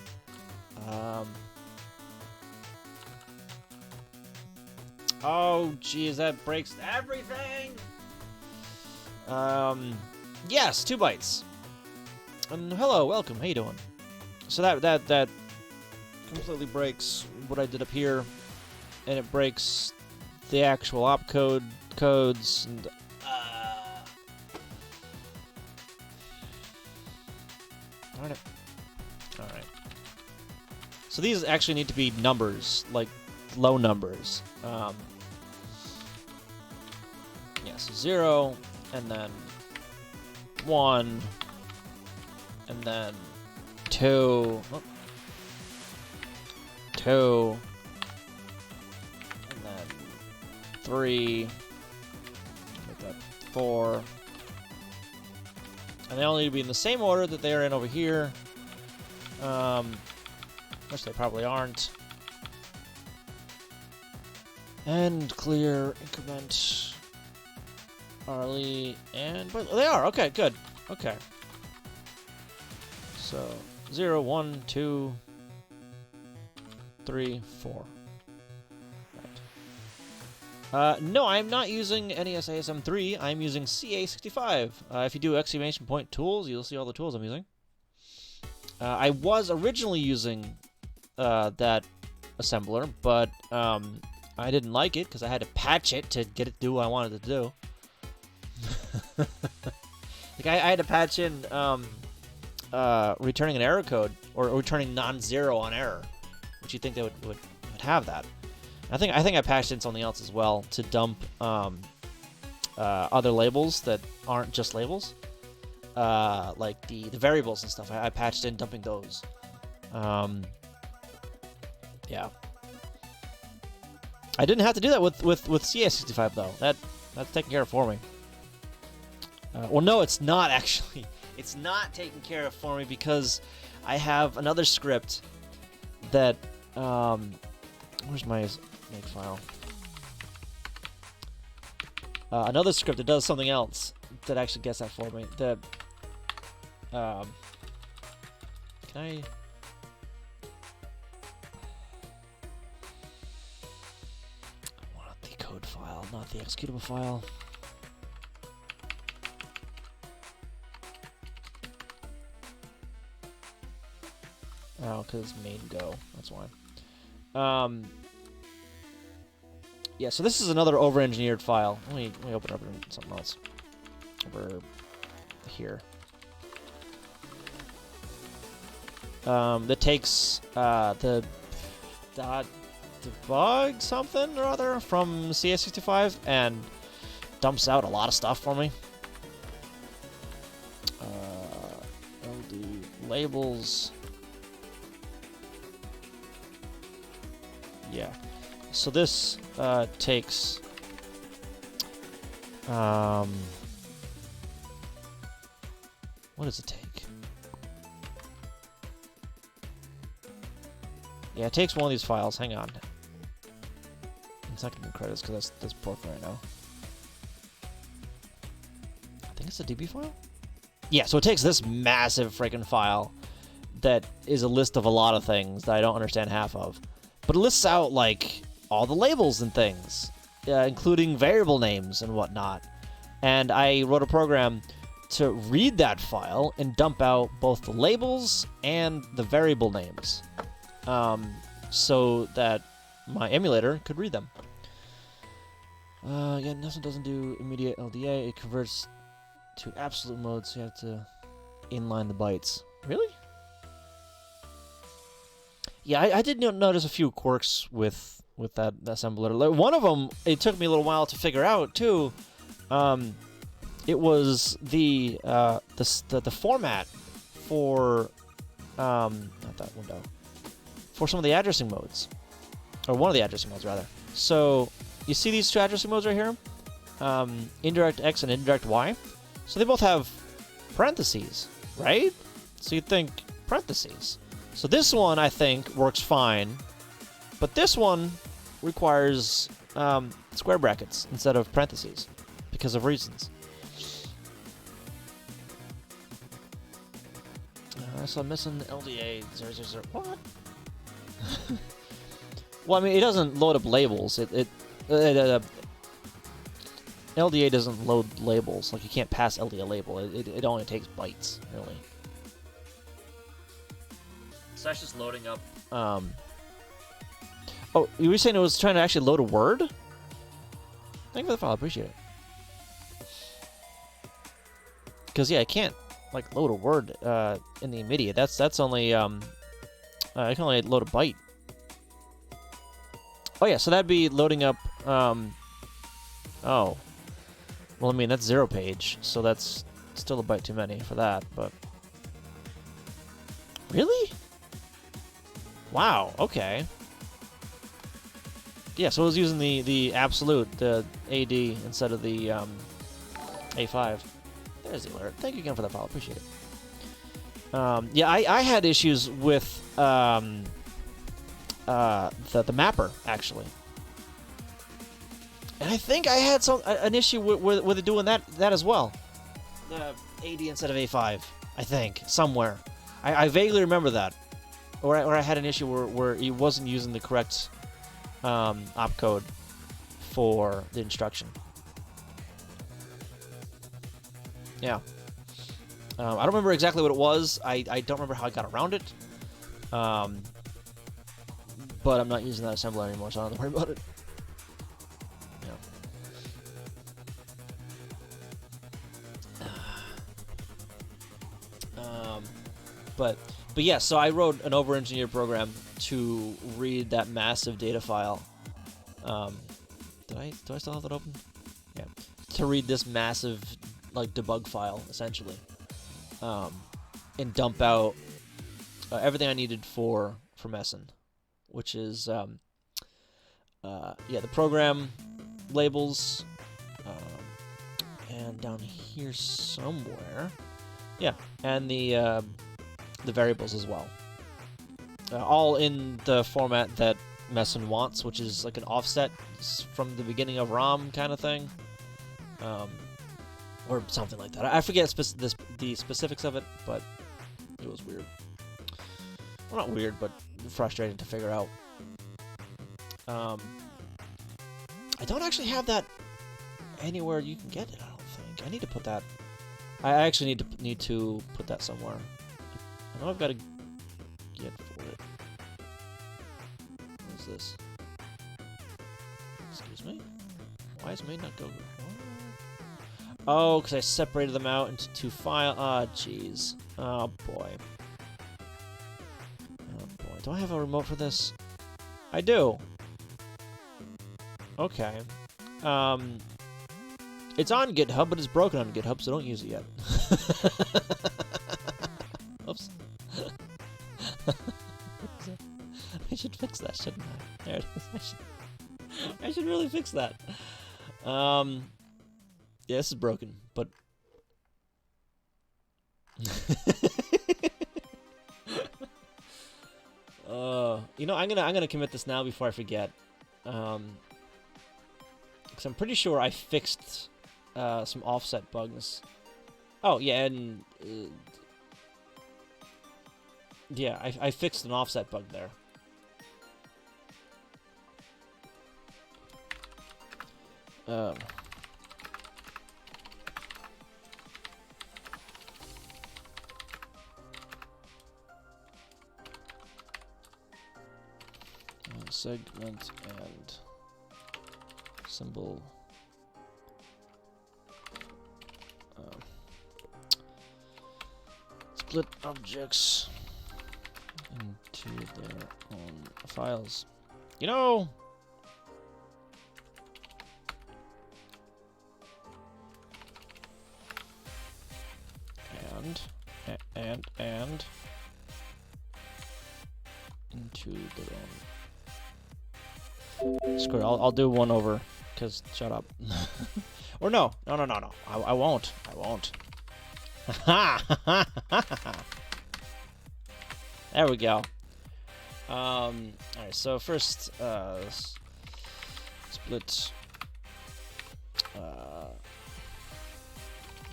Speaker 1: Oh, geez, that breaks everything! Yes, 2 bytes. And hello, welcome, how you doing? So that completely breaks what I did up here, and it breaks the actual opcode codes, and darn it. Alright. So these actually need to be numbers, like low numbers. Yes, 0, and then 1, and then 2, 2, and then 3, make that 4, and they all need to be in the same order that they are in over here, which they probably aren't. And clear, increment, RLE, and... But they are! Okay, good. Okay. So, 0, 1, 2, 3, 4. Right. No, I'm not using NES ASM3. I'm using CA65. If you do exclamation point tools, you'll see all the tools I'm using. I was originally using that assembler, but I didn't like it because I had to patch it to get it to do what I wanted it to do. Like I had to patch in returning an error code or returning non-zero on error, which you'd think they would have that. I think I patched in something else as well to dump other labels that aren't just labels, like the variables and stuff. I patched in dumping those. Yeah. I didn't have to do that with CA65 though. That's taken care of for me. Well, no, it's not actually. It's not taken care of for me because I have another script that where's my make file? Another script that does something else that actually gets that for me. That can I? Code file, not the executable file. Oh, because main go. That's why. Yeah, so this is another over-engineered file. Let me open it up in something else. Over here. That takes the debug something or other from CS65 and dumps out a lot of stuff for me. LD labels. Yeah. So this takes what does it take? Yeah, it takes one of these files. Hang on. It's not going to be credits because that's broken right now. I think it's a DB file? Yeah, so it takes this massive freaking file that is a list of a lot of things that I don't understand half of. But it lists out, like, all the labels and things, including variable names and whatnot. And I wrote a program to read that file and dump out both the labels and the variable names. so that my emulator could read them. Again, this one doesn't do immediate LDA. It converts to absolute mode, so you have to inline the bytes. Really? Yeah, I did notice a few quirks with that assembler. Like, one of them, it took me a little while to figure out too. It was the format for not that window, for some of the addressing modes, or one of the addressing modes rather. So you see these two addressing modes right here, indirect X and indirect Y. So they both have parentheses, right? So you'd think parentheses. So this one, I think, works fine, but this one requires square brackets instead of parentheses because of reasons. So I'm missing LDA 000. What? Well, I mean, it doesn't load up labels. LDA doesn't load labels. Like, you can't pass LDA label. It only takes bytes, really. So that's just loading up. Oh, you were saying it was trying to actually load a word? Thank you for the follow. I appreciate it. Because yeah, I can't like load a word in the immediate. That's only I can only load a byte. Oh yeah, so that'd be loading up. Oh, well, I mean that's 0 page, so that's still a byte too many for that. But really? Wow. Okay. Yeah, so it was using the absolute, the AD, instead of the A5. There's the alert. Thank you again for that follow. Appreciate it. Yeah, I had issues with the mapper, actually. And I think I had an issue with it doing that as well. The AD instead of A5, I think, somewhere. I vaguely remember that. Or I had an issue where it wasn't using the correct opcode for the instruction. Yeah. I don't remember exactly what it was. I don't remember how I got around it. But I'm not using that assembler anymore, so I don't have to worry about it. Yeah. But yeah, so I wrote an over-engineered program to read that massive data file. Do I still have that open? Yeah. To read this massive, like, debug file, essentially. And dump out everything I needed for Messen, which is, yeah, the program labels, and down here somewhere, yeah, and the variables as well. All in the format that Messen wants, which is like an offset from the beginning of ROM kind of thing. Or something like that. I forget the specifics of it, but it was weird. Well, not weird, but frustrating to figure out. I don't actually have that anywhere you can get it, I don't think. I need to put that... I actually need to put that somewhere. I know I've got to get for it. What is this? Excuse me? Why is main not go? Oh, because I separated them out into two files. Ah, jeez. Oh, boy. Oh, boy. Do I have a remote for this? I do. Okay. It's on GitHub, but it's broken on GitHub, so don't use it yet. Oops. I should fix that, shouldn't I? There it is. I should really fix that. Yeah, this is broken, but... you know, I'm gonna commit this now before I forget. Because I'm pretty sure I fixed some offset bugs. Oh, yeah, and... yeah, I fixed an offset bug there. segment and symbol. Split objects into their own files. You know. And into their own. Screw it, I'll do one over, cause shut up. Or no. I won't. There we go. Alright, so first, split,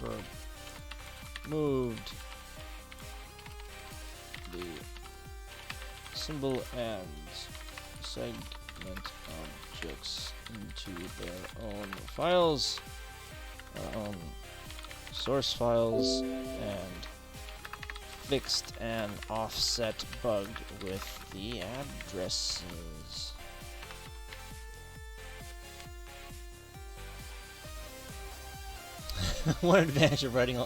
Speaker 1: verb moved the symbol and segment objects into their own files, own source files, and fixed an offset bug with the addresses. One advantage of writing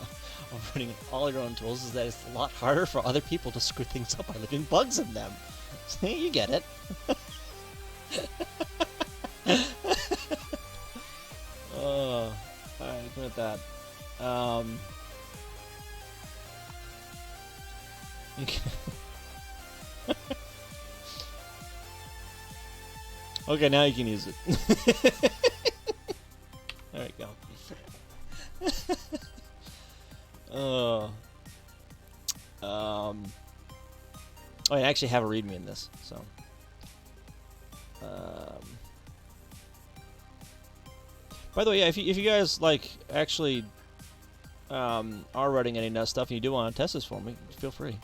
Speaker 1: all your own tools is that it's a lot harder for other people to screw things up by leaving bugs in them. See, you get it. Oh, alright, good at that. Okay, now you can use it. There we go. Oh, I actually have a README in this, so. By the way, yeah, if you guys like actually are writing any NES stuff and you do want to test this for me, feel free.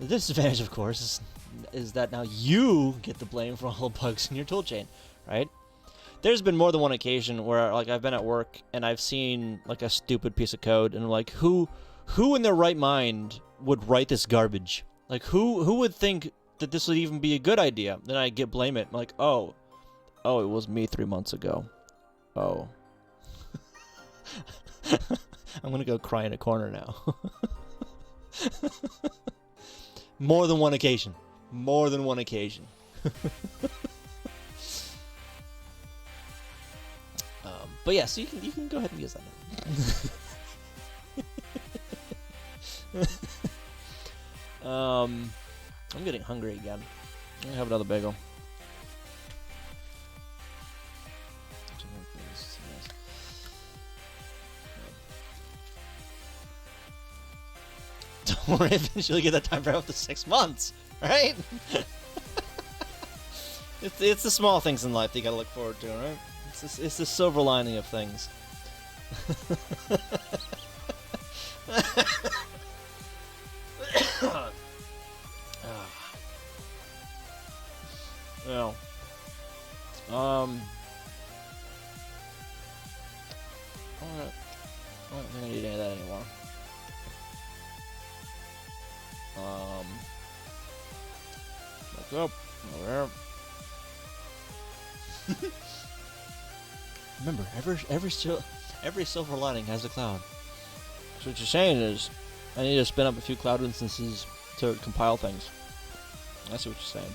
Speaker 1: The disadvantage, of course, is that now you get the blame for all the bugs in your toolchain, right? There's been more than one occasion where, like, I've been at work and I've seen like a stupid piece of code, and I'm like, who in their right mind would write this garbage? Like, who would think that this would even be a good idea? Then I blame it. I'm like, oh, it was me 3 months ago. Oh. I'm gonna go cry in a corner now. More than one occasion. More than one occasion. But yeah, so you can go ahead and use that now. I'm getting hungry again. I'm gonna have another bagel. Don't worry, eventually get that time frame up to 6 months, right? It's the small things in life that you gotta look forward to, right? It's the silver lining of things. Well, I don't think I need any of that anymore. Back up, over there. Remember, every silver lining has a cloud. So what you're saying is, I need to spin up a few cloud instances to compile things. That's what you're saying.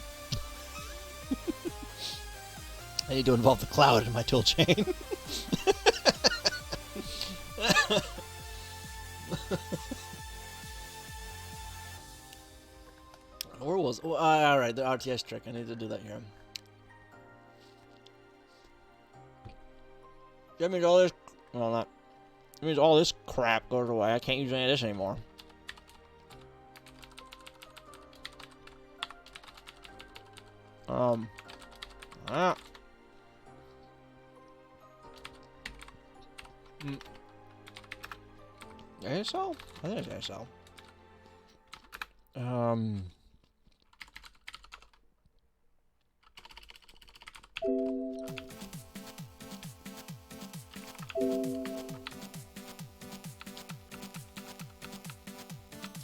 Speaker 1: I need to involve the cloud in my tool chain. Where was? Oh, all right, the RTS trick. I need to do that here. That means all this. Well, not. That means all this crap goes away. I can't use any of this anymore. ASL? I think it's ASL.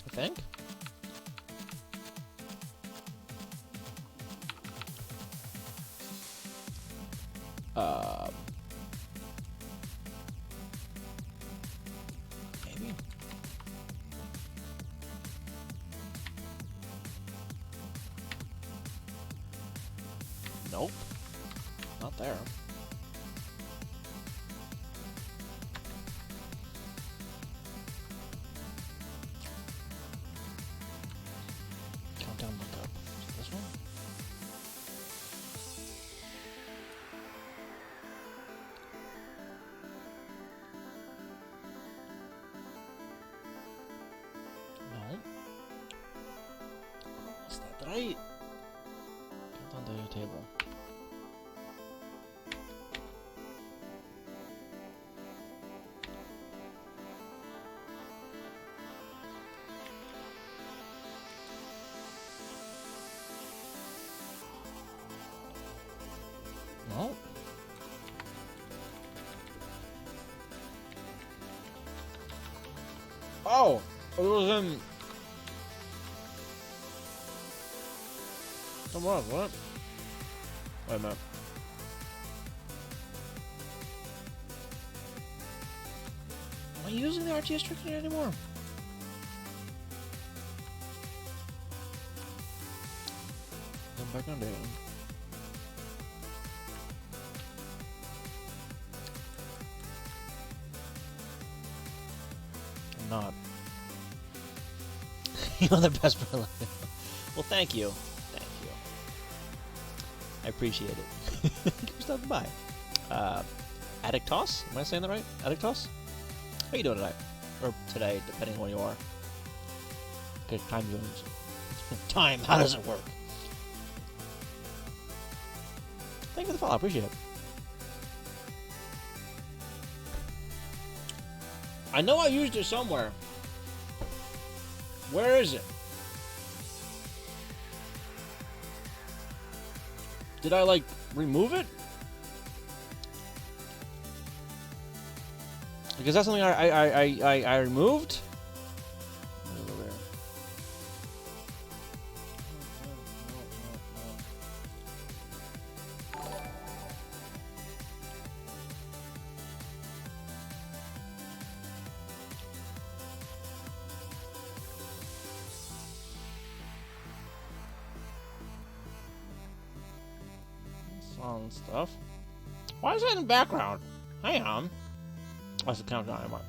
Speaker 1: I think. there. Countdown lookup. This one? No. What's that? Did I... Countdown data table. No. Oh, it was in. Come on, what? Wait a minute. Am I using the RTS trigger anymore? Come back on down. Not. You're the best brother. Well, thank you. Thank you. I appreciate it. Thank you for stopping by. Addictos? Am I saying that right? Addictos? How you doing tonight? Or today, depending on where you are. Okay, time zones. Time, how does it work? Thank you for the follow, I appreciate it. I know I used it somewhere. Where is it? Did I, like, remove it? Because that's something I removed? Over there. Song stuff. Why is that in the background? Hang on. What's the countdown? I'm on.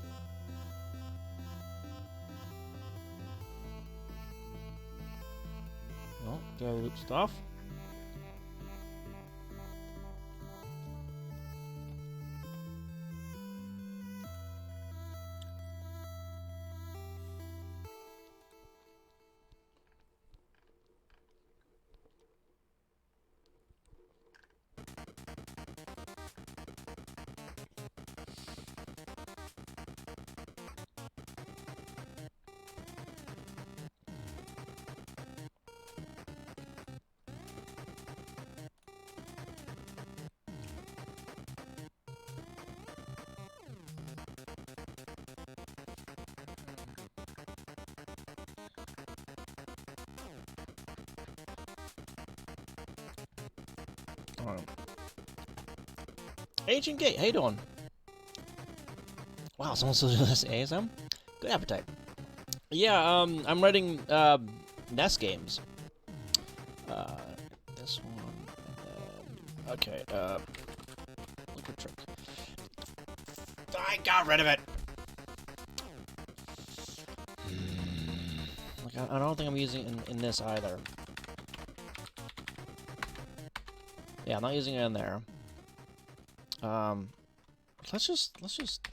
Speaker 1: No, gotta loop stuff. Agent Gate, how you doing? Wow, someone still doing this ASM? Good appetite. Yeah, I'm writing NES games. This one, and then, okay, look at trick. I got rid of it. Like, I don't think I'm using it in this either. Yeah, I'm not using it in there. Let's just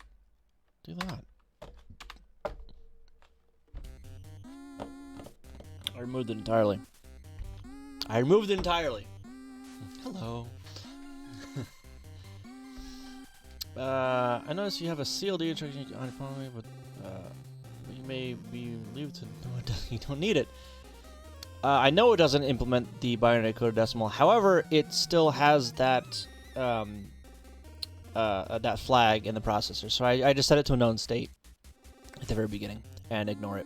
Speaker 1: do that. I removed it entirely. Hello. I noticed you have a CLD instruction on your phone, but you may be relieved to know you don't need it. I know it doesn't implement the binary coded decimal. However, it still has that that flag in the processor. So I just set it to a known state at the very beginning and ignore it.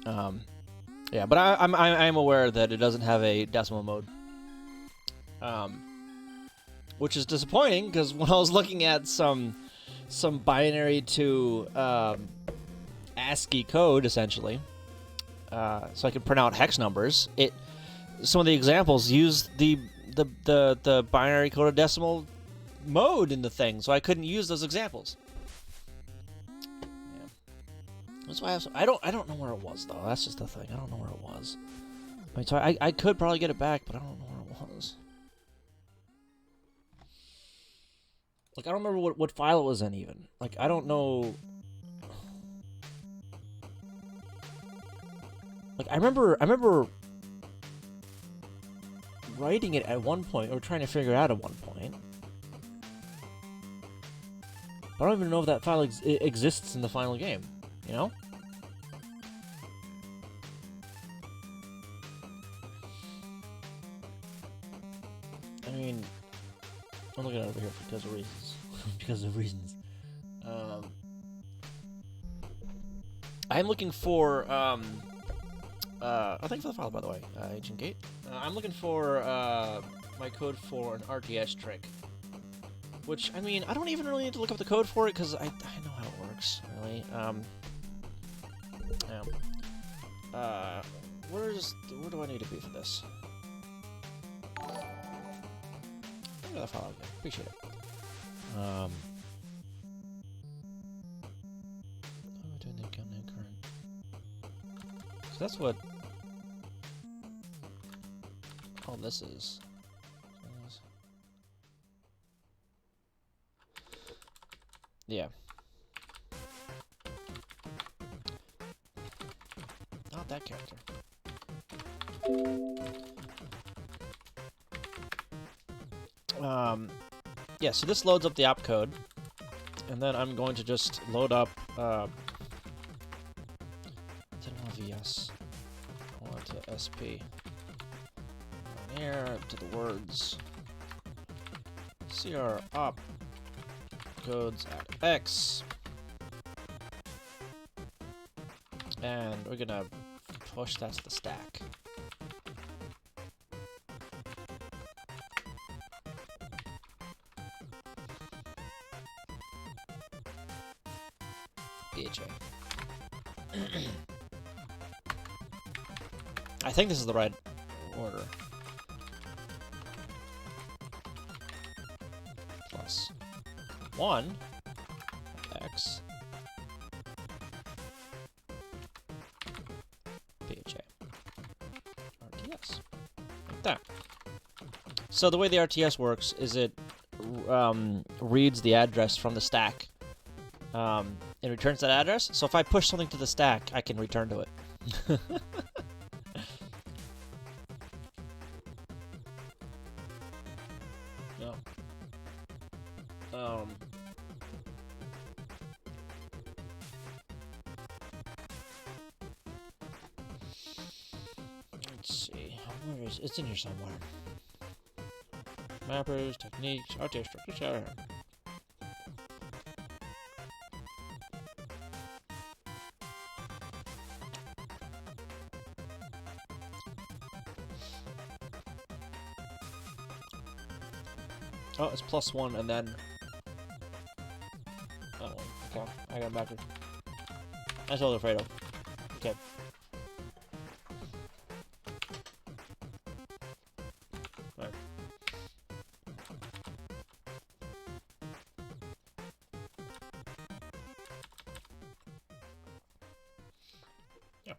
Speaker 1: Yeah, but I'm aware that it doesn't have a decimal mode, which is disappointing because when I was looking at some binary to ASCII code essentially, so I could print out hex numbers, some of the examples use the the binary coded decimal mode in the thing, so I couldn't use those examples. Yeah. That's why I don't know where it was though. That's just the thing. I don't know where it was. I mean, so I could probably get it back, but I don't know where it was. Like, I don't remember what file it was in, even. Like, I don't know... Like, I remember writing it at one point, or trying to figure it out at one point. But I don't even know if that file exists in the final game, you know? I mean... I'm looking over here because of reasons. because of reasons. I'm looking for, oh, thank you for the file, by the way, Agent Gate. I'm looking for, my code for an RTS trick. Which, I mean, I don't even really need to look up the code for it, because I know how it works, really. Where do I need to be for this? That file again. Appreciate it. How am I doing the account name current? So that's what all this is. Yeah. Not that character. Yeah, so this loads up the opcode, and then I'm going to just load up, I don't want VS, I want to SP, down here, to the words, CR op codes at X, and we're gonna push that to the stack. BHA. I think this is the right order. Plus 1 X BHA RTS. Like that. So the way the RTS works is it reads the address from the stack. It returns that address, so if I push something to the stack, I can return to it. No. Let's see. Where is it? It's in here somewhere. Mappers, techniques, RTS structures. Oh, it's +1 and then... Oh, okay. I got it backwards. That's what I was afraid of. Okay. Alright. Yeah.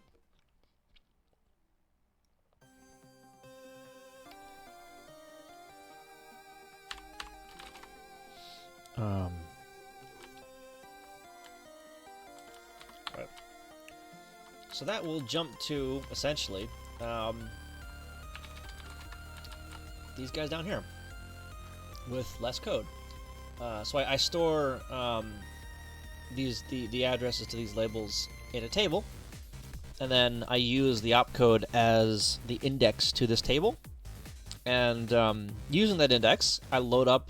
Speaker 1: Right. So that will jump to, essentially, these guys down here with less code. So I store the addresses to these labels in a table, and then I use the opcode as the index to this table. And using that index, I load up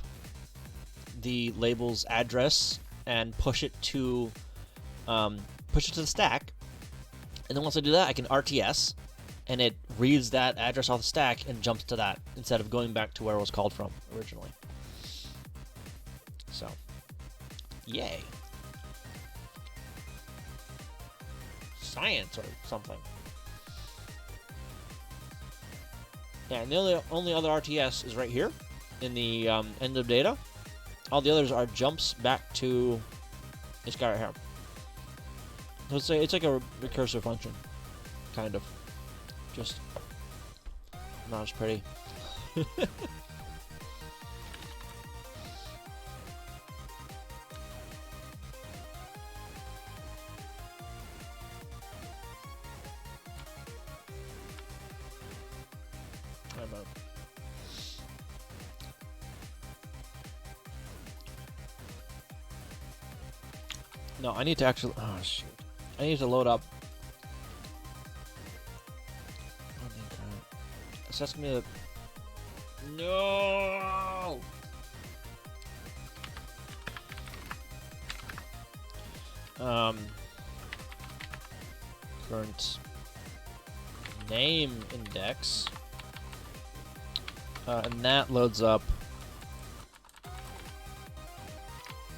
Speaker 1: the label's address and push it to the stack. And then once I do that, I can RTS, and it reads that address off the stack and jumps to that instead of going back to where it was called from originally. So, yay. Science or something. Yeah, and the only other RTS is right here in the end of data. All the others are jumps back to this guy right here. So it's like a recursive function, kind of. Just not as pretty. No, I need to actually. Oh shoot! I need to load up. So that's gonna be no. Current name index, and that loads up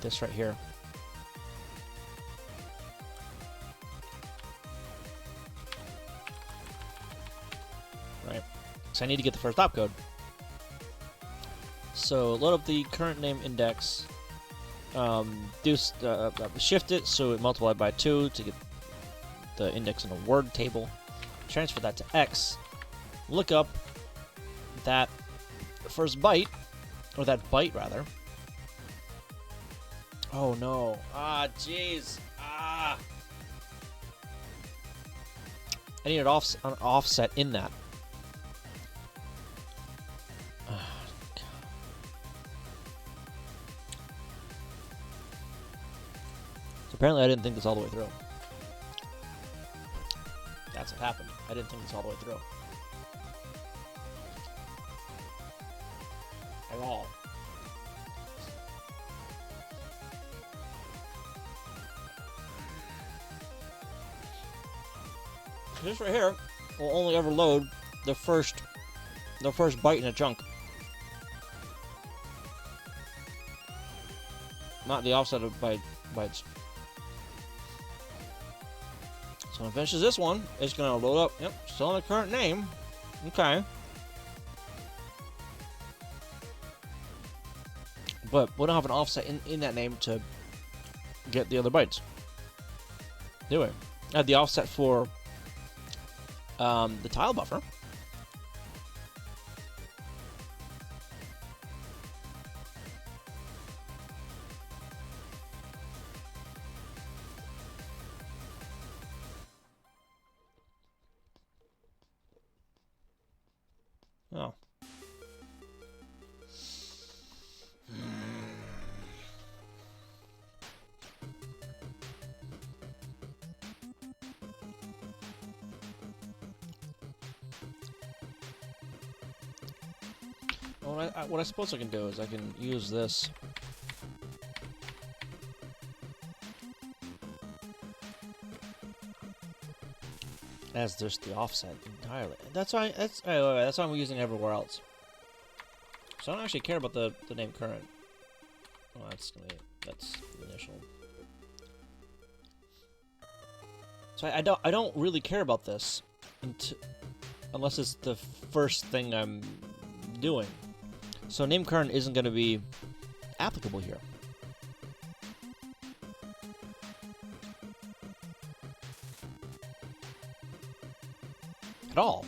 Speaker 1: this right here. Right. So I need to get the first opcode. So load up the current name index. Shift it so it multiplied by 2 to get the index in a word table. Transfer that to X. Look up that first byte, or that byte rather. Oh no! Ah, jeez! Ah! I need an offset in that. Apparently I didn't think this all the way through. That's what happened. I didn't think this all the way through. At all. This right here will only ever load the first byte in a chunk. Not the offset of bytes. So when it finishes this one, it's going to load up. Yep, still on the current name. Okay. But we don't have an offset in that name to get the other bytes. Do we? I have the offset for the tile buffer. Oh. Well, what I suppose I can do is I can use this. As just the offset entirely. That's why I'm using everywhere else. So I don't actually care about the name current. Oh, that's the initial. So I don't really care about this unless it's the first thing I'm doing. So name current isn't going to be applicable here. At all.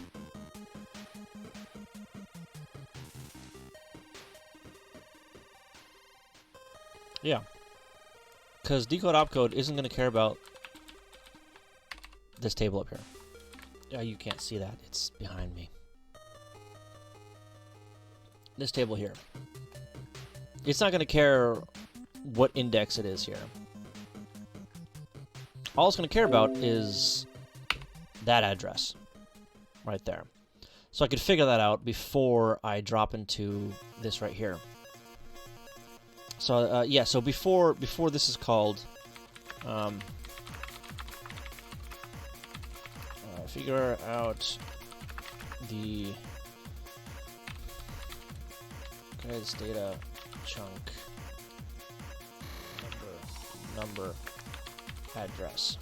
Speaker 1: Yeah. Because decode opcode isn't going to care about this table up here. Yeah, you can't see that. It's behind me. This table here. It's not going to care what index it is here. All it's going to care about is that address. Right there. So I could figure that out before I drop into this right here. So yeah, so before this is called figure out the this data chunk number address.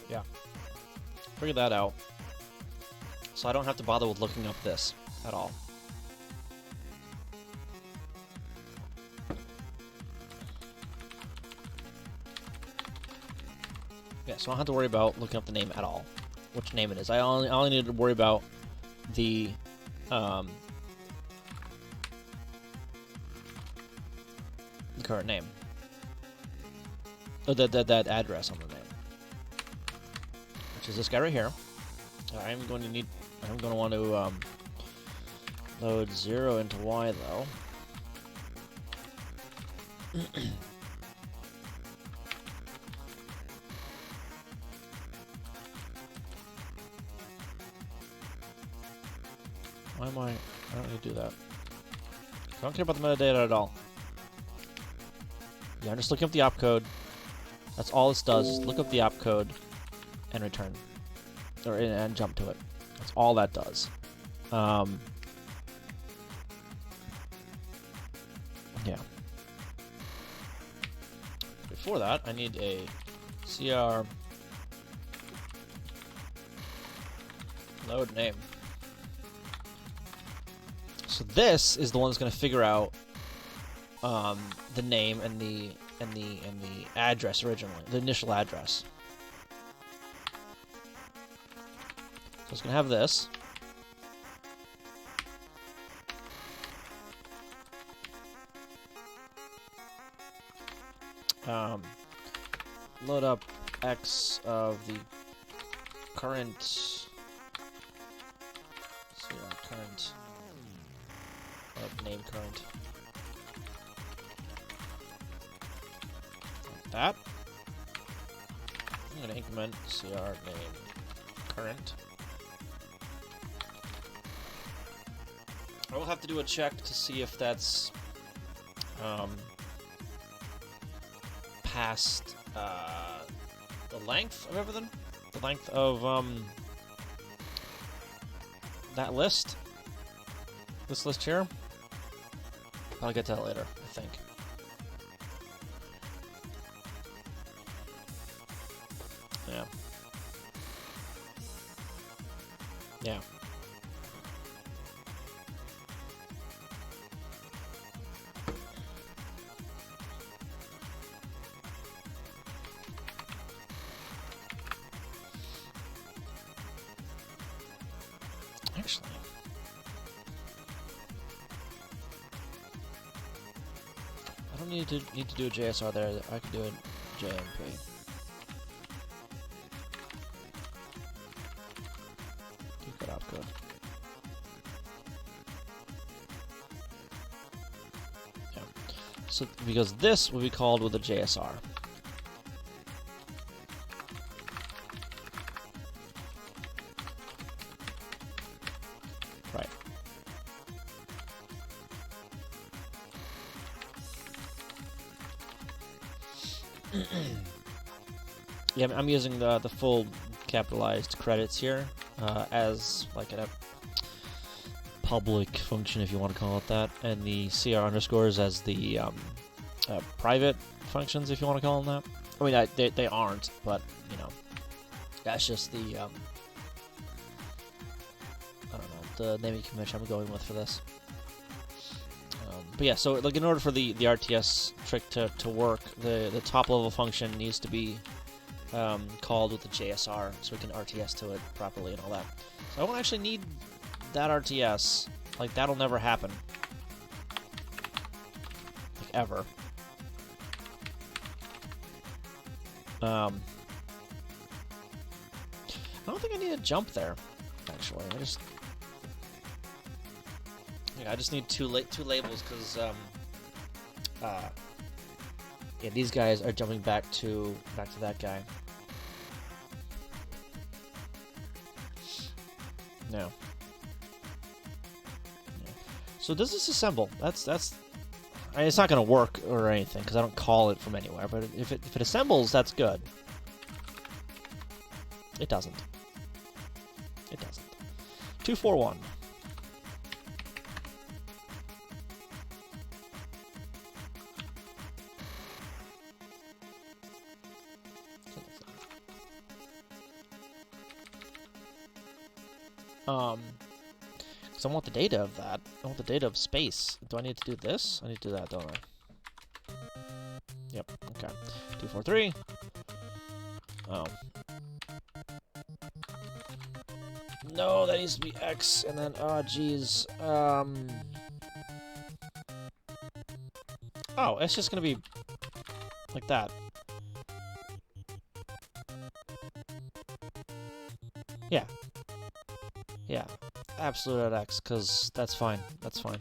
Speaker 1: Yeah. figure that out. So I don't have to bother with looking up this at all. Yeah, so I don't have to worry about looking up the name at all, which name it is. I only need to worry about the current name. Oh, that address on the name, which is this guy right here. I'm going to want to load 0 into Y though. Why am I don't need to do that. I don't care about the metadata at all. Yeah, I'm just looking up the opcode. That's all this does, is look up the opcode and return. And jump to it. That's all that does. Yeah. Before that, I need a CR load name. So this is the one that's going to figure out the name and the address originally, the initial address. So it's going to have this. Load up X of the current. Current. Name current. Like that. I'm going to increment CR name current. I will have to do a check to see if that's past the length of everything. The length of that list. This list here. I'll get to that later, I think. Yeah. Yeah. Actually, I don't need to do a JSR there. I can do a JMP. Keep that output. Yeah. So because this will be called with a JSR. Right. Yeah, I'm using the full capitalized credits here as like a public function, if you want to call it that, and the CR underscores as the private functions, if you want to call them that. I mean, they aren't, but you know, that's just the I don't know, the naming convention I'm going with for this. But yeah, so like in order for the RTS trick to work, the top level function needs to be called with the JSR so we can RTS to it properly and all that. So I don't actually need that RTS. Like, that'll never happen. Like, ever. I don't think I need a jump there, actually. I just need two labels because yeah, these guys are jumping back to that guy. No. Yeah. So does this assemble? That's. I mean, it's not gonna work or anything because I don't call it from anywhere. But if it assembles, that's good. It doesn't. It doesn't. 241. Because I want the data of that. I want the data of space. Do I need to do this? I need to do that, don't I? Yep, okay. 2, 4, 3. Oh. No, that needs to be X, and then, oh, geez. Oh, it's just gonna be like that. Yeah. Yeah. Absolute at X, because that's fine. That's fine.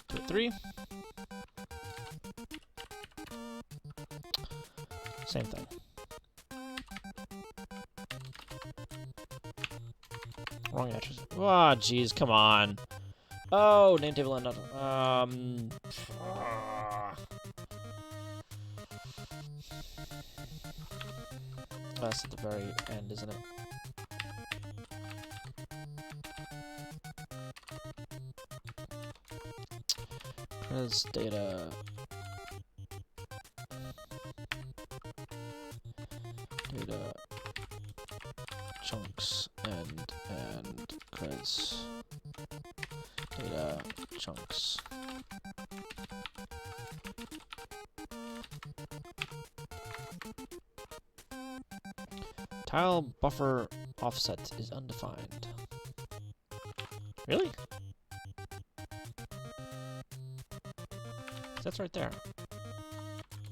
Speaker 1: 2, 3. Same thing. Wrong address. Oh, jeez, come on. Oh, name table and that's at the very end, isn't it? There's data. Data chunks and creds. Data chunks. Tile buffer offset is undefined. Really? That's right there.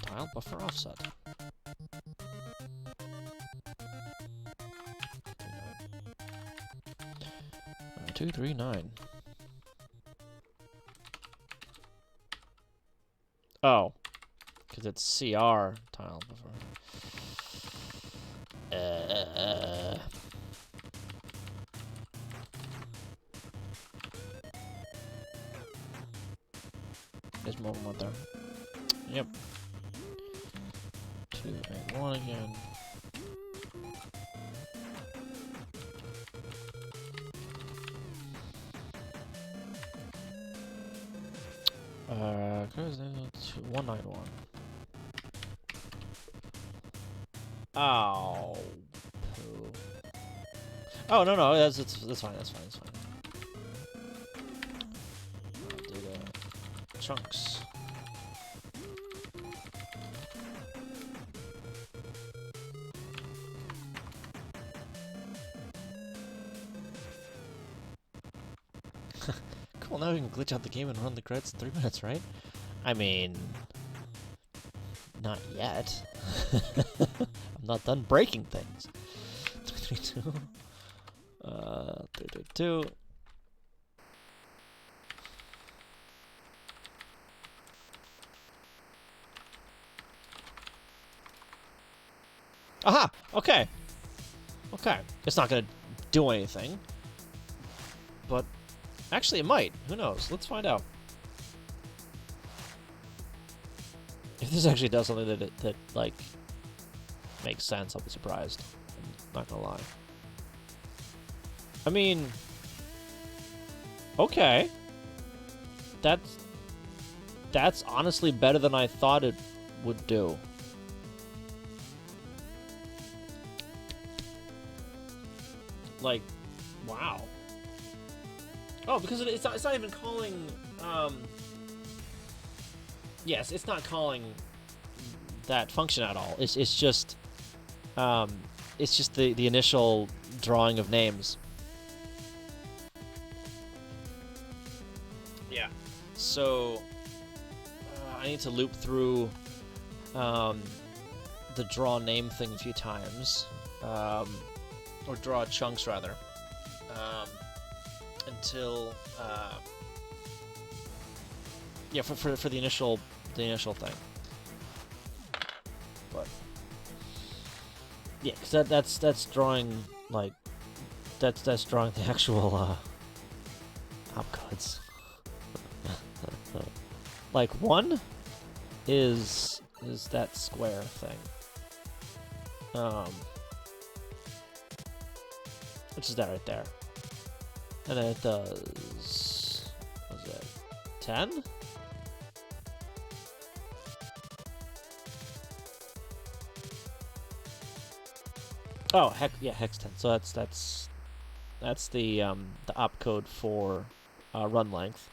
Speaker 1: Tile buffer offset. 239. Oh, because it's CR tile buffer. There's more one there. Yep. 281 again. Cause 191. Oh. Poo. Oh no, that's fine. That's fine. Data chunks. Cool. Now we can glitch out the game and run the credits in 3 minutes, right? I mean, not yet. I'm not done breaking things. 332. 332. Aha! Okay. Okay. It's not gonna do anything. But actually it might. Who knows? Let's find out. If this actually does something that like makes sense, I'll be surprised. I'm not gonna lie. I mean, okay. That's honestly better than I thought it would do. Like, wow. Oh, because it's not even calling. Yes, it's not calling that function at all. It's just the initial drawing of names. Yeah. So I need to loop through the draw name thing a few times, or draw chunks rather, until yeah, for the initial thing. But yeah, because that's drawing like that's drawing the actual opcodes. Like 1 is that square thing, which is that right there, and then it does, what is that, 10? Oh, hex 10. So that's the opcode for run length.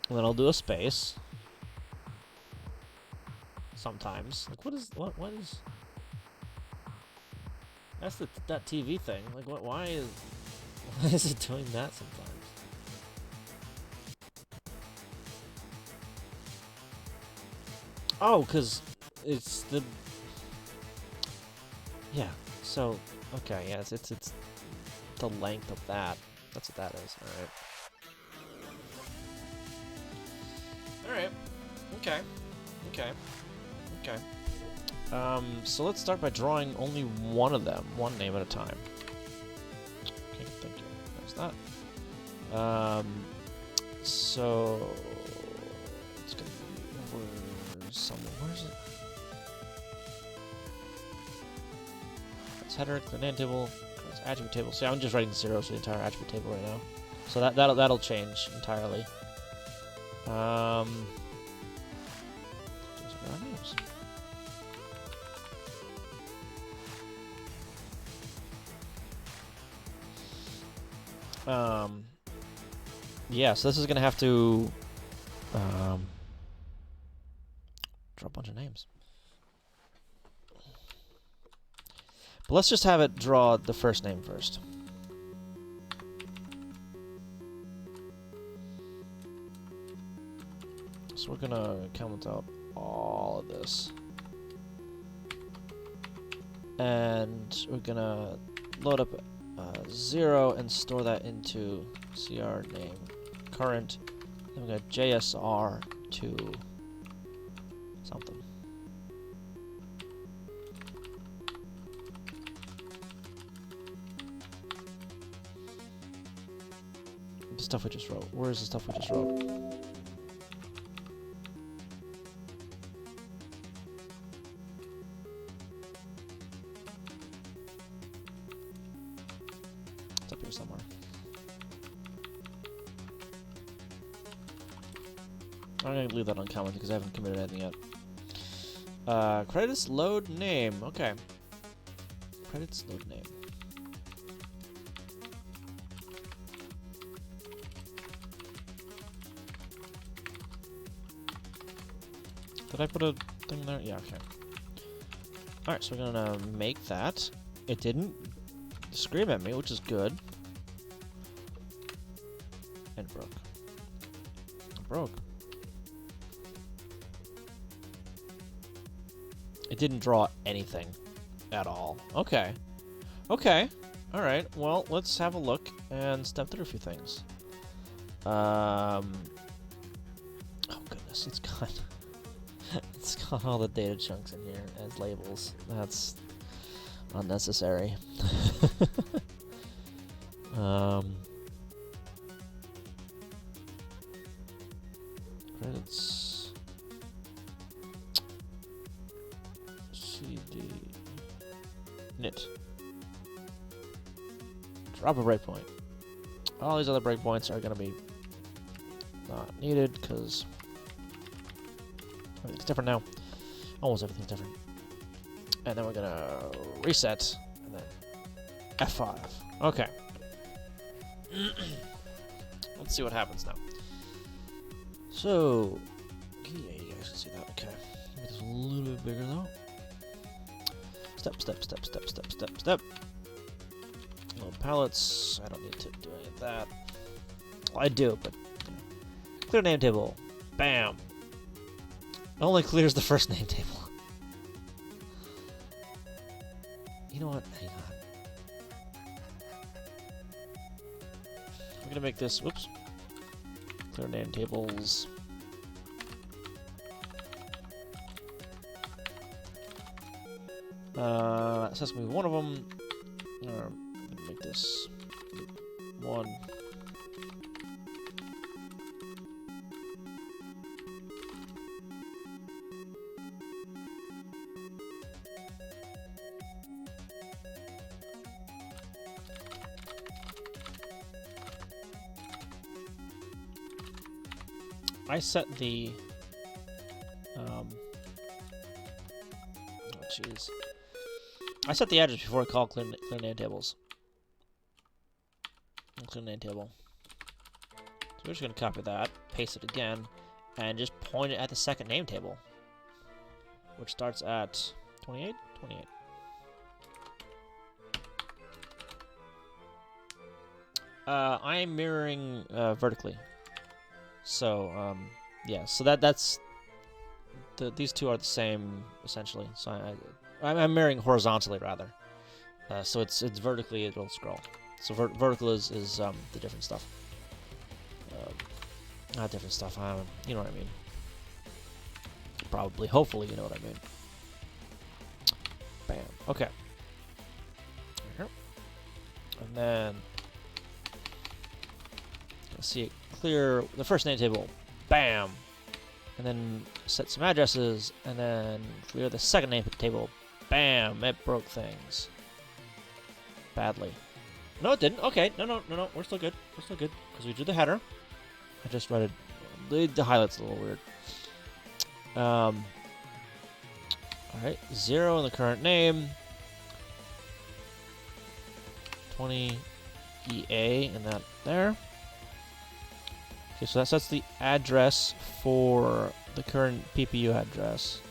Speaker 1: And then I'll do a space. Sometimes. Like, what is... That's that TV thing. Like, why is it doing that sometimes? Oh, because it's the... Yeah, so... Okay, yeah, it's the length of that. That's what that is, alright. Alright. Okay. Okay. Okay. So let's start by drawing only one of them, one name at a time. Okay, thank you. There's that. So... It's gonna be over somewhere. Where is it? It's header, the name table, it's attribute table. See, I'm just writing zeros for the entire attribute table right now. So that'll change entirely. Those are our names. Yeah, so this is gonna have to draw a bunch of names. But let's just have it draw the first name first. So we're gonna comment out all of this. And we're gonna load up 0 and store that into CR name current. Then we're gonna JSR to something. The stuff we just wrote. Where's the stuff we just wrote? It's up here somewhere. I'm gonna leave that uncommented because I haven't committed anything yet. Credits load name. Okay. Credits load name. Did I put a thing there? Yeah, okay. Alright, so we're gonna make that. It didn't scream at me, which is good. And broke. It broke. It didn't draw anything at all. Okay. Okay. Alright, well, let's have a look and step through a few things. Oh goodness, it's got... It's got all the data chunks in here as labels. That's unnecessary. Credits. CD. Knit. Drop a breakpoint. All these other breakpoints are going to be not needed because everything's different now. Almost everything's different. And then we're gonna reset, and then F5. Okay. Let's see what happens now. So, yeah, you guys can see that. Okay. Make this a little bit bigger though. Step, step, step, step, step, step, step. Load palettes. I don't need to do any of that. Well, I do, but yeah. Clear name table. Bam. It only clears the first name table. You know what? Hang on. We're gonna make this. Whoops. Clear name tables. So that's gonna be one of them. I'm gonna make this one. I set the, oh jeez, I set the address before I call clear name tables. Clear name table. So we're just going to copy that, paste it again, and just point it at the second name table, which starts at 28? 28. I'm mirroring vertically. So, yeah, so that's... these two are the same, essentially. So I'm mirroring horizontally, rather. So it's vertically, it'll scroll. So vertical is the different stuff. Not different stuff, you know what I mean. Probably, hopefully, you know what I mean. Bam. Okay. And then... see it clear the first name table. Bam! And then set some addresses, and then clear the second name table. Bam! It broke things. Badly. No, it didn't. Okay. No. We're still good. We're still good. Because we drew the header. I just read it. The highlight's a little weird. Alright. 0 in the current name. 20 EA, and that there. Okay, so that sets the address for the current PPU address.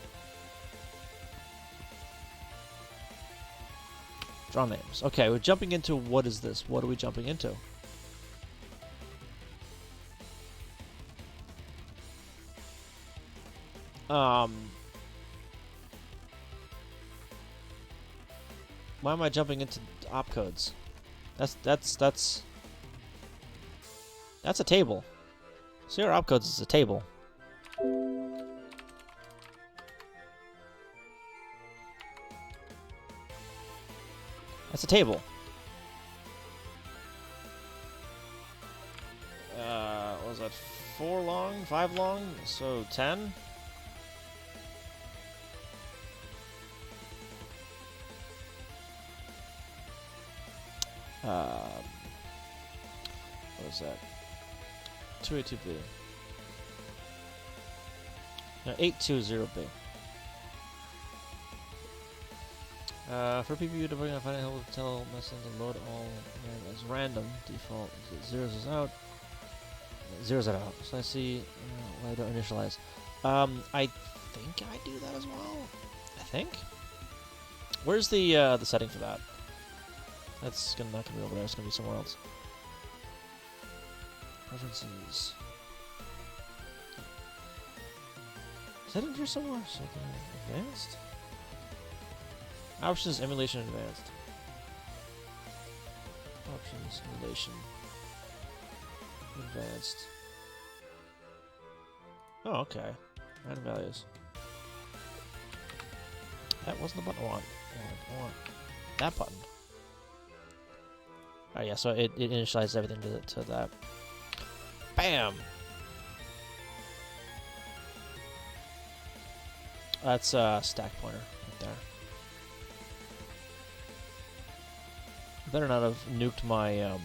Speaker 1: Draw names. Okay, we're jumping into what is this? What are we jumping into? Why am I jumping into opcodes? That's a table. CR opcodes is a table. That's a table. What was that? 4 long? 5 long? So 10? What is that? 282B. No, 820B. For PPU to bring up final help tell message and load all as random. Default zeros is out. Zeros it out. So I see why I don't initialize. I think I do that as well. I think. Where's the setting for that? That's not gonna be over there. It's gonna be somewhere else. Preferences. Settings here somewhere. So advanced. Options, emulation, advanced. Options, emulation, advanced. Oh, okay. Random values. That wasn't the button I want. I want that button. Oh yeah, so it initializes everything to that. Bam! That's a stack pointer right there. Better not have nuked my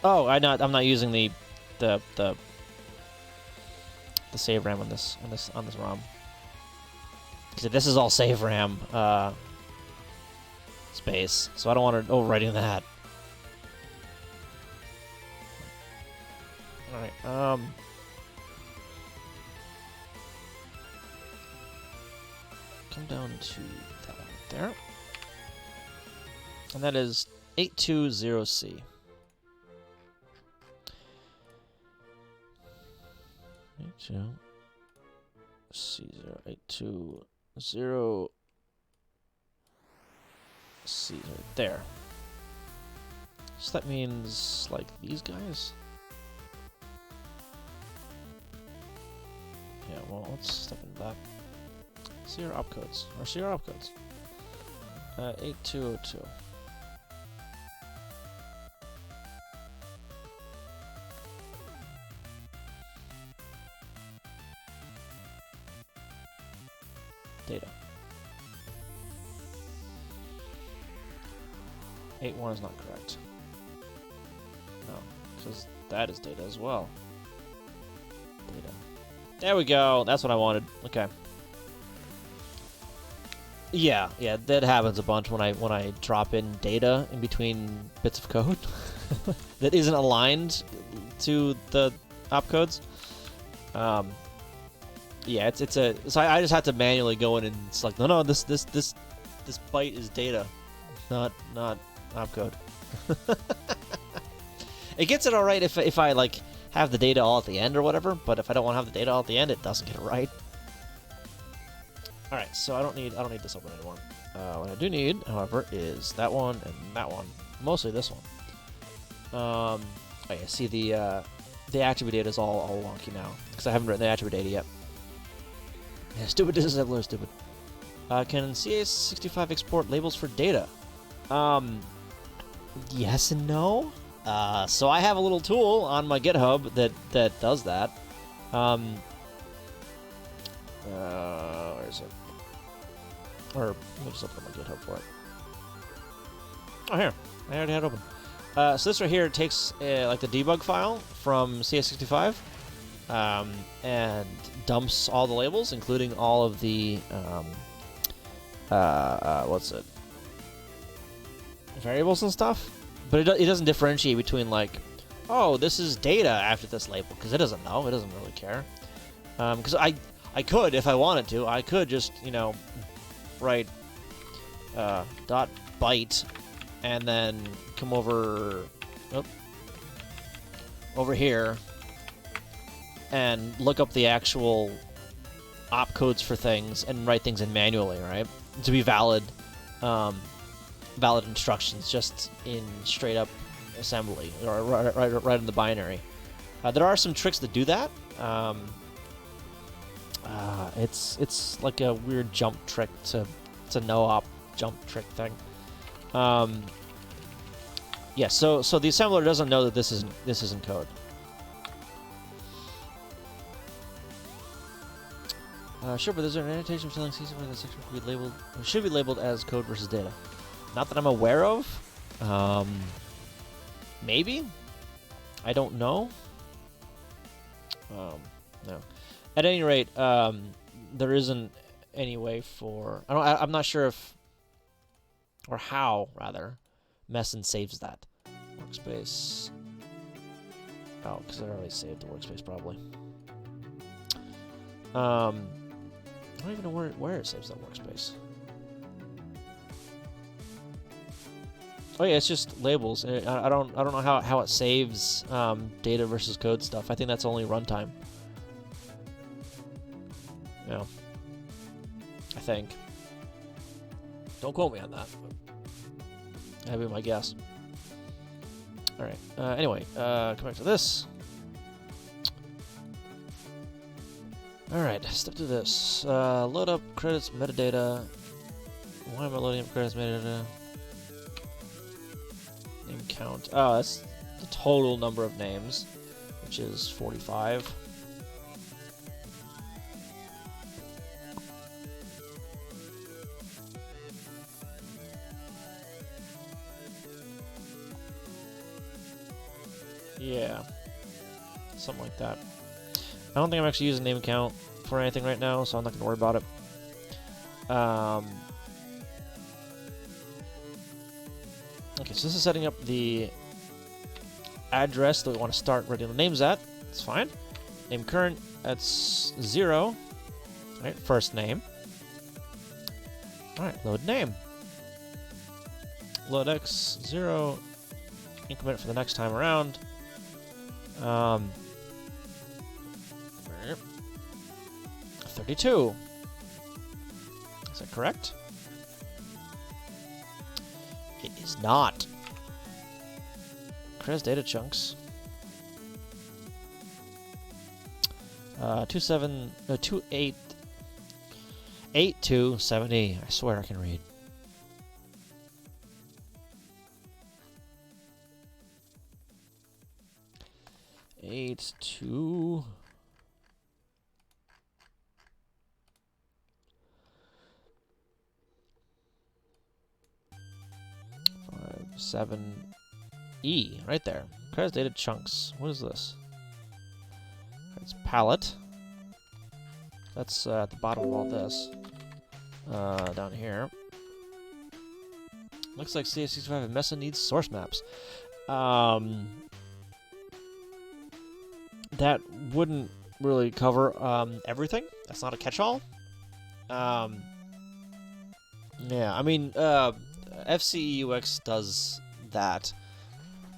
Speaker 1: Oh, I'm not using the save RAM on this ROM. So this is all save RAM space, so I don't want to overwriting that. All right. Come down to that one right there. And that is 820C. 820C. There. So that means like these guys. Yeah. Well, let's step into that. CR opcodes or CR opcodes. 8202. Data. 81 is not correct. No, because that is data as well. Data. There we go. That's what I wanted. Okay. Yeah, yeah, that happens a bunch when I drop in data in between bits of code that isn't aligned to the opcodes. Yeah, so I just have to manually go in and select. No, this byte is data, not opcode. It gets it all right if I like have the data all at the end or whatever. But if I don't want to have the data all at the end, it doesn't get it right. All right, so I don't need this open anymore. What I do need, however, is that one and that one. Mostly this one. Oh yeah, see the attribute data is all wonky now because I haven't written the attribute data yet. Yeah, stupid disassembler, stupid. Can CA65 export labels for data? Yes and no. So I have a little tool on my GitHub that does that. Where is it? Or let me just open my GitHub for it. Oh, here. I already had it open. So this right here takes like the debug file from CS65 and dumps all the labels, including all of the what's it? Variables and stuff. But it doesn't differentiate between like, oh, this is data after this label, because it doesn't know. It doesn't really care. Because I could, if I wanted to, I could just, you know, write dot byte and then come over here and look up the actual opcodes for things and write things in manually, right? To be valid instructions just in straight up assembly or right in the binary. There are some tricks that do that. It's like a weird jump trick to no op jump trick thing. Yeah, so the assembler doesn't know that this isn't code. Sure, but is there an annotation telling C where the section could be labeled or should be labeled as code versus data? Not that I'm aware of. Maybe. I don't know. No. At any rate, there isn't any way for I'm not sure if or how rather Messon saves that workspace. Oh, because I already saved the workspace probably. I don't even know where it saves that workspace. Oh yeah, it's just labels. I don't know how it saves data versus code stuff. I think that's only runtime. Yeah, I think. Don't quote me on that. That'd be my guess. All right. Anyway, come back to this. All right, step to this. Load up credits metadata. Why am I loading up credits metadata? Name count. Oh, that's the total number of names, which is 45. Yeah, something like that. I don't think I'm actually using name count for anything right now, so I'm not going to worry about it. Okay, so this is setting up the address that we want to start writing the names at. It's fine. Name current, that's 0. Alright, first name. Alright, load name. Load x, 0. Increment for the next time around. 32. Is that correct? It is not. Cres data chunks. 8270. I swear I can read. Eight two 7E, right there. Credits data chunks. What is this? It's palette. That's at the bottom of all this. down here. Looks like CS65 and Mesa needs source maps. That wouldn't really cover everything. That's not a catch-all. Yeah, I mean, FCEUX does that.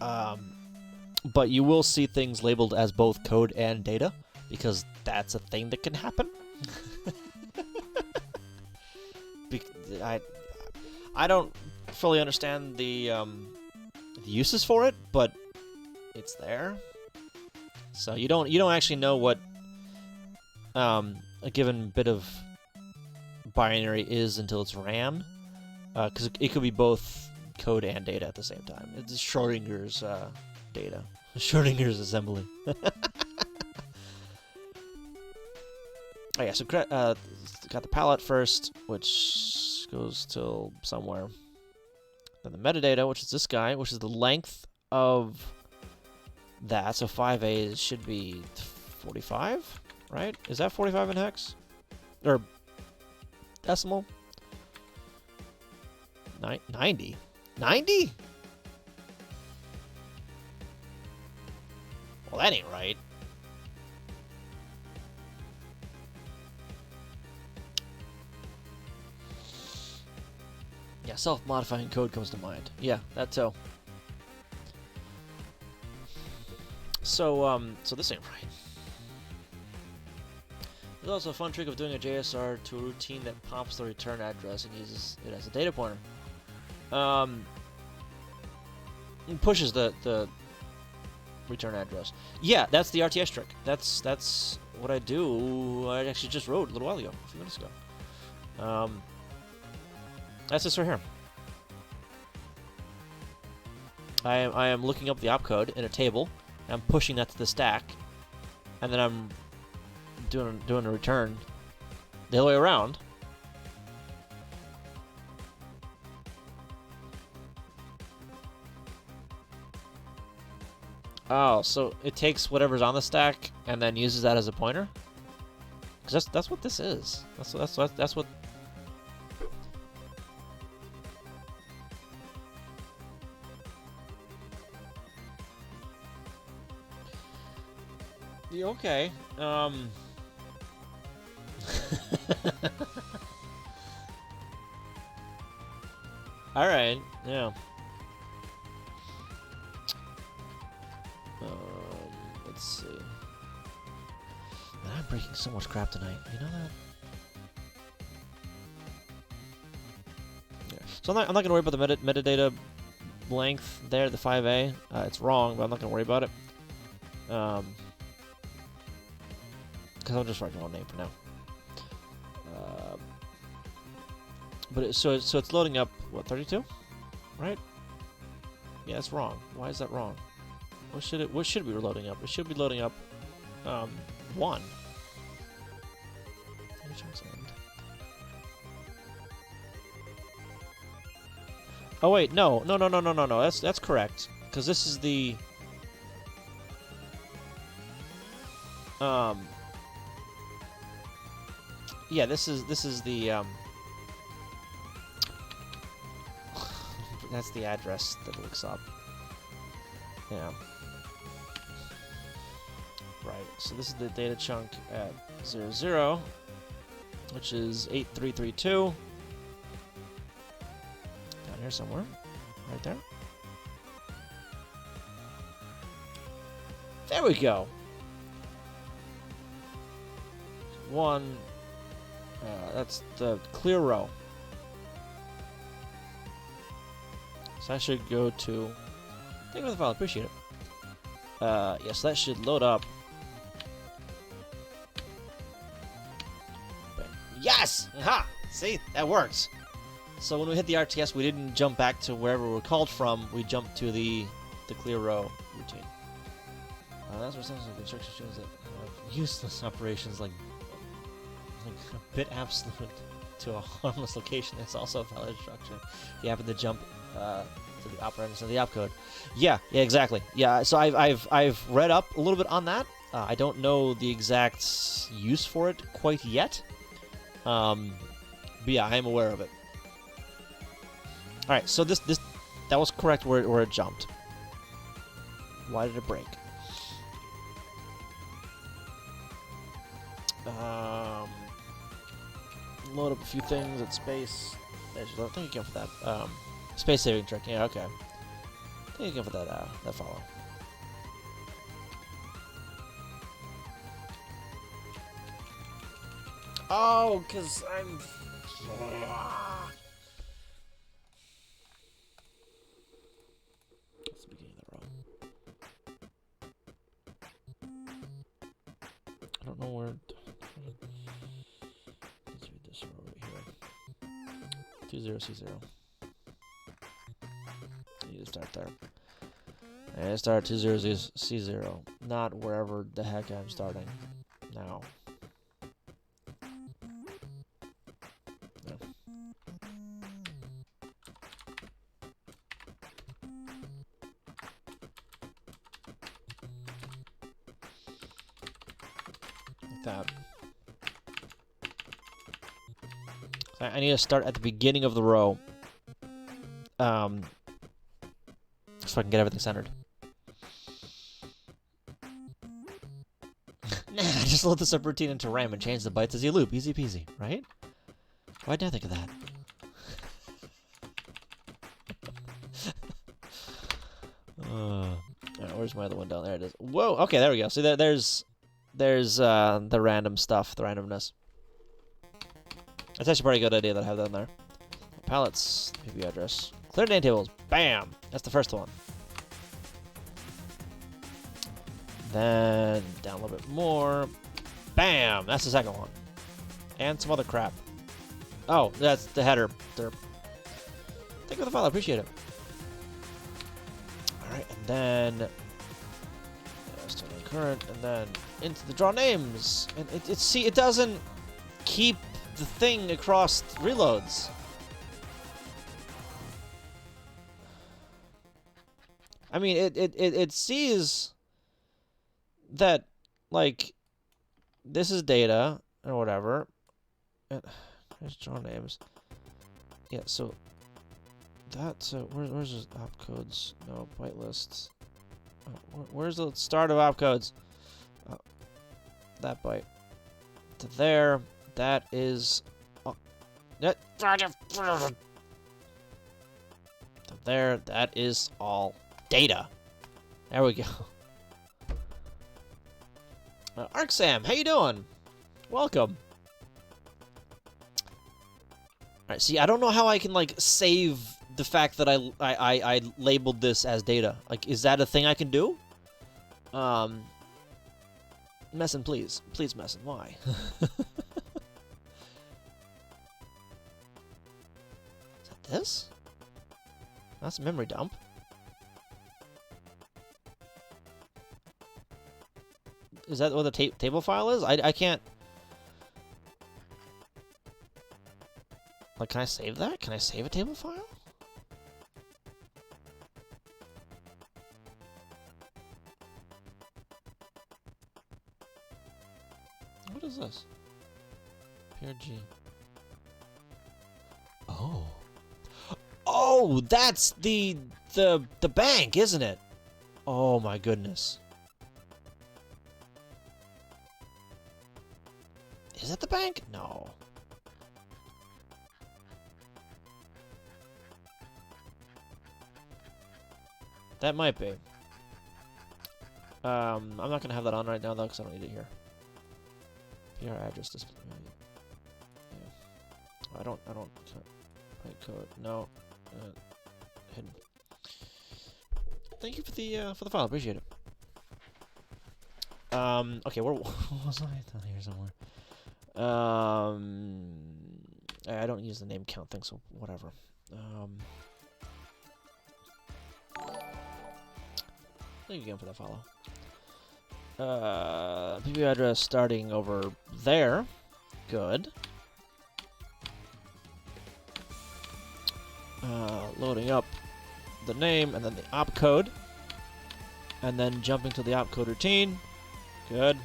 Speaker 1: But you will see things labeled as both code and data, because that's a thing that can happen. I don't fully understand the uses for it, but it's there. So you don't actually know what a given bit of binary is until it's ran, because it could be both code and data at the same time. It's Schrodinger's data, Schrodinger's assembly. Oh yeah, so got the palette first, which goes till somewhere. Then the metadata, which is this guy, which is the length of that. So 5A should be 45, right? Is that 45 in hex? Or decimal? 90? 90? Well, that ain't right. Yeah, self-modifying code comes to mind. Yeah, that too. So this ain't right. There's also a fun trick of doing a JSR to a routine that pops the return address and uses it as a data pointer. It pushes the return address. Yeah, that's the RTS trick. That's what I do. I actually just wrote a little while ago, a few minutes ago. That's this right here. I am looking up the opcode in a table. I'm pushing that to the stack, and then I'm doing a return the other way around. Oh, so it takes whatever's on the stack and then uses that as a pointer? Because that's what this is. That's what. Yeah, okay. All right. Yeah. Let's see. Man, I'm breaking so much crap tonight. You know that? Yeah. So I'm not gonna worry about the metadata length there, the 5A. It's wrong, but I'm not gonna worry about it. Because I'll just write my own name for now. But so it's loading up what, 32, right? Yeah, it's wrong. Why is that wrong? What should be loading up? It should be loading up 1. Oh wait, no. That's correct, because this is the yeah, this is the that's the address that it looks up. Yeah. Right. So this is the data chunk at 00, which is 8332. Down here somewhere. Right there. There we go. 1. That's the clear row. So I should go to... Thank you for the file, appreciate it. Yes, that should load up. But yes! Aha! See? That works. So when we hit the RTS, we didn't jump back to wherever we were called from. We jumped to the clear row routine. That's where some of the construction shows that useless operations like a bit absolute to a harmless location. That's also a valid instruction. You happen to jump to the operands of the opcode. Yeah, exactly. Yeah, so I've read up a little bit on that. I don't know the exact use for it quite yet, But yeah, I am aware of it. All right, so that was correct where it jumped. Why did it break? Load up a few things at space. I think you can for that. Space saving trick. Yeah, okay. I think you can for that follow. Oh, because I'm... That's the beginning of the row. I don't know where... Let's read this row right here. 20C0. You need to start there. And start 20C0. Not wherever the heck I'm starting now. That. I need to start at the beginning of the row, so I can get everything centered. Nah, just load the subroutine into RAM and change the bytes as you loop. Easy peasy, right? Why didn't I think of that? Where's my other one down? There it is. Whoa, okay, there we go. See, there's the random stuff, the randomness. That's actually a pretty good idea that I have that in there. Palettes, PB address. Clear name tables. Bam! That's the first one. Then down a little bit more. Bam! That's the second one. And some other crap. Oh, that's the header. Thank you for the file. I appreciate it. Alright, and then... still current, and then into the draw names. And it doesn't keep the thing across reloads. I mean, it sees that, like, this is data or whatever. There's draw names. Yeah, so that's where's the opcodes? No, byte lists. Where's the start of opcodes? That byte to there. That is to there. That is all data. There we go. ArcSam, how you doing? Welcome. Alright, see, I don't know how I can, like, save the fact that I labeled this as data. Like, is that a thing I can do? Messin, please. Please, Messin. Why? Is that this? That's a memory dump. Is that what the table file is? I can't... Like, can I save that? Can I save a table file? What is this? PRG. Oh. Oh, that's the bank, isn't it? Oh my goodness. Is that the bank? No. That might be. I'm not gonna have that on right now though, because I don't need it here. PR address display. Yeah. I don't. Byte code. No. Hidden. Thank you for the file. Appreciate it. Okay. Where was I? Down here somewhere. I don't use the name count thing, so whatever. Thank you again for that follow. PB address starting over there. Good. Loading up the name and then the opcode. And then jumping to the opcode routine. Good.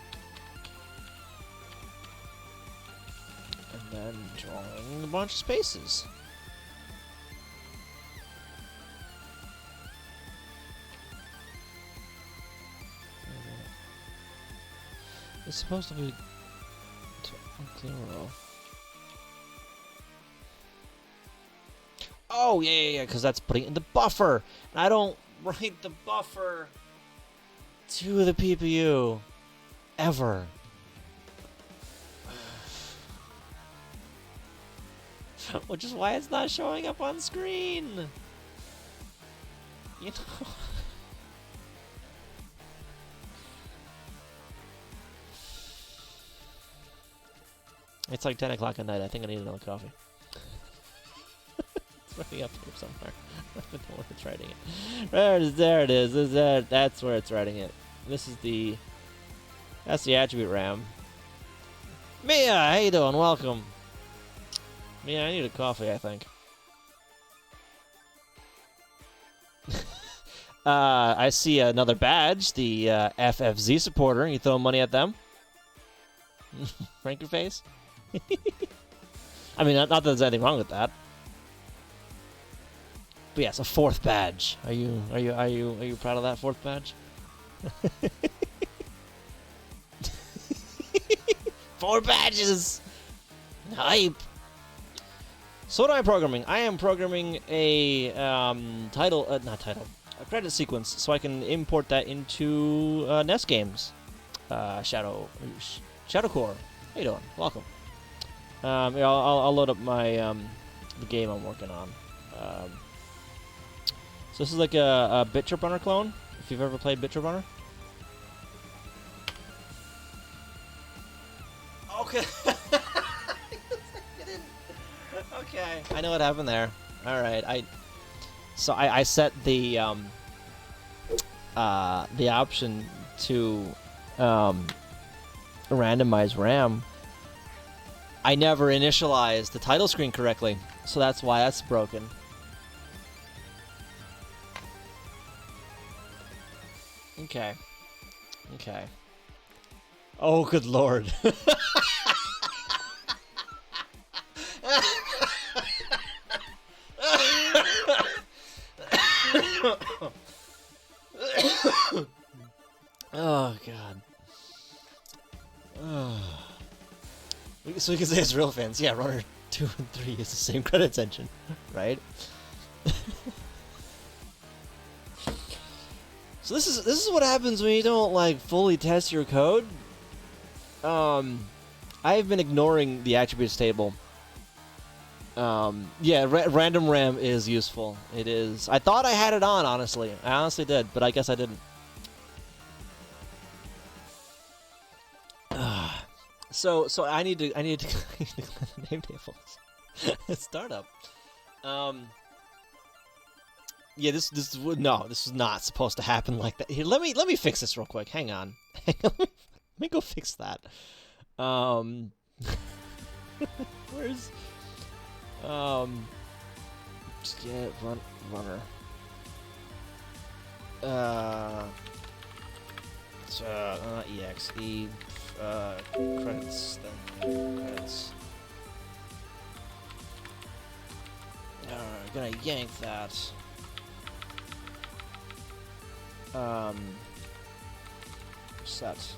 Speaker 1: And then drawing a bunch of spaces. It's supposed to be clear row. Oh, yeah, because that's putting it in the buffer. And I don't write the buffer to the PPU. Ever. Which is why it's not showing up on screen. You know? It's like 10 o'clock at night. I think I need another coffee. It's writing up here somewhere. I don't know where it's writing it. There it is. That's where it's writing it. This is the... That's the attribute RAM. Mia, how you doing? Welcome. Mia, I need a coffee, I think. I see another badge, the FFZ supporter. You throwing money at them? Frank your face? I mean, not that there's anything wrong with that. But yes, a 4th badge. Are you proud of that 4th badge? 4 badges! Hype! So what am I programming? I am programming a a credit sequence, so I can import that into NES games. Shadow Core. How you doing? Welcome. Yeah, I'll load up my the game I'm working on. So this is like a Bit Trip Runner clone. If you've ever played Bit Trip Runner. Okay. Okay, I know what happened there. All right, I set the option to randomize RAM. I never initialized the title screen correctly, so that's why that's broken. Okay. Okay. Oh, good lord. Oh, God. So we can say it's real fans. Yeah, Runner 2 and 3 is the same credits engine, right? So this is what happens when you don't like fully test your code. I've been ignoring the attributes table. Yeah, random RAM is useful. It is. I thought I had it on, honestly. I honestly did, but I guess I didn't. So I need to clean the name tables. Startup. Yeah, this is not supposed to happen like that. Here, let me fix this real quick. Hang on. Let me go fix that. Where's yeah, runner. Exe. Credits. Then credits. Gonna yank that. Set.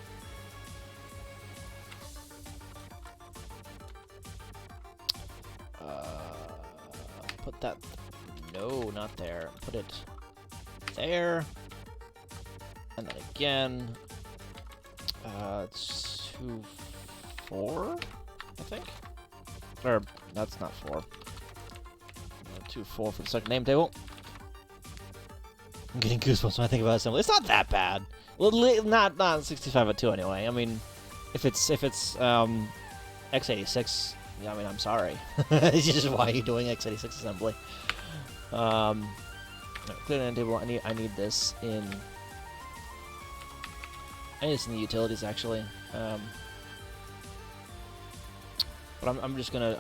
Speaker 1: Put that. No, not there. Put it there. And then again. It's 2, 4, I think. Or that's not 4. 2, 4 for the second name table. I'm getting goosebumps when I think about assembly. It's not that bad. Well, not 65 at 2 anyway. I mean, if it's x86, yeah, I mean, I'm sorry. It's just why are you doing x86 assembly? Clear name table. I need this in. I need this in the utilities actually. But I'm just gonna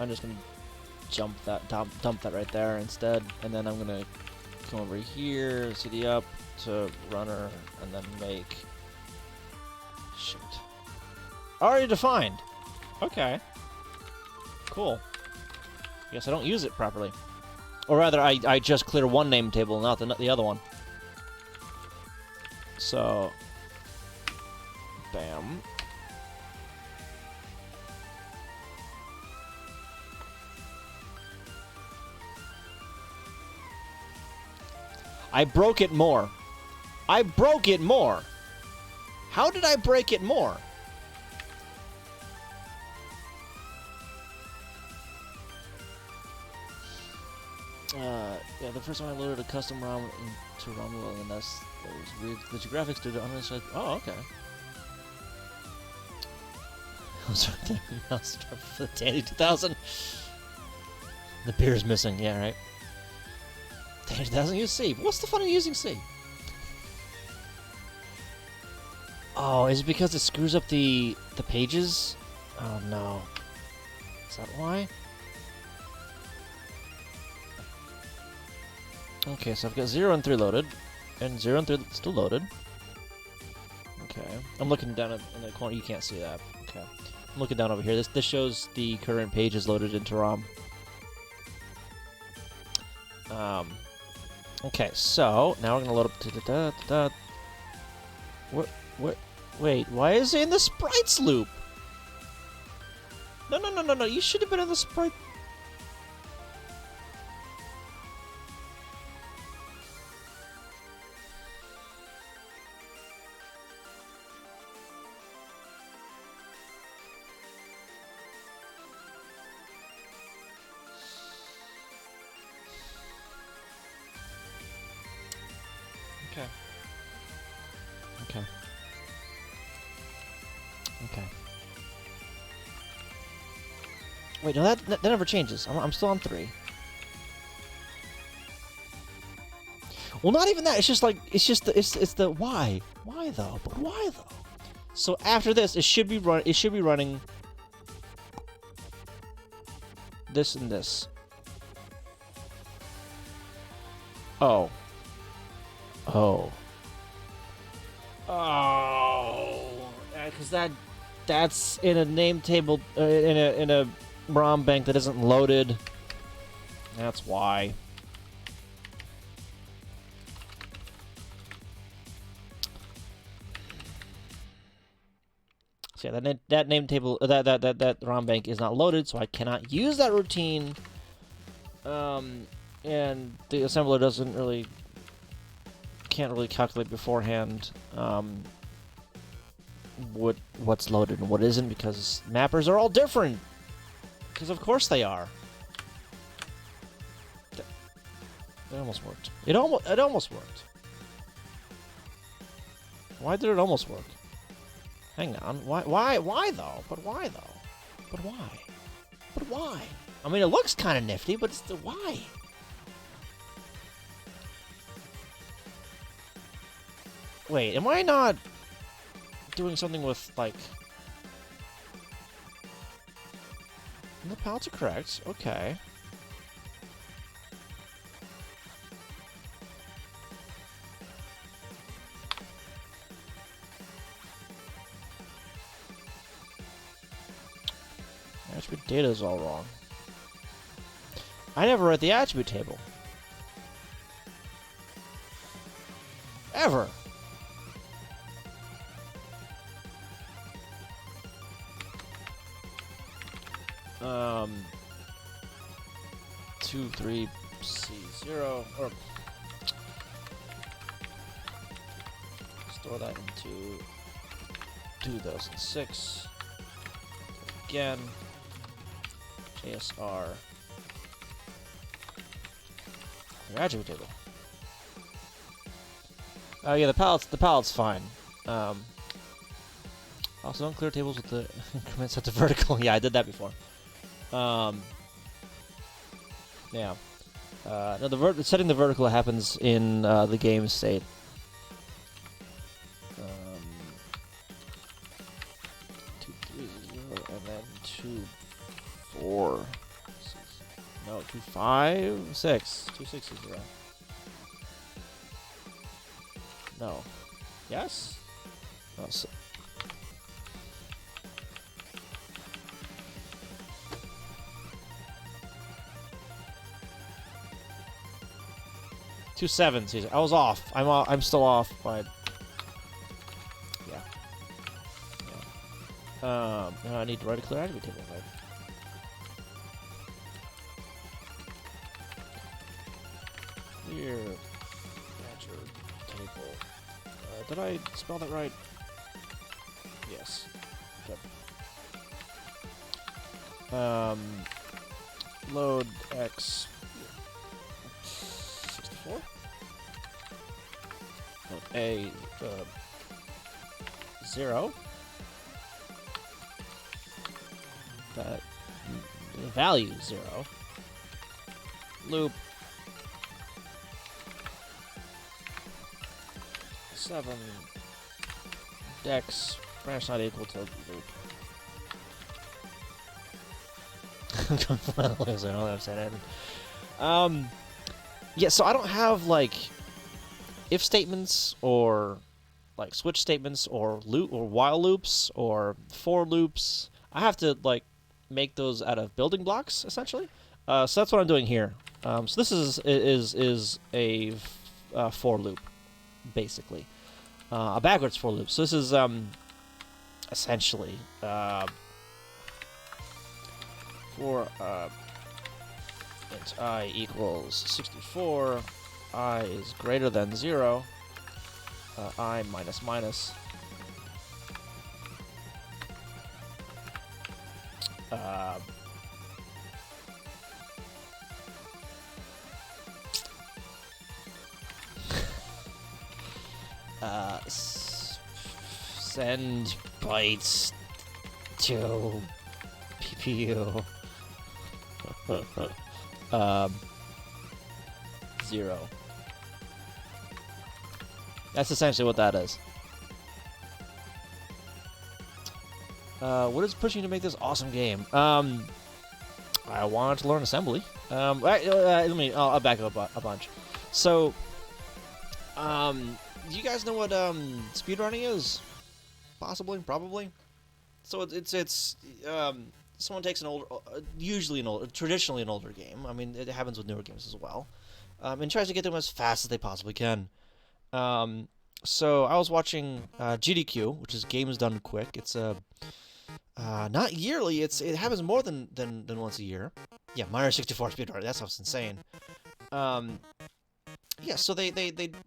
Speaker 1: dump that right there instead, and then I'm gonna come over here, cd up to runner, and then make shoot. Already defined. Okay. Cool. I guess I don't use it properly. Or rather, I just clear one name table, not the other one. So, bam. I broke it more. I broke it more. How did I break it more? Yeah, the first time I loaded a custom ROM into Romulo, and that was weird. The graphics did it on. Oh, okay. I was for the Tandy 2000. The beer's missing. Yeah, right. Tandy 2000 use C. What's the fun of using C? Oh, is it because it screws up the pages? Oh no. Is that why? Okay, so I've got 0 and 3 loaded, and 0 and 3 still loaded. Okay, I'm looking down in the corner. You can't see that. Okay, I'm looking down over here. This shows the current pages loaded into ROM. Okay, so now we're gonna load up. What? Wait, why is it in the sprites loop? No. You should have been in the sprite. Okay. Wait, no, that never changes. I'm still on 3. Well, not even that. It's just like it's the why though. But why though? So after this, it should be running this and this. Oh. Because that's in a name table in a ROM bank that isn't loaded. That's why. So yeah, that name table that ROM bank is not loaded, so I cannot use that routine. And the assembler can't really calculate beforehand what's loaded and what isn't, because mappers are all different. Because of course they are. It almost worked. It almost worked. Why did it almost work? Hang on. Why though? But why though? But why? But why? I mean, it looks kind of nifty, but it's the why. Wait, am I not doing something with, like... The pallets are correct. Okay. Attribute data is all wrong. I never read the attribute table. Ever. 23C0 or store that into 2006 again. JSR attribute table. Oh yeah, the pallet's fine. Also, don't clear tables with the increment set to vertical. Yeah, I did that before. Yeah. No, setting the vertical happens in the game state. 2, 3, 0, and then 2, 4. 6, no, 2, 5, 6. 2, 6 is 0. No. Yes? No, so 2 sevens. I was off. I'm still off, but yeah. Now I need to write a clear attribute table, right? Clear attribute table. Did I spell that right? Yes. Good. Load x 64. Load a 0. That value 0. Loop 7. Dex branch not equal to loop. I'm losing all that said. Yeah, so I don't have like if statements or like switch statements or loop or while loops or for loops. I have to like make those out of building blocks essentially. So that's what I'm doing here. So this is a for loop, basically, a backwards for loop. So this is essentially for int I equals 64, I is greater than 0, I minus minus. Send bytes to PPU 0. That's essentially what that is. What is pushing you to make this awesome game? I wanted to learn assembly. I'll back up a bunch. So, do you guys know what speedrunning is? Possibly, probably. So it's someone takes an older, traditionally an older game. I mean, it happens with newer games as well, and tries to get them as fast as they possibly can. So I was watching GDQ, which is Games Done Quick. It's not yearly. It happens more than once a year. Yeah, Mario 64 speedrunning. That sounds insane. Yeah, so they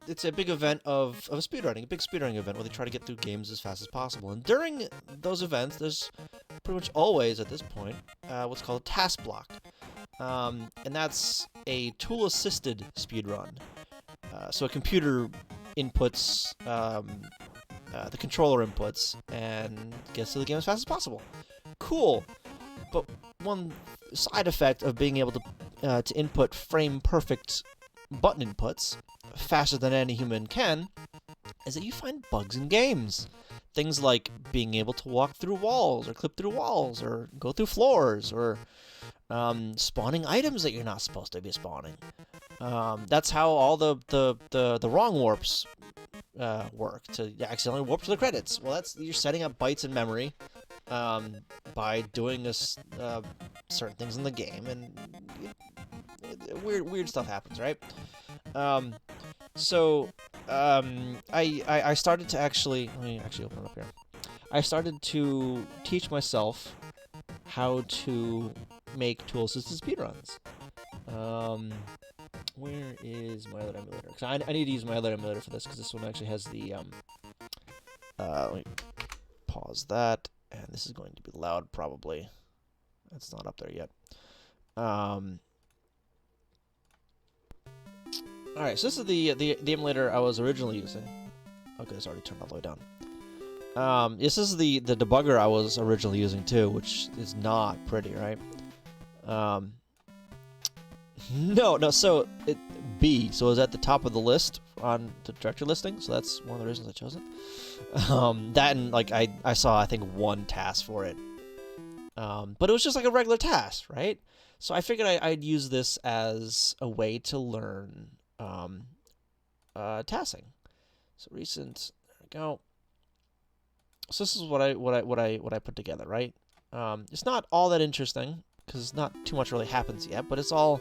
Speaker 1: it's a big event of speedrunning, a big speedrunning event where they try to get through games as fast as possible. And during those events, there's pretty much always at this point what's called a task block, and that's a tool-assisted speedrun. So a computer inputs the controller inputs and gets to the game as fast as possible. Cool, but one side effect of being able to input frame-perfect button inputs faster than any human can is that you find bugs in games. Things like being able to walk through walls, or clip through walls, or go through floors, or spawning items that you're not supposed to be spawning. That's how all the wrong warps work, to accidentally warp to the credits. Well, you're setting up bytes in memory by doing certain things in the game, and weird stuff happens, right? I started to let me actually open it up here. I started to teach myself how to make tool-assisted speedruns. Where is my other emulator? Because I need to use my other emulator for this, because this one actually has the, let me pause that, and this is going to be loud, probably. It's not up there yet. Alright, so this is the emulator I was originally using. Okay, it's already turned all the way down. This is the debugger I was originally using too, which is not pretty, right? No, so B, so it was at the top of the list on the directory listing, so that's one of the reasons I chose it. That and, like, I saw, I think, one task for it. But it was just like a regular task, right? So I figured I'd use this as a way to learn tasking. So recent, there we go. So this is what I put together, right? It's not all that interesting, because not too much really happens yet, but it's all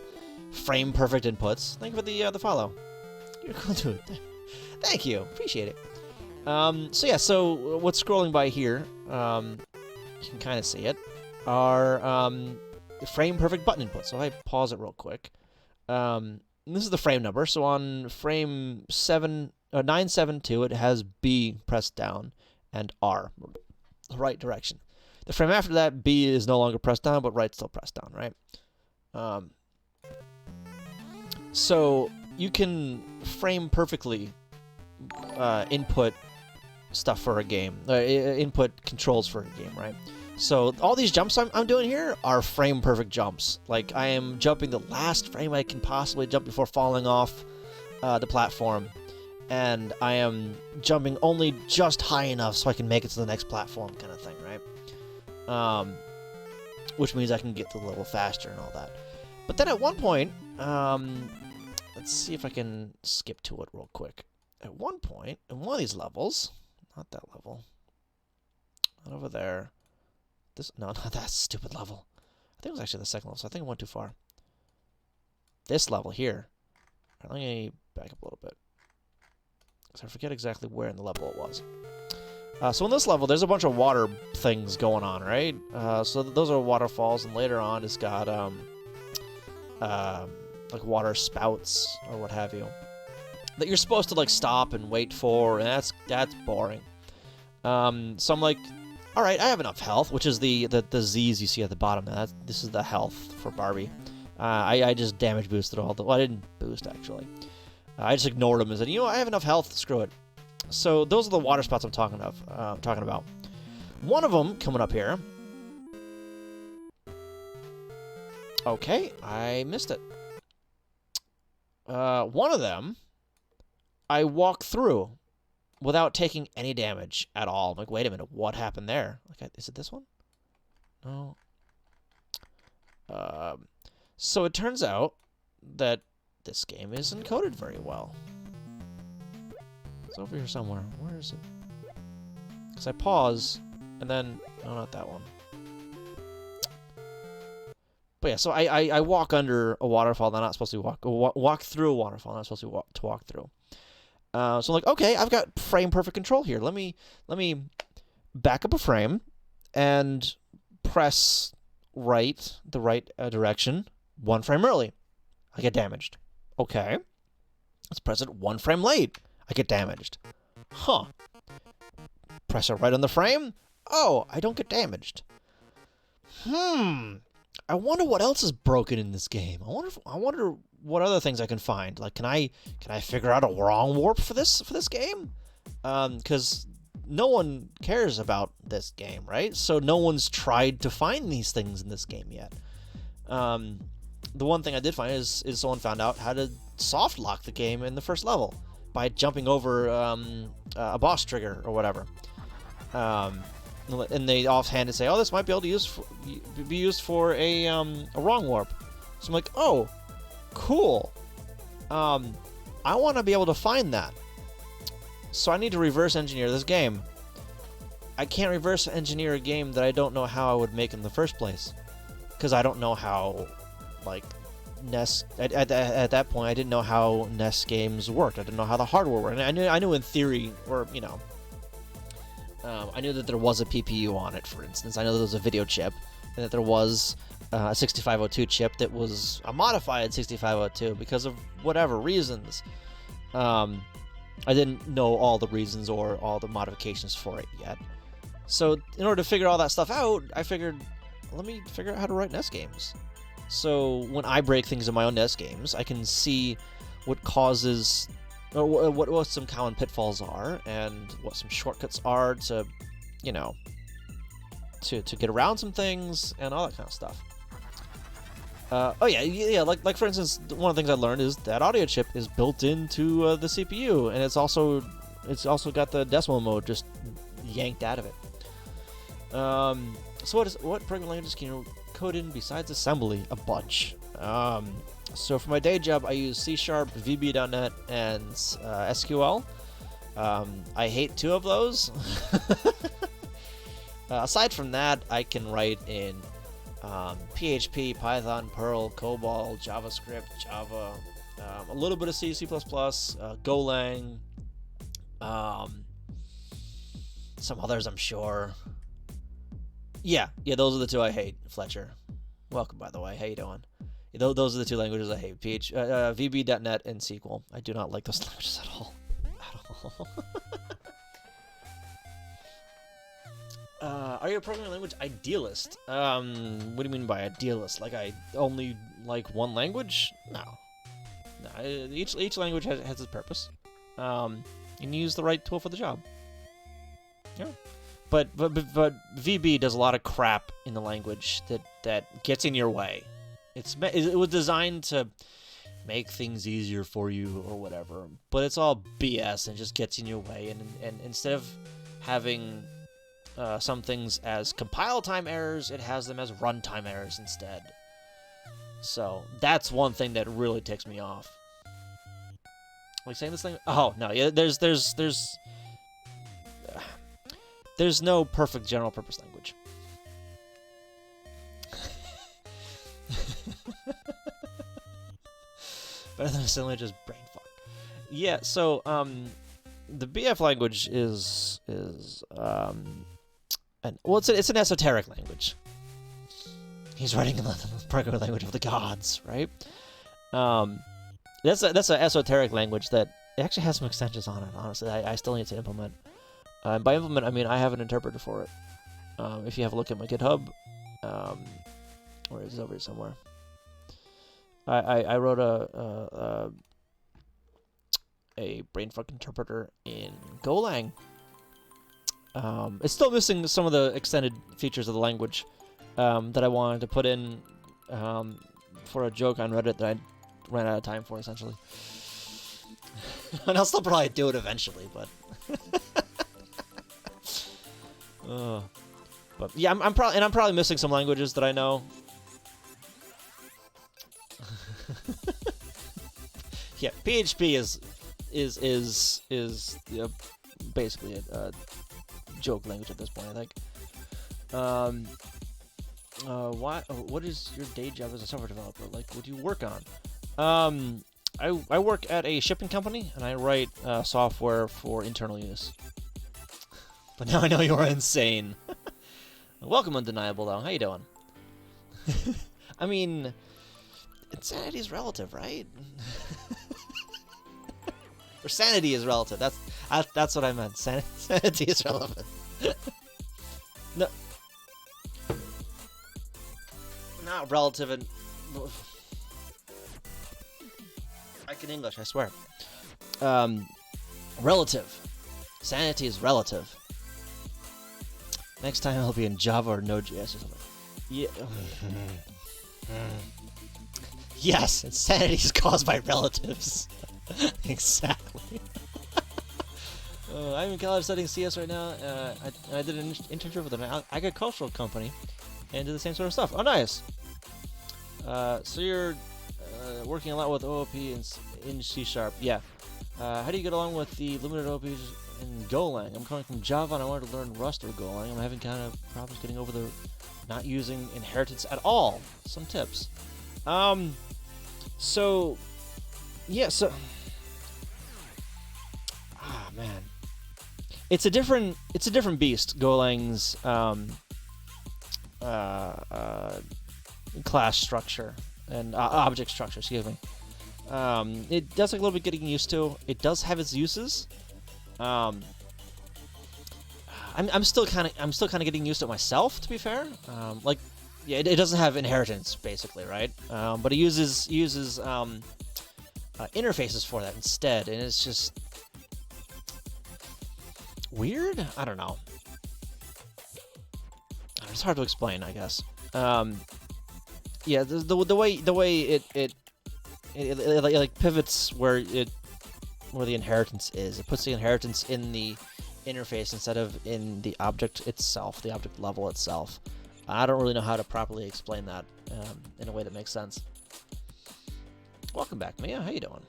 Speaker 1: frame perfect inputs. Thank you for the follow. You're cool too. Thank you. Appreciate it. So yeah, so what's scrolling by here, you can kind of see it, are frame perfect button inputs. So if I pause it real quick, this is the frame number. So on frame 972, it has B pressed down and R, the right direction. The frame after that, B is no longer pressed down, but right's still pressed down, right? So you can frame perfectly input stuff for a game, input controls for a game, right? So all these jumps I'm doing here are frame perfect jumps. Like I am jumping the last frame I can possibly jump before falling off the platform, and I am jumping only just high enough so I can make it to the next platform, kind of thing, right? Which means I can get to the level faster and all that. But then at one point, let's see if I can skip to it real quick. At one point, in one of these levels, not that level, not over there. No, not that stupid level. I think it was actually the second level, so I think I went too far. This level here. Let me back up a little bit, because I forget exactly where in the level it was. So in this level, there's a bunch of water things going on, right? So those are waterfalls, and later on it's got like water spouts or what have you that you're supposed to like stop and wait for, and that's boring. So I'm like, all right, I have enough health, which is the Z's you see at the bottom. This is the health for Barbie. I just damage boosted all the. Well, I didn't boost actually. I just ignored them and said, you know, I have enough health. Screw it. So those are the water spots I'm talking about. One of them coming up here. Okay, I missed it. One of them, I walk through without taking any damage at all. I'm like, wait a minute, what happened there? Like, is it this one? No. So it turns out that this game is encoded very well. It's over here somewhere. Where is it? Because I pause, and then... No, not that one. But yeah, so I walk under a waterfall that I'm not supposed to walk through a waterfall I'm not supposed to walk through. So I'm like, okay, I've got frame perfect control here. Let me back up a frame and press the right direction 1 frame early. I get damaged. Okay. Let's press it 1 frame late. I get damaged. Huh. Press it right on the frame. Oh, I don't get damaged. I wonder what else is broken in this game. I wonder what other things I can find. Like, can I figure out a wrong warp for this game? Because no one cares about this game, right? So no one's tried to find these things in this game yet. The one thing I did find is someone found out how to soft lock the game in the first level by jumping over a boss trigger or whatever. And they offhand say, "Oh, this might be able to be used for a wrong warp." So I'm like, "Oh, cool. I want to be able to find that. So I need to reverse engineer this game. I can't reverse engineer a game that I don't know how I would make in the first place, because I don't know how, like, NES. At that point, I didn't know how NES games worked. I didn't know how the hardware worked. And I knew in theory, or you know." I knew that there was a PPU on it, for instance. I know there was a video chip, and that there was a 6502 chip that was a modified 6502 because of whatever reasons. I didn't know all the reasons or all the modifications for it yet. So in order to figure all that stuff out, I figured, let me figure out how to write NES games. So when I break things in my own NES games, I can see what causes... or what some common pitfalls are, and what some shortcuts are to, you know, to get around some things, and all that kind of stuff. Oh yeah, like for instance, one of the things I learned is that audio chip is built into the CPU, and it's also got the decimal mode just yanked out of it. So what programming languages can you code in besides assembly? A bunch. So for my day job, I use C#, VB.NET, and SQL. I hate 2 of those. Aside from that, I can write in PHP, Python, Perl, COBOL, JavaScript, Java, a little bit of C, C++, Golang, some others I'm sure. Yeah, those are the two I hate. Fletcher, welcome by the way. How you doing? Those are the two languages I hate. VB.NET and SQL. I do not like those languages at all. Are you a programming language idealist? What do you mean by idealist? Like I only like one language? No. Each language has its purpose. And you use the right tool for the job. Yeah. But VB does a lot of crap in the language that gets in your way. It was designed to make things easier for you or whatever, but it's all BS and just gets in your way. And instead of having some things as compile time errors, it has them as runtime errors instead. So that's one thing that really ticks me off. Like saying this thing. Oh no, yeah. There's no perfect general purpose language. Better than a simulator, just brain fuck. Yeah, so the BF language is it's an esoteric language. He's writing in the programming language of the gods, right? That's an esoteric language that actually has some extensions on it. Honestly, I still need to implement. By implement, I mean I have an interpreter for it. If you have a look at my GitHub, where is it over here somewhere? I wrote a brainfuck interpreter in Golang. It's still missing some of the extended features of the language that I wanted to put in for a joke on Reddit that I ran out of time for, essentially. And I'll still probably do it eventually, but... but yeah, I'm probably missing some languages that I know. Yeah, PHP is basically a joke language at this point, I think. What is your day job as a software developer? Like, what do you work on? I work at a shipping company, and I write software for internal use. But now I know you're insane. Welcome, Undeniable, though. How you doing? I mean, insanity is relative, right? Or sanity is relative. That's what I meant. Sanity is relevant. No, not relative. And I can English, I swear. Relative. Sanity is relative. Next time it'll be in Java or Node.js or something. Yeah. Yes, insanity is caused by relatives. Exactly. I'm in college studying CS right now. I did an internship with an agricultural company and did the same sort of stuff. Oh, nice. So you're working a lot with OOP in C#. Yeah. How do you get along with the limited OOPs in Golang? I'm coming from Java and I wanted to learn Rust or Golang. I'm having kind of problems getting over the not using inheritance at all. Some tips. So, yeah, so... Ah, man. It's a different beast, Golang's class structure and object structure, excuse me. It does take a little bit getting used to. It does have its uses. I'm still kind of getting used to it myself, to be fair. Yeah, it doesn't have inheritance, basically, right? But it uses interfaces for that instead, and it's just weird. I don't know. It's hard to explain, I guess. Yeah, the way it like pivots where the inheritance is. It puts the inheritance in the interface instead of in the object itself, the object level itself. I don't really know how to properly explain that in a way that makes sense. Welcome back, Mia. How you doing?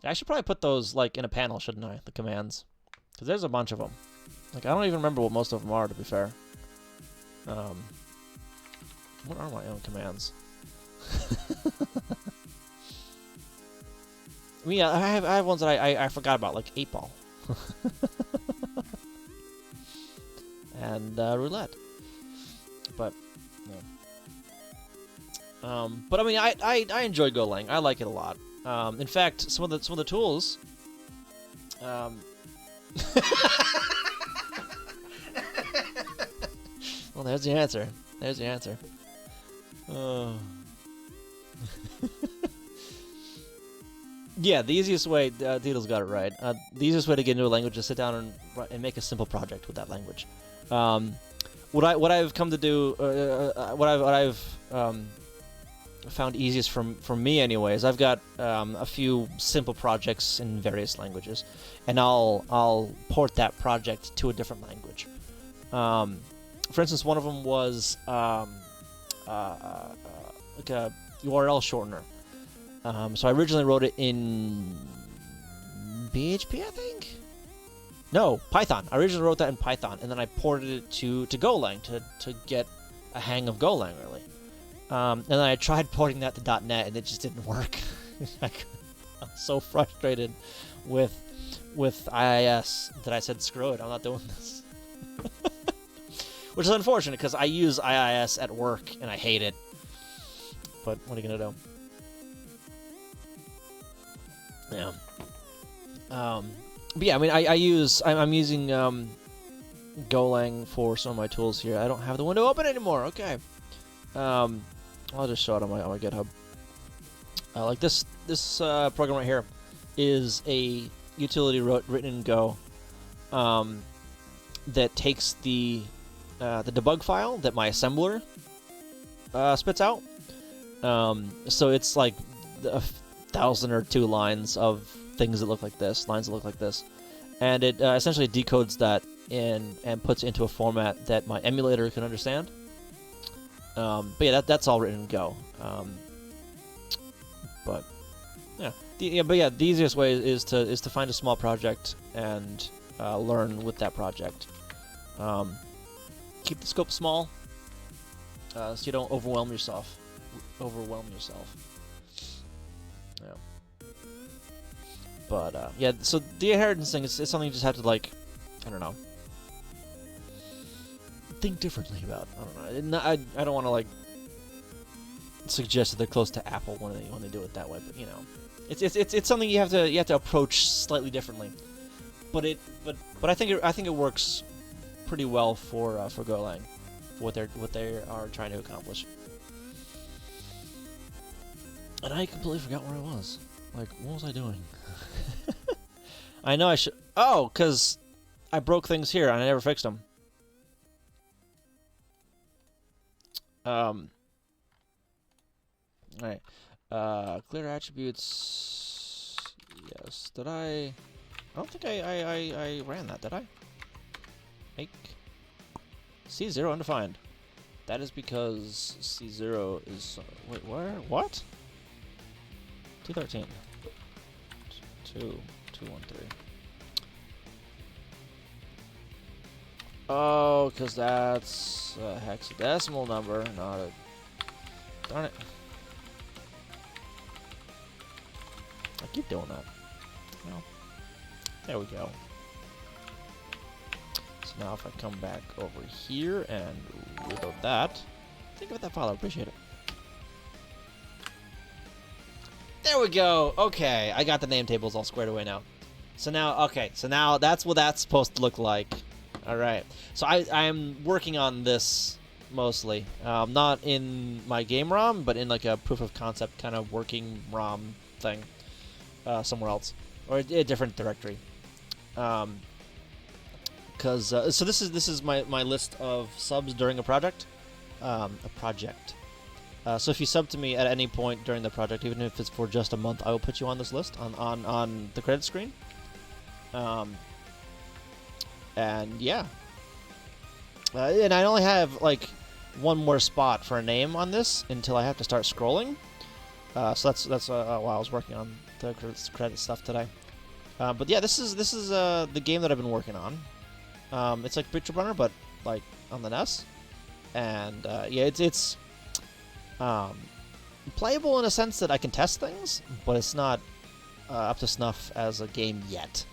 Speaker 1: I should probably put those like in a panel, shouldn't I? The commands, because there's a bunch of them. Like I don't even remember what most of them are, to be fair. What are my own commands? I mean, yeah, I have ones that I forgot about, like 8-ball. And roulette. But no. But I mean, I enjoy Golang. I like it a lot. In fact, some of the tools. Well, there's the answer. There's the answer. Oh. Yeah, the easiest way, Deedle's got it right. The easiest way to get into a language is sit down and make a simple project with that language. What I've come to do, what I've found easiest for me anyways, I've got a few simple projects in various languages, and I'll port that project to a different language. For instance, one of them was like a URL shortener. So I originally wrote it in PHP, I think? No, Python. I originally wrote that in Python, and then I ported it to Golang to get a hang of Golang, really. And then I tried porting that to .NET, and it just didn't work. I'm so frustrated with IIS that I said, screw it, I'm not doing this. Which is unfortunate, because I use IIS at work, and I hate it. But what are you going to do? Yeah. But yeah, I mean, I'm using Golang for some of my tools here. I don't have the window open anymore. Okay. I'll just show it on my GitHub. Like this program right here is a utility written in Go that takes the debug file that my assembler spits out. So it's like 1,000 or 2 lines of things that look like this, and it essentially decodes that and puts it into a format that my emulator can understand. But yeah, that's all written in Go. But yeah, the easiest way is to find a small project and learn with that project. Keep the scope small, so you don't overwhelm yourself. Yeah. But yeah, so the inheritance thing is something you just have to, like, I don't know, think differently about. I don't know. I don't want to, like, suggest that they're close to Apple when they do it that way, but you know, it's something you have to approach slightly differently. But I think it works pretty well for Golang, for what they are trying to accomplish. And I completely forgot where I was. Like, what was I doing? I know I should... Oh, because I broke things here and I never fixed them. Alright. Clear attributes... Yes. Did I don't think I ran that, did I? Make... C0 undefined. That is because C0 is... Wait, where? What? 213. 213. Oh, because that's a hexadecimal number, not a... Darn it. I keep doing that. Well, there we go. So now if I come back over here and reload that, think about that file, I appreciate it. There we go. Okay, I got the name tables all squared away now. So now, okay, so now that's what that's supposed to look like. All right. So I'm working on this mostly, not in my game ROM, but in like a proof of concept kind of working ROM thing, somewhere else or a different directory. Because so this is my list of subs during a project. So if you sub to me at any point during the project, even if it's for just a month, I will put you on this list on the credit screen. And yeah, and I only have like one more spot for a name on this until I have to start scrolling. So that's while I was working on the credit stuff today. But yeah, this is the game that I've been working on. It's like Picture Runner, but like on the NES, and yeah, it's playable in a sense that I can test things, but it's not up to snuff as a game yet.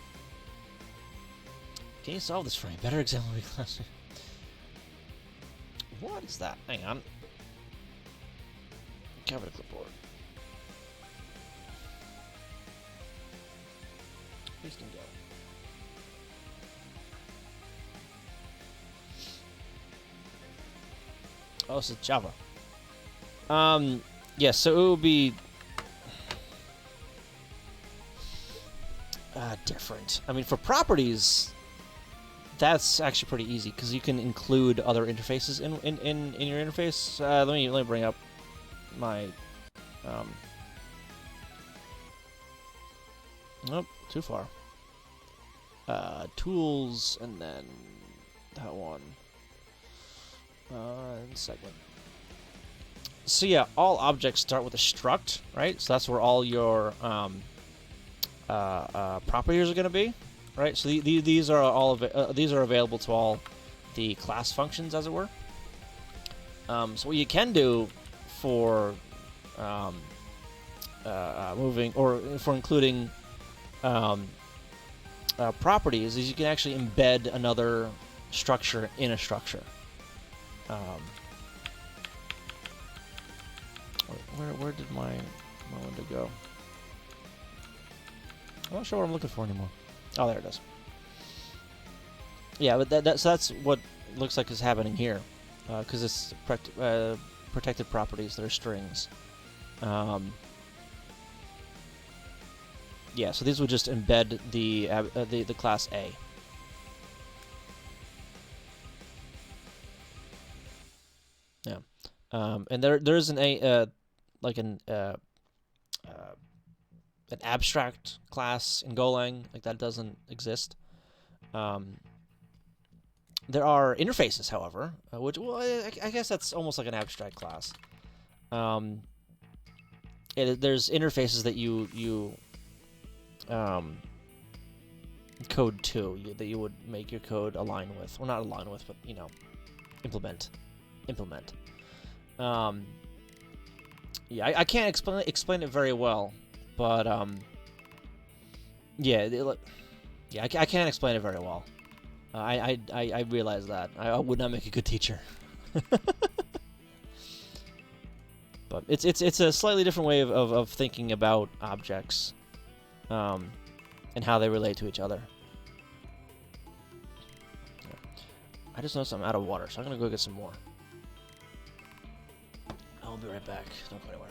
Speaker 1: Can you solve this for me? Better example of class. What is that? Hang on. Cover the clipboard. Please can go. Oh, this is Java. Yeah, so it would be different. I mean, for properties, that's actually pretty easy because you can include other interfaces in your interface. Let me bring up my. Nope, too far. Tools and then that one. And segment. So yeah, all objects start with a struct, right? So that's where all your properties are going to be, right? So these are all these are available to all the class functions, as it were. So what you can do for moving or for including properties is you can actually embed another structure in a structure. Where did my window go? I'm not sure what I'm looking for anymore. Oh, there it is. Yeah, but so that's what looks like is happening here, because it's protected properties that are strings. Yeah, so these would just embed the class A. Yeah, and there's an abstract class in Golang, like that doesn't exist. There are interfaces, however, which, well, I guess that's almost like an abstract class. There's interfaces that you code to, that you would make your code align with. Well, not align with, but, implement. Yeah, I can't explain it very well, but yeah, I can't explain it very well. I realize that I would not make a good teacher. But it's a slightly different way of thinking about objects, and how they relate to each other. Yeah. I just noticed I'm out of water, so I'm gonna go get some more. I'll be right back. Don't go anywhere.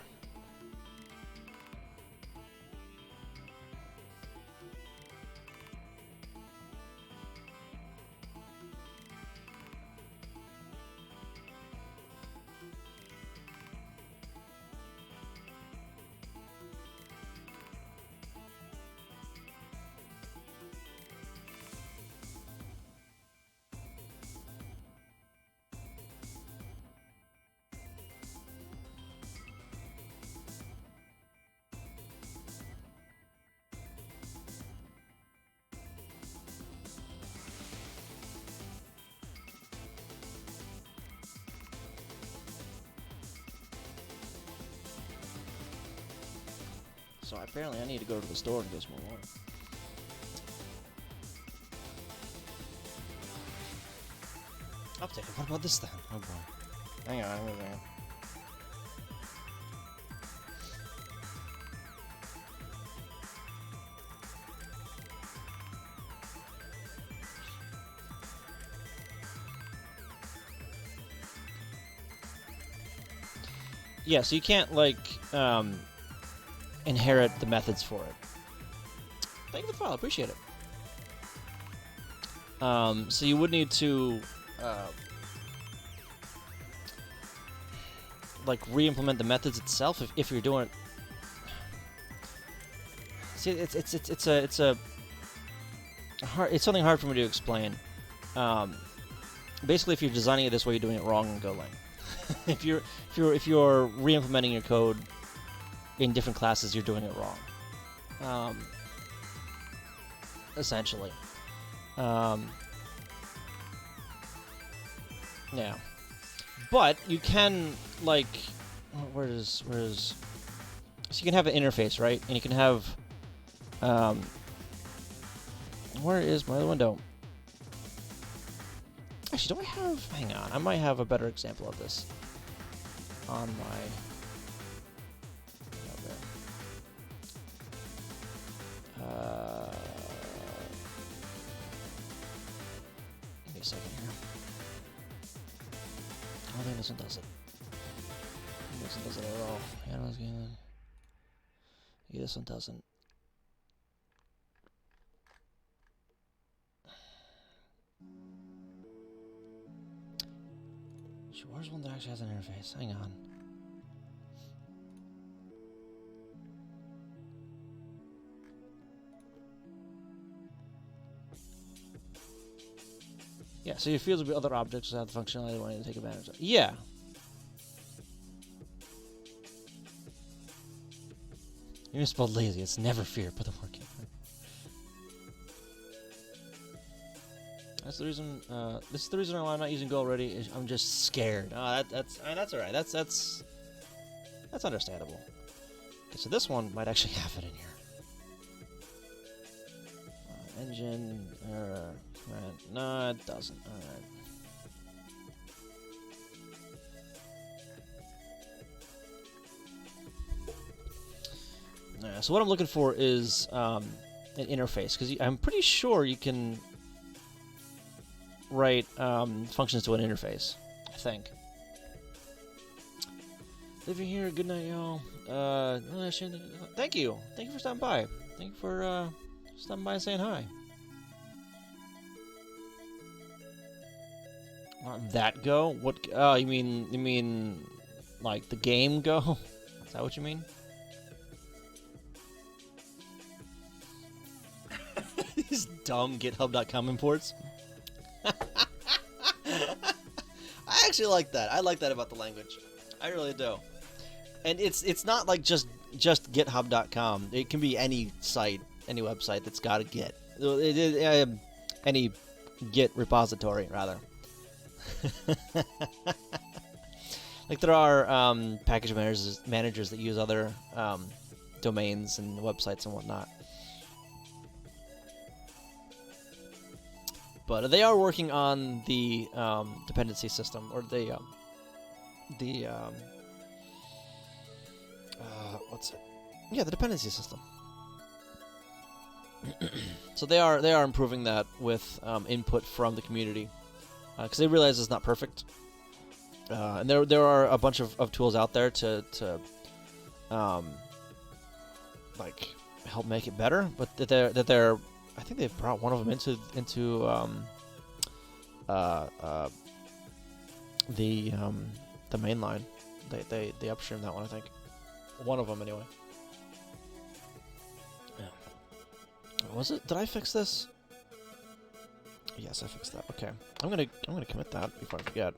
Speaker 1: So apparently I need to go to the store and get some more water. I'll take it. What about this then? Oh boy. Hang on, wait a minute. Yeah, so you can't, like, inherit the methods for it. Thank you for the file, appreciate it. So you would need to, like, re-implement the methods itself if you're doing it. See, it's something hard for me to explain. Basically, if you're designing it this way, you're doing it wrong in Golang. if you're re-implementing your code in different classes, you're doing it wrong. Essentially. Yeah. But you can, like, where is so you can have an interface, right? And you can have Where is my other window? Actually, do I have... Hang on. I might have a better example of this on my... Give me a second here. I don't think this one does it. This one doesn't at all. Yeah, no, good. Yeah, this one doesn't. Where's one that actually has an interface? Hang on. Yeah, so your fields will be other objects that have the functionality you want to take advantage of. Yeah. You misspelled lazy. It's never fear. Put the work in. That's the reason. This is the reason why I'm not using Go already. Is I'm just scared. That's all right. That's understandable. Okay, so this one might actually have it in here. Engine. Right. No, it doesn't. All right. So what I'm looking for is an interface, because I'm pretty sure you can write functions to an interface, I think. Living here, good night, y'all. Thank you. Thank you for stopping by. Thank you for stopping by and saying hi. That Go? What? You mean like the game Go? Is that what you mean? These dumb GitHub.com imports. I actually like that. I like that about the language. I really do. And it's not like just GitHub.com. It can be any site, any website that's got a Git. Any Git repository, rather. Like there are package managers that use other domains and websites and whatnot. But they are working on the dependency system, or the what's it? Yeah, the dependency system. So they are improving that with input from the community, because they realize it's not perfect, and there are a bunch of tools out there to like help make it better, but that they're I think they brought one of them into the main line. They upstream that one, I think. One of them anyway. Yeah. Was it? Did I fix this? Yes, I fixed that. Okay. I'm gonna commit that before I forget.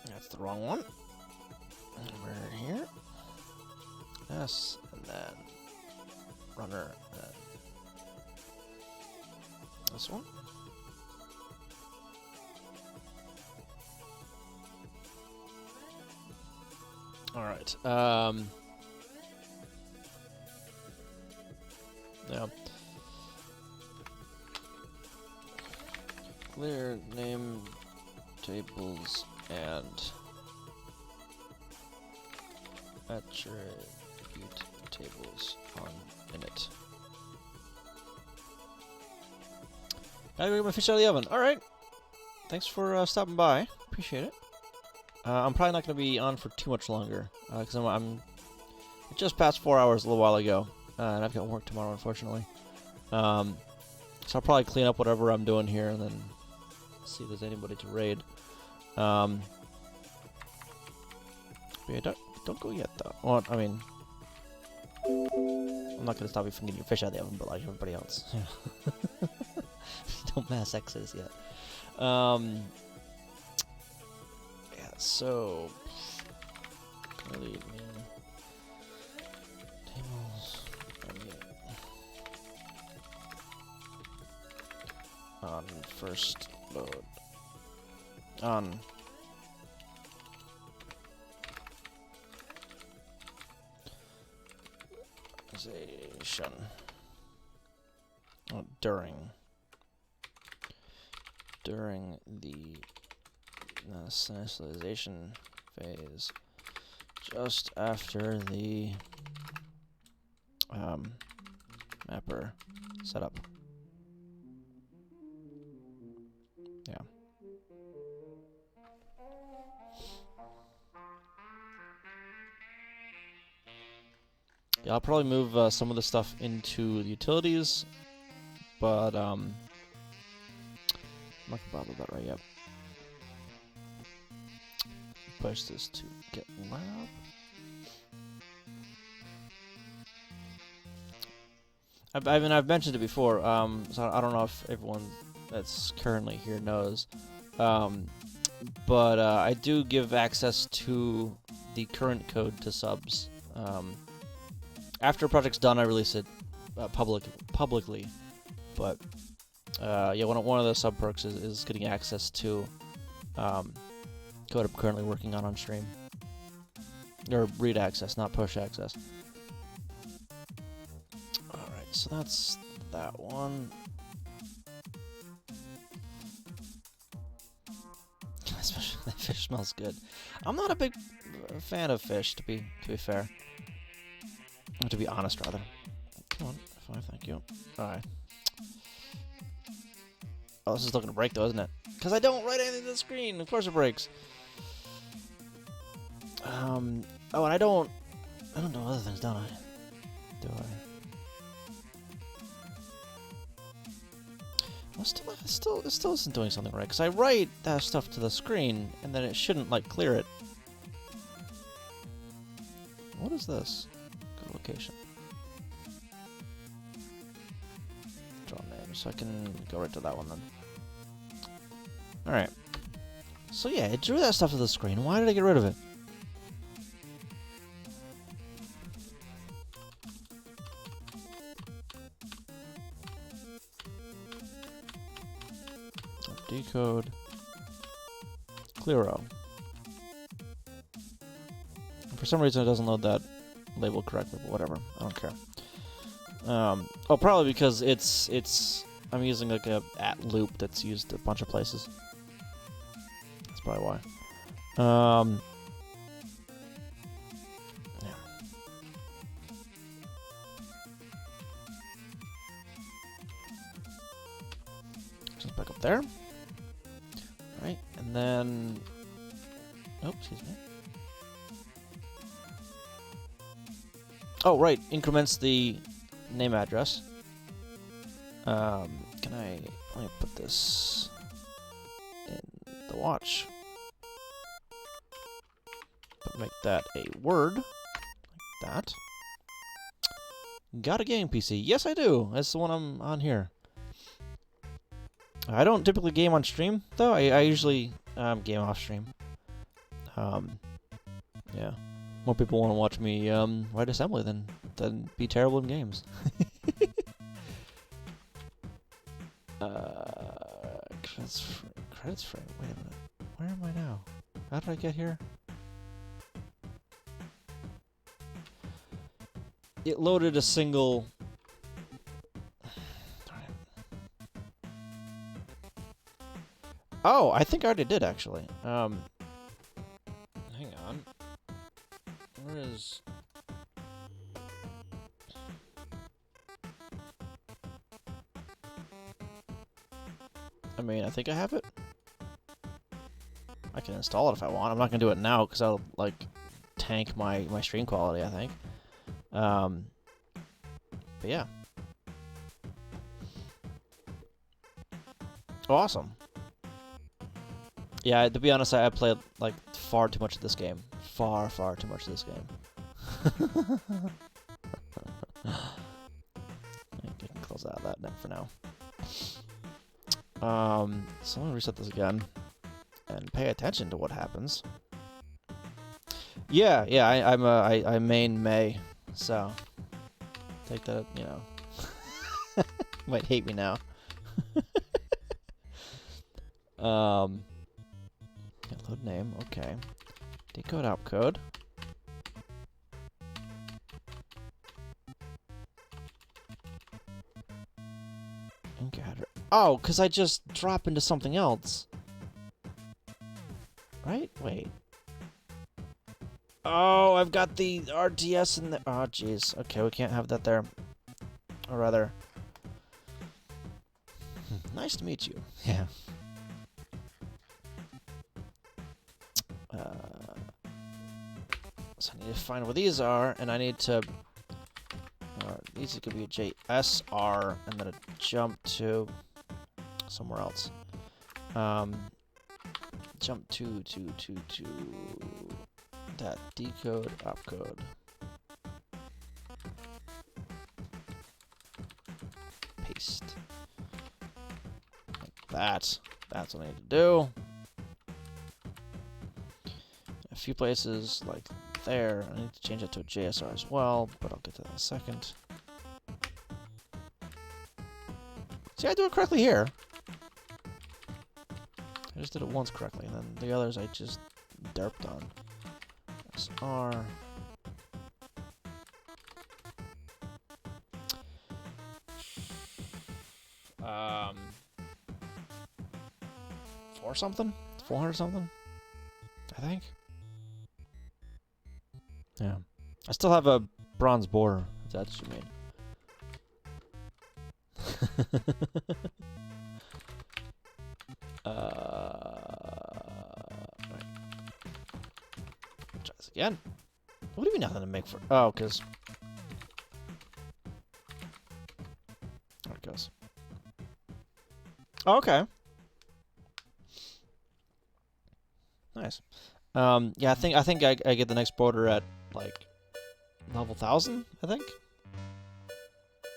Speaker 1: That's the wrong one. Over here. Yes, and then runner, and then this one. All right. Yeah. Clear name tables and attribute tables on init. Gotta go get my fish out of the oven. Alright. Thanks for stopping by. Appreciate it. I'm probably not going to be on for too much longer, because I'm just past 4 hours a little while ago, and I've got work tomorrow, unfortunately. So I'll probably clean up whatever I'm doing here, and then see if there's anybody to raid. But yeah, don't go yet, though. Well, I mean, I'm not going to stop you from getting your fish out of the oven, but like everybody else. Don't mass exodus yet. Yeah, so... tables... on first load. On... Initialization. Oh, during the initialization phase, just after the mapper setup. Yeah. Yeah, I'll probably move some of the stuff into the utilities, but I'm not gonna bother that right yet. Push this to get lab. I've mentioned it before, so I don't know if everyone that's currently here knows, but I do give access to the current code to subs. After a project's done, I release it publicly, but yeah, one of the sub perks is getting access to code I'm currently working on stream, or read access, not push access. Alright, so that's that one. Especially that fish smells good. I'm not a big fan of fish, to be fair. Or to be honest, rather. Come on, fine, thank you. Alright. Oh, this is looking to break, though, isn't it? Because I don't write anything to the screen. Of course it breaks. Oh, and I don't know other things, don't I? Do I? Well, it still isn't doing something right, because I write that stuff to the screen, and then it shouldn't, like, clear it. What is this? Good location. Draw name, so I can go right to that one, then. Alright. So yeah, it drew that stuff to the screen. Why did I get rid of it? Decode. Clearo. For some reason it doesn't load that label correctly, but whatever. I don't care. Oh, probably because I'm using like a @ loop that's used a bunch of places. That's probably why. Yeah. Just back up there. Right, and then... Oh, excuse me. Oh, right, increments the name address. Let me put this in the watch. But make that a word, like that. Got a gaming PC? Yes, I do. That's the one I'm on here. I don't typically game on stream, though. I usually game off stream. Yeah. More people want to watch me write assembly than be terrible in games. Credits frame. Wait a minute. Where am I now? How did I get here? It loaded a single... Oh, I think I already did, actually. Hang on. Where is... I mean, I think I have it. I can install it if I want. I'm not going to do it now, because I'll, like, tank my stream quality, I think. But yeah. Awesome. Yeah, to be honest, I played, like, far too much of this game. Far too much of this game. I can close out that for now. So I'm gonna reset this again and pay attention to what happens. Yeah, I main May, so take that, you know. Might hate me now. Load name, okay. Decode outcode. Encoder. Oh, because I just drop into something else. Right? Wait. Oh, I've got the RTS in there. Oh, jeez. Okay, we can't have that there. Or rather... nice to meet you. Yeah. So I need to find where these are, and I need to... these could be a JSR, and then a jump to... somewhere else. Jump to that decode opcode. Paste. Like that. That's what I need to do. A few places like there. I need to change it to a JSR as well, but I'll get to that in a second. See, I do it correctly here. I just did it once correctly, and then the others I just derped on. SR. Four something? 400 something? I think. Yeah. I still have a bronze border, if that's what you mean. Right. Try this again. What do you mean nothing to make for? Oh, because... there it goes. Oh, okay. Nice. Yeah, I think I get the next border at like level 1000. I think.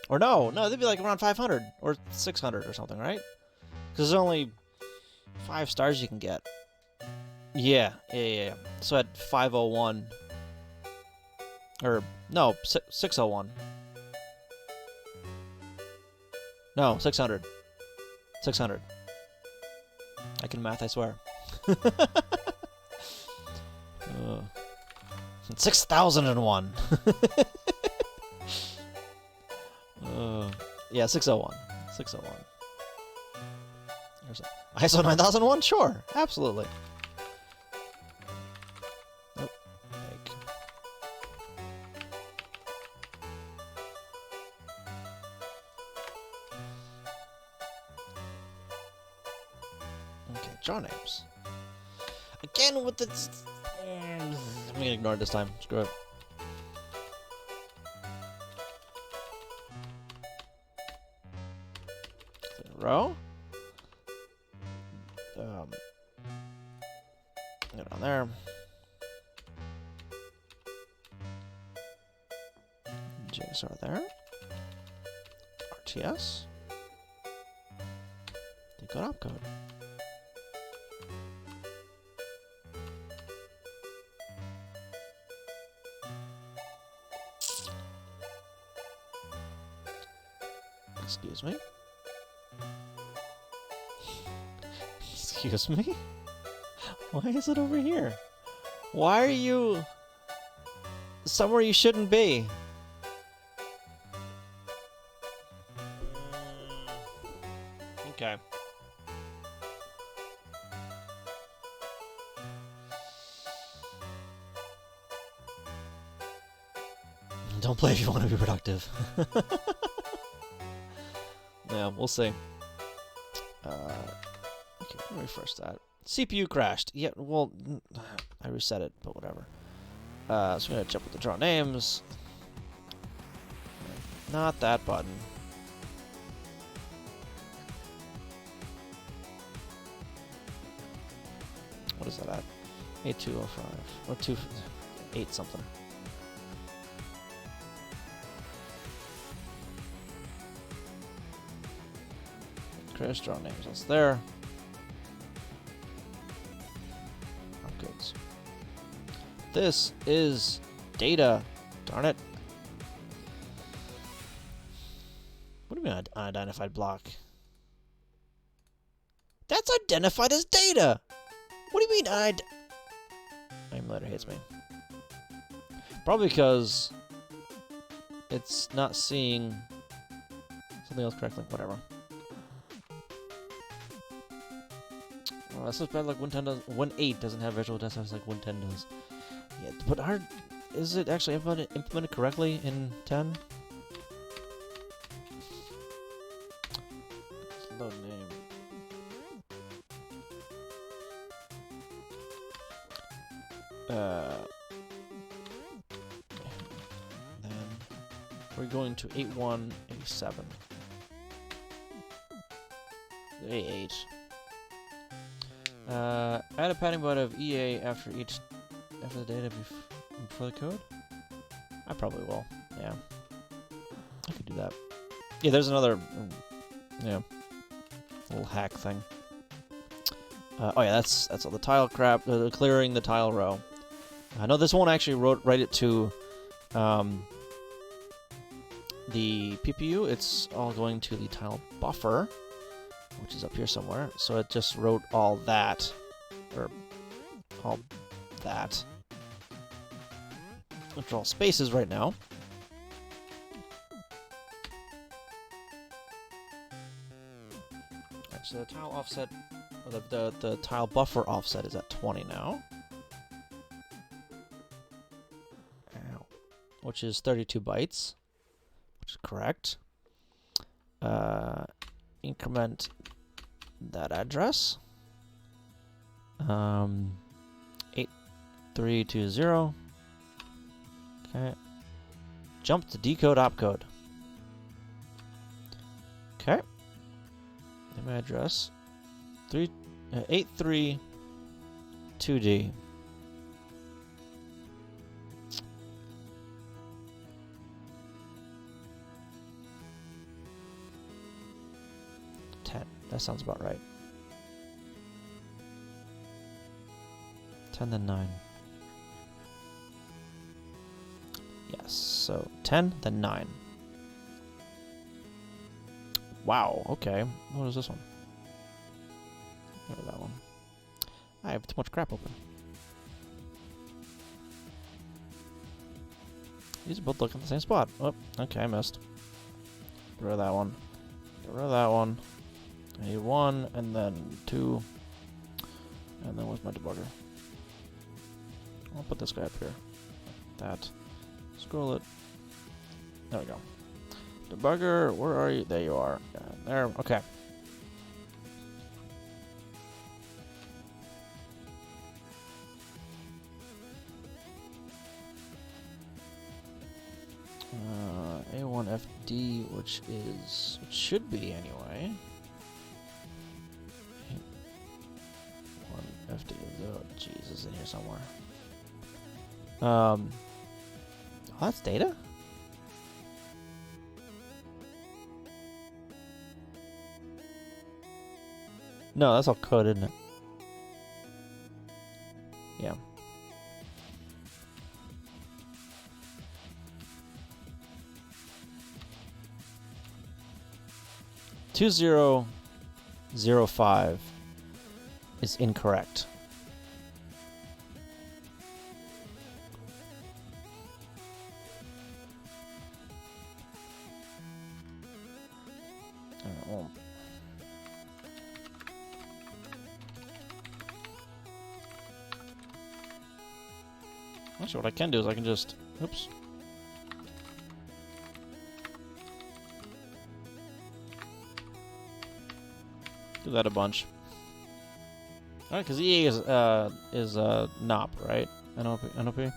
Speaker 1: Or no, they'd be like around 500 or 600 or something, right? Because there's only 5 stars you can get. Yeah. So at 501, or no, 601. No, 600. 600. I can math, I swear. 6001. Yeah, 601. 601. ISO 9001? Sure, absolutely. Nope. Make. Okay, draw names. Again with the... I'm gonna ignore it this time. Screw it. Row. Get on there. JSR there. RTS. Decode opcode. Excuse me? Excuse me? Why is it over here? Why are you somewhere you shouldn't be? Okay. Don't play if you want to be productive. Yeah, we'll see. Okay, let me refresh that. CPU crashed. Yeah, well, I reset it, but whatever. So I'm gonna jump with the draw names. Not that button. What is that at? 8205 or 28 something. Chris, draw names. That's there. Upcodes. This is data. Darn it. What do you mean unidentified block? That's identified as data. What do you mean Emulator hates me. Probably because it's not seeing something else correctly. Whatever. That's just bad like Win 10 does. Win 8 doesn't have virtual desktops like Win 10 does. Yeah, but is it actually implemented correctly in 10? Load name. Then we're going to 8.1, 8.7. 8.8. Add a padding bit of EA after the data before the code? I probably will. Yeah. I could do that. Yeah, there's another yeah, little hack thing. Oh yeah, that's all the tile crap, clearing the tile row. I know this won't actually write it to the PPU. It's all going to the tile buffer, which is up here somewhere. So it just wrote all that, or all that, which are all spaces right now. Right, so the tile offset, or the tile buffer offset is at 20 now. Ow. Which is 32 bytes, which is correct. Increment that address. 8320. Okay. Jump to decode opcode. Okay. Name address 832D. That sounds about right. 10 then 9. Yes, so 10 then 9. Wow, okay. What is this one? Go to that one. I have too much crap open. These are both looking at the same spot. Oh, okay, I missed. Get rid of that one. Get rid of that one. I need 1, and then 2. And then where's my debugger? I'll put this guy up here. Like that. Scroll it. There we go. Debugger, where are you? There you are. Yeah, there, okay. A1FD, which should be anyway. A1FD, oh jeez, it's in here somewhere. Oh, that's data? No, that's all code, isn't it? Yeah. $2005 is incorrect. Well, actually, what I can do is I can just, oops. Do that a bunch. Alright, because EA is NOP, right? NOP? Yeah.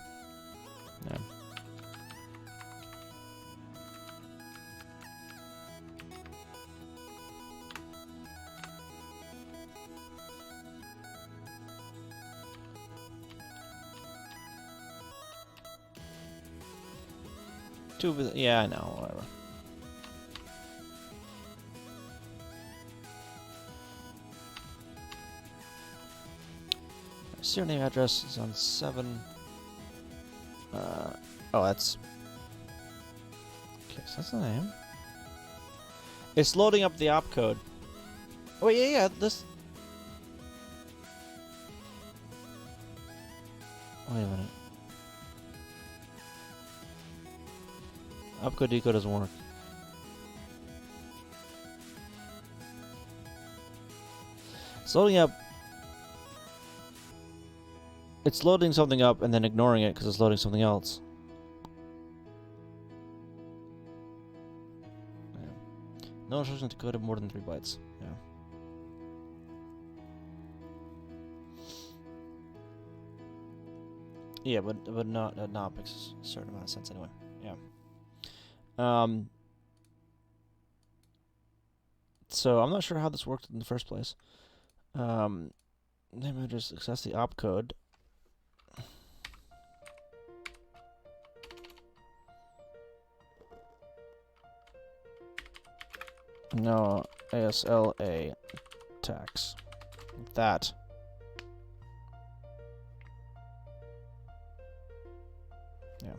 Speaker 1: Yeah, I know, whatever. Serial name address is on 7. Oh, that's... Okay, so that's the name. It's loading up the opcode. Oh, yeah, this... Wait a minute. Opcode decode doesn't work. It's loading up It's loading something up and then ignoring it because it's loading something else. Yeah. No instructions to code more than 3 bytes. Yeah. Yeah, but not makes a certain amount of sense anyway. Yeah. So I'm not sure how this worked in the first place. Name address access the opcode. No, ASLA tax. That. Yeah.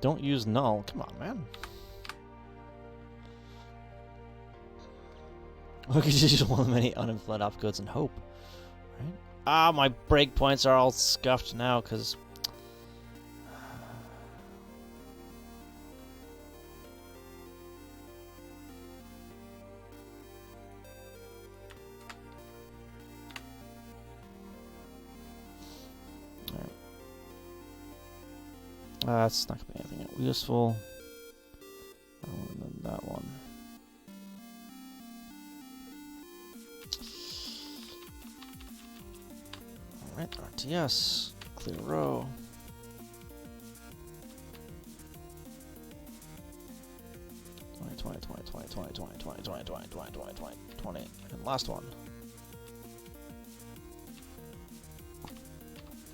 Speaker 1: Don't use null. Come on, man. We could just use one of the many unimplemented opcodes and hope. Right? Ah, my breakpoints are all scuffed now because. That's not going to be anything useful. And then that one. Alright, RTS. Clear row. And last one.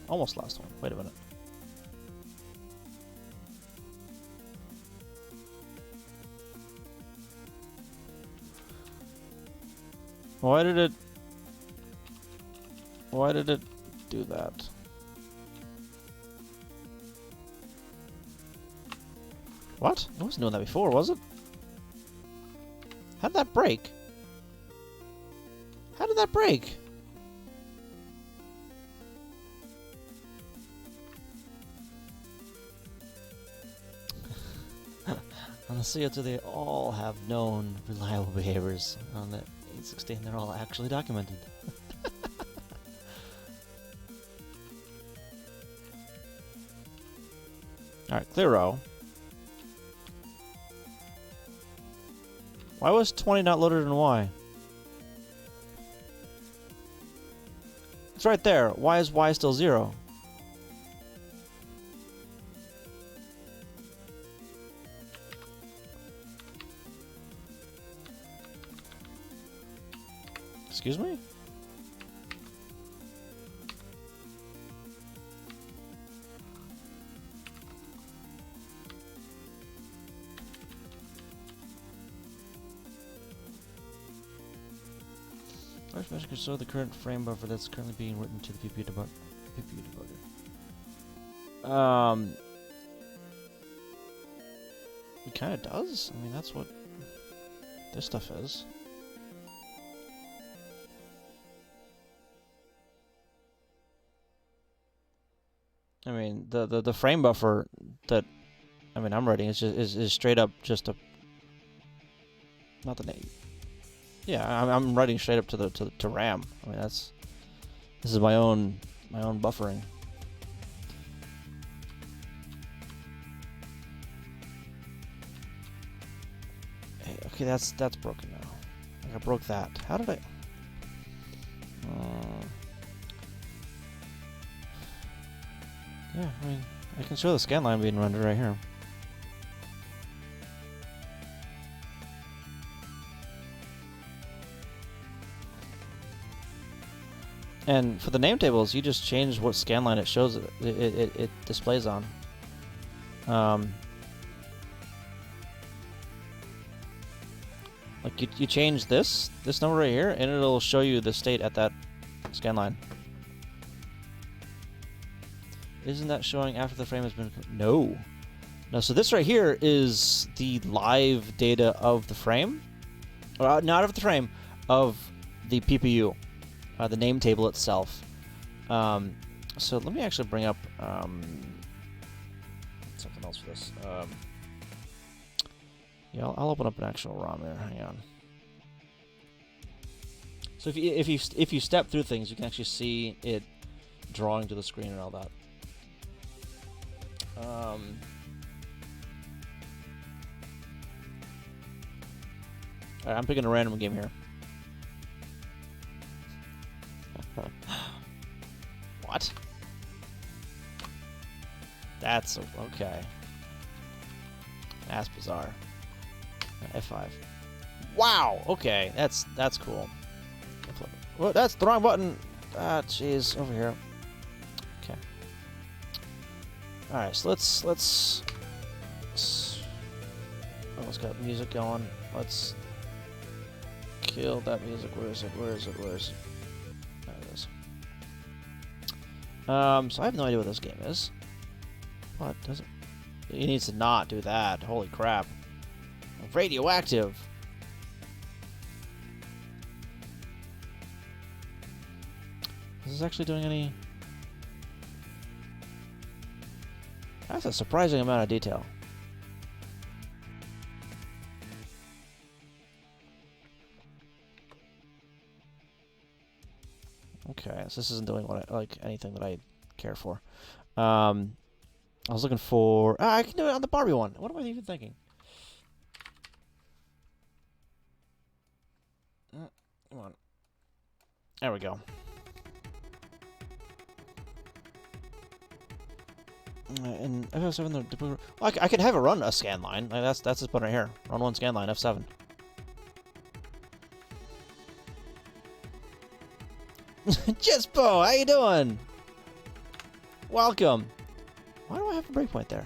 Speaker 1: Almost last one. Wait a minute. Why did it do that? What? It wasn't doing that before, was it? How did that break? How did that break? On the CO2, they all have known reliable behaviors. On the 816, they're all actually documented. Alright, clear row. Why was 20 not loaded in Y? It's right there. Why is Y still 0? Excuse me? Large measure can show the current frame buffer that's currently being written to the PPU debugger. It kind of does. I mean, that's what this stuff is. I mean, the frame buffer that I'm writing is straight up just a not the name. Yeah, I'm writing straight up to RAM. I mean, this is my own buffering. Hey, okay, that's broken now. Like I broke that. How did I? Yeah, I mean, I can show the scan line being rendered right here. And for the name tables, you just change what scan line it shows it displays on. Like you change this number right here, and it'll show you the state at that scan line. Isn't that showing after the frame has been... No. No, so this right here is the live data of the frame. Or, not of the frame, of the PPU. The name table itself. So let me actually bring up something else for this. Yeah, I'll open up an actual ROM here. Hang on. So if you step through things, you can actually see it drawing to the screen and all that. Alright, I'm picking a random game here. What? That's okay. That's bizarre. F5. Wow. Okay, that's cool. Well, that's the wrong button. Ah, jeez, over here. Okay. All right, so let's. Oh, it's got music going. Let's kill that music. Where is it? Where is it? Where is it? There it is. So I have no idea what this game is. What does it? It needs to not do that. Holy crap! Radioactive. Is this actually doing any? That's a surprising amount of detail. Okay, so this isn't doing what like anything that I care for. I was looking for. I can do it on the Barbie one. What am I even thinking? Come on. There we go. And F7, well, I can have it run a scan line. Like that's this button right here. Run one scan line, F7. Jispo, how you doing? Welcome. Why do I have a breakpoint there?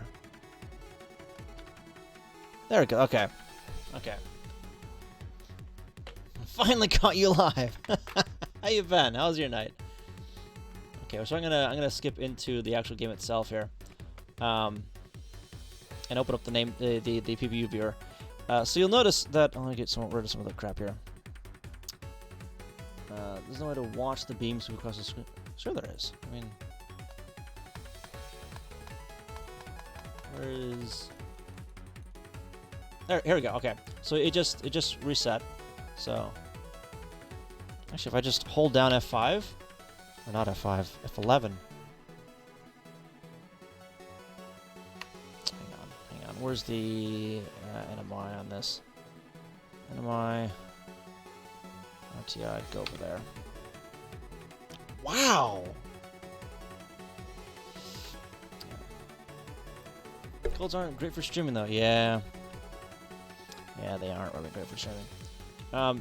Speaker 1: There we go. Okay. Okay. Finally caught you live. How you been? How's your night? Okay, so I'm gonna skip into the actual game itself here, and open up the PPU viewer. So you'll notice that I'm gonna get rid of some of the crap here. There's no way to watch the beams move across the screen. Sure, there is. I mean, where is? There. Here we go. Okay, so it just reset. So actually, if I just hold down F5. Or not F5, F11. Hang on. Where's the NMI on this? NMI, RTI, go over there. Wow! Codes aren't great for streaming though. Yeah. Yeah, they aren't really great for streaming.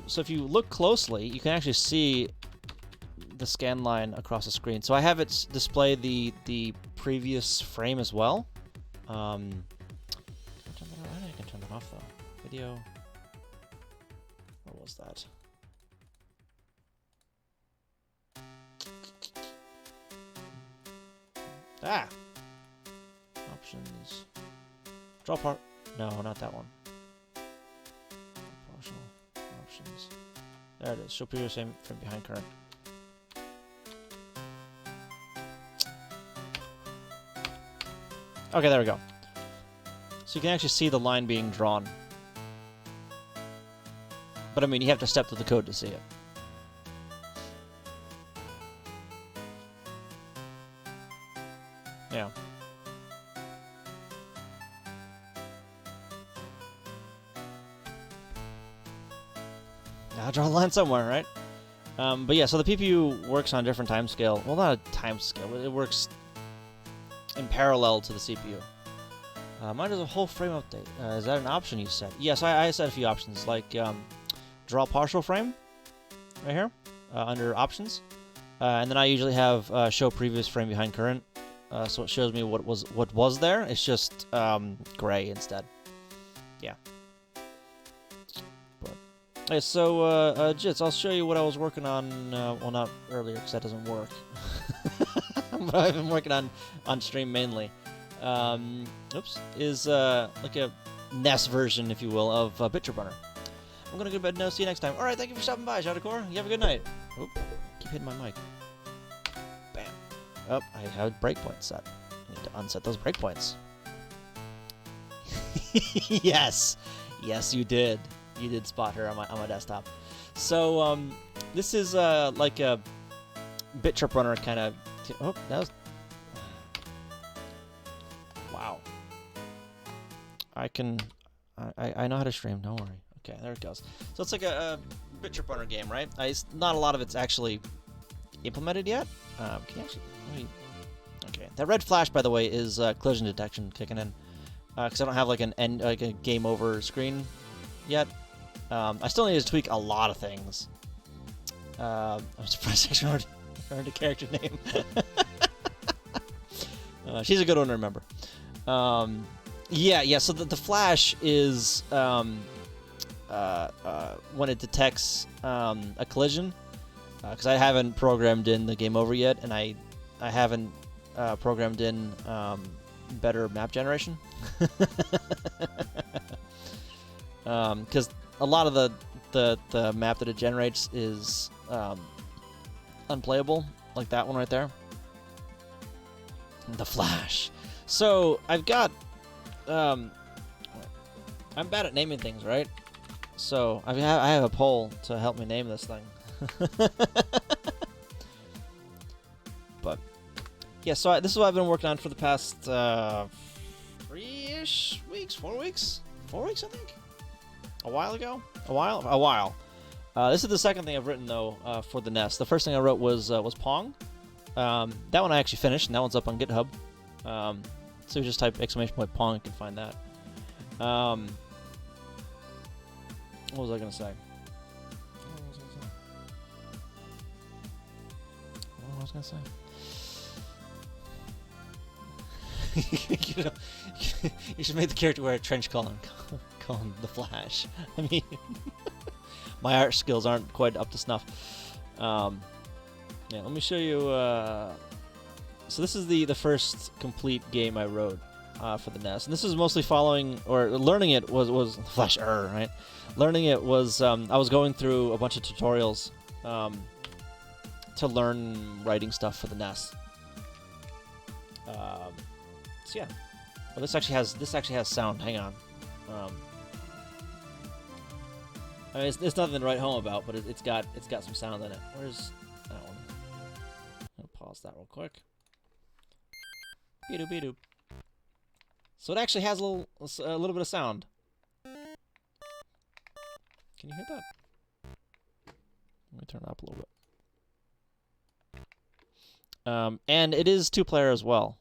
Speaker 1: So if you look closely, you can actually see the scan line across the screen. So I have it display the previous frame as well. I think I can turn that off though. Video. What was that? Ah. Options. Draw part. No, not that one. Partial options. There it is. Show previous frame from behind current. Okay, there we go. So you can actually see the line being drawn. But I mean, you have to step through the code to see it. Yeah. I'll draw a line somewhere, right? But yeah, so the CPU works on a different time scale. Well, not a time scale, but it works in parallel to the CPU. Mine does a whole frame update. Is that an option you set? Yes, I set a few options, like draw partial frame, right here, under options. And then I usually have show previous frame behind current, so it shows me what was there. It's just gray instead. Yeah. But okay, so Jits, I'll show you what I was working on. Well, not earlier because that doesn't work. But I've been working on stream mainly. Oops, is like a NES version, if you will, of Picture Runner. I'm gonna go to bed now. See you next time. All right, thank you for stopping by, Shadowcore. You have a good night. Oop, keep hitting my mic. Bam. Oh, I have breakpoints set. I need to unset those breakpoints. Yes, yes, you did. You did spot her on my desktop. So this is like a bit trip runner kind of. Oh, that was. Wow. I know how to stream. Don't worry. Okay, there it goes. So it's like a bit trip runner game, right? Not a lot of it's actually implemented yet. Can you actually? Okay, that red flash, by the way, is collision detection kicking in. Because I don't have like a game over screen yet. I still need to tweak a lot of things. I'm surprised I actually learned a character name. She's a good one to remember. Yeah. So the flash is when it detects a collision. Because I haven't programmed in the game over yet, and I haven't programmed in better map generation. Because a lot of the map that it generates is unplayable, like that one right there. The flash. So I've got I'm bad at naming things, right? So I have a poll to help me name this thing. But yeah, so this is what I've been working on for the past 3-ish weeks, 4 weeks, 4 weeks, I think. A while. This is the second thing I've written though for the NES. The first thing I wrote was Pong. That one I actually finished, and that one's up on GitHub. So you just type !Pong, you can find that. What was I gonna say? What was I gonna say? You know, you should make the character wear a trench coat and call him the Flash. I mean, my art skills aren't quite up to snuff. Yeah, let me show you. So this is the first complete game I wrote for the NES, and this is mostly following or learning it was Flash right? Learning it was I was going through a bunch of tutorials to learn writing stuff for the NES. So yeah, well, this actually has sound. Hang on. I mean, it's nothing to write home about, but it's got some sound in it. Where's that one? I'll pause that real quick. Beep doop. So it actually has a little bit of sound. Can you hear that? Let me turn it up a little bit. And it is 2-player as well.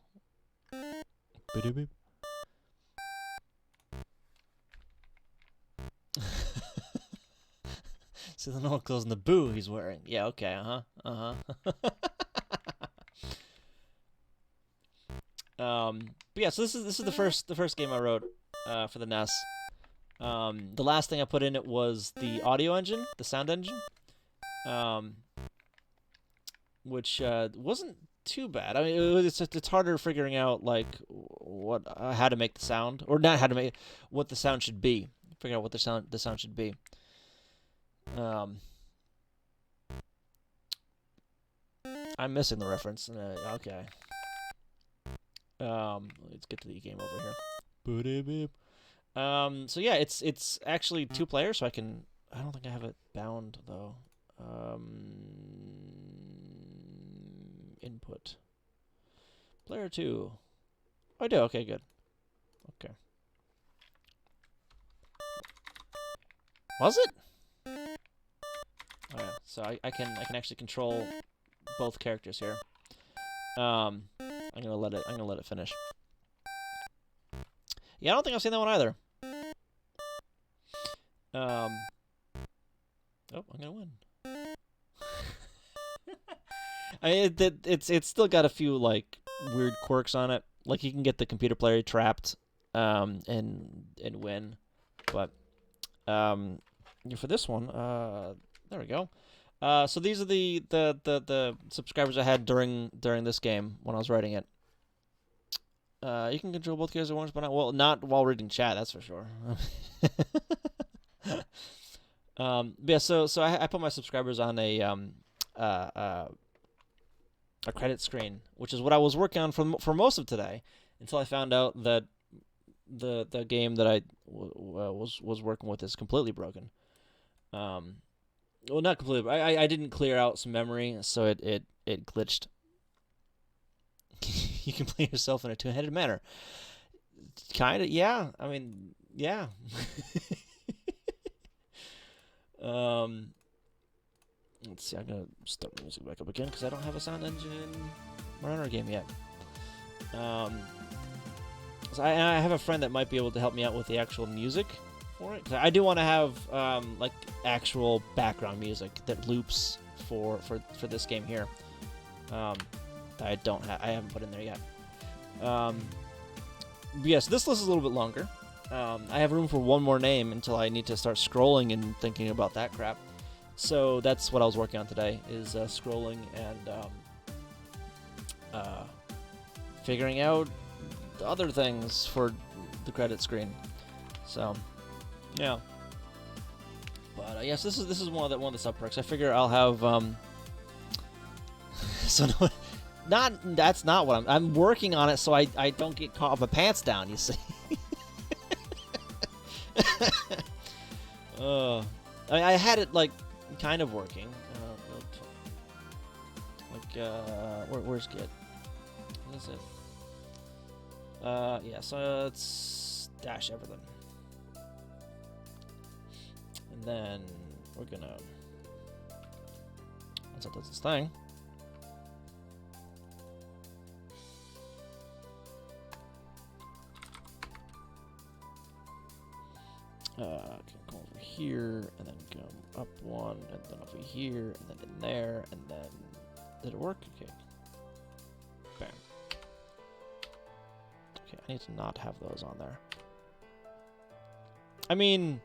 Speaker 1: Beep doop. See the normal clothes and the boo he's wearing. Yeah, okay, but yeah, so this is the first game I wrote for the NES. The last thing I put in it was the audio engine, the sound engine, which wasn't too bad. I mean, it's harder figuring out like how to make the sound, or not how to make what the sound should be. Figure out what the sound should be. I'm missing the reference. Okay. Let's get to the game over here. So yeah, it's actually 2-player, so I don't think I have it bound though. Input. Player 2. Oh, I do. Okay, good. Okay. Was it? Oh yeah. So I can actually control both characters here. I'm gonna let it finish. Yeah, I don't think I've seen that one either. Oh, I'm gonna win. I mean, it's still got a few like weird quirks on it. Like you can get the computer player trapped, and win. But for this one, there we go. So these are the subscribers I had during this game when I was writing it. You can control both characters at once, but not while reading chat. That's for sure. Yeah. So I put my subscribers on a credit screen, which is what I was working on for most of today, until I found out that the game that I was working with is completely broken. Well, not completely. But I didn't clear out some memory, so it glitched. You can play yourself in a two-handed manner. Kind of, yeah. I mean, yeah. um, let's see. I'm gonna start the music back up again because I don't have a sound engine runner game yet. So I have a friend that might be able to help me out with the actual music for it. 'Cause I do want to have like actual background music that loops for this game here. I don't have. I haven't put in there yet. But yes, this list is a little bit longer. I have room for one more name until I need to start scrolling and thinking about that crap. So that's what I was working on today, is scrolling and figuring out other things for the credit screen. So, yeah. But yes, this is one of the sub perks. I figure I'll have so no, that's not what I'm working on it, so I don't get caught with my pants down. You see. I had it like kind of working. Where's Git? What is it? Yeah, so let's dash everything. And then we're gonna, once it does this thing, can go over here, and then go up one, and then over here, and then in there, and then, did it work? Okay. Bam. Okay, I need to not have those on there. I mean...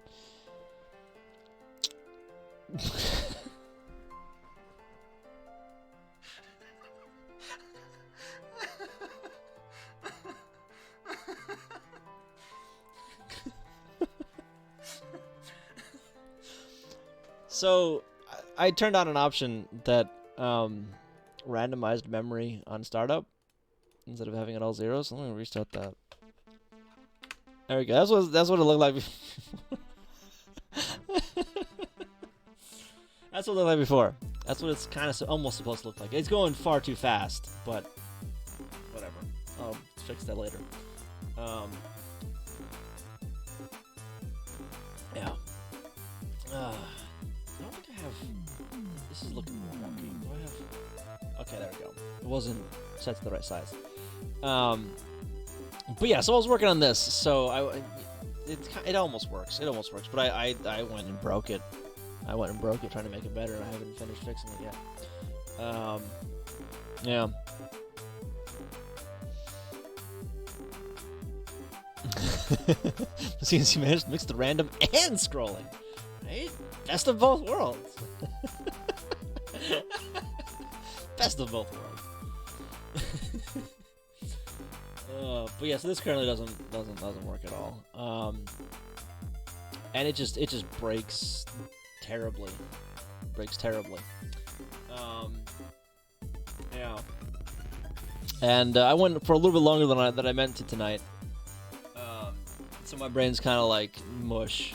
Speaker 1: So, I turned on an option that randomized memory on startup instead of having it all zeros. So let me restart that. There we go. That's what it looked like before. That's what it looked like before. That's what it's kind of almost supposed to look like. It's going far too fast, but whatever. I'll fix that later. Yeah. I don't think I have... This is looking more wonky. Do I have... Okay, there we go. It wasn't set to the right size. But yeah, so I was working on this. So it almost works. It almost works. But I went and broke it. I went and broke it trying to make it better. I haven't finished fixing it yet. Yeah. CNC managed to mix the random and scrolling. Right? Best of both worlds. Best of both worlds. But yeah, so this currently doesn't work at all. And it just breaks terribly. Yeah. And I went for a little bit longer than I meant to tonight. So my brain's kind of like mush.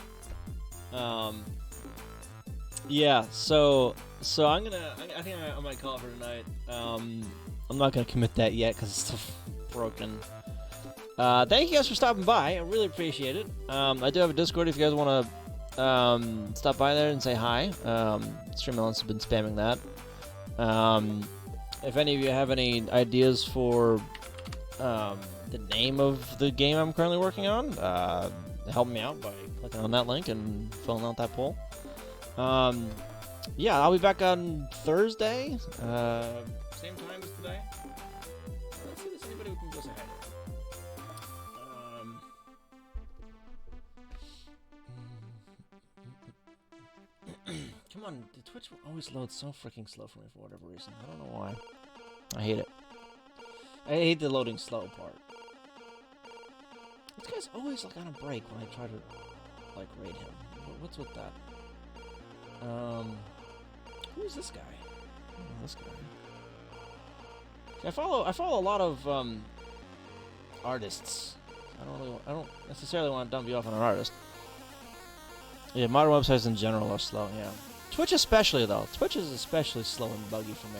Speaker 1: Yeah, so I think I might call it for tonight. I'm not gonna commit that yet because it's still broken. Thank you guys for stopping by. I really appreciate it. I do have a Discord if you guys want to stop by there and say hi. Streamlabs has been spamming that. If any of you have any ideas for the name of the game I'm currently working on, help me out by clicking on that link and filling out that poll. Yeah, I'll be back on Thursday, same time as today. Let's see if there's anybody who can go say hi to. Come on, the Twitch always loads so freaking slow for me for whatever reason. I don't know why. I hate it. I hate the loading slow part. This guy's always like on a break when I try to like raid him. What's with that? Who is this guy? I don't know this guy. See, I follow a lot of artists. I don't necessarily want to dump you off on an artist. Yeah, modern websites in general are slow. Yeah, Twitch especially though. Twitch is especially slow and buggy for me.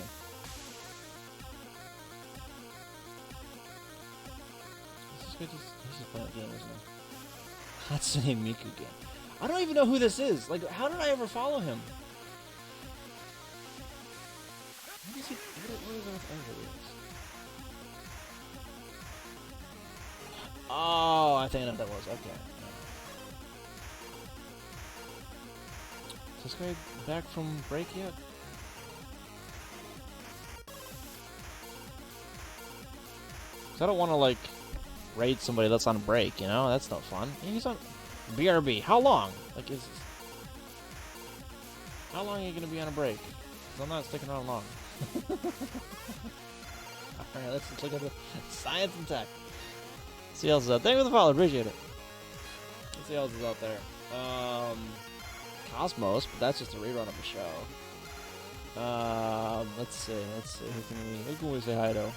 Speaker 1: He's just playing a game, isn't he? That's the Miku game. I don't even know who this is. Like, how did I ever follow him? What is he? What is this? Oh, I think I know what that was. Okay. Is this guy back from break yet? Cause I don't want to like raid somebody that's on break. You know, that's not fun. He's on BRB. How long? Like, how long are you gonna be on a break? Cause I'm not sticking around long. Alright, let's look at the science and tech. See what else is out. Thank you for the follow, appreciate it. Let's see what else is out there. Cosmos, but that's just a rerun of the show. Let's see. Who can we say hi to?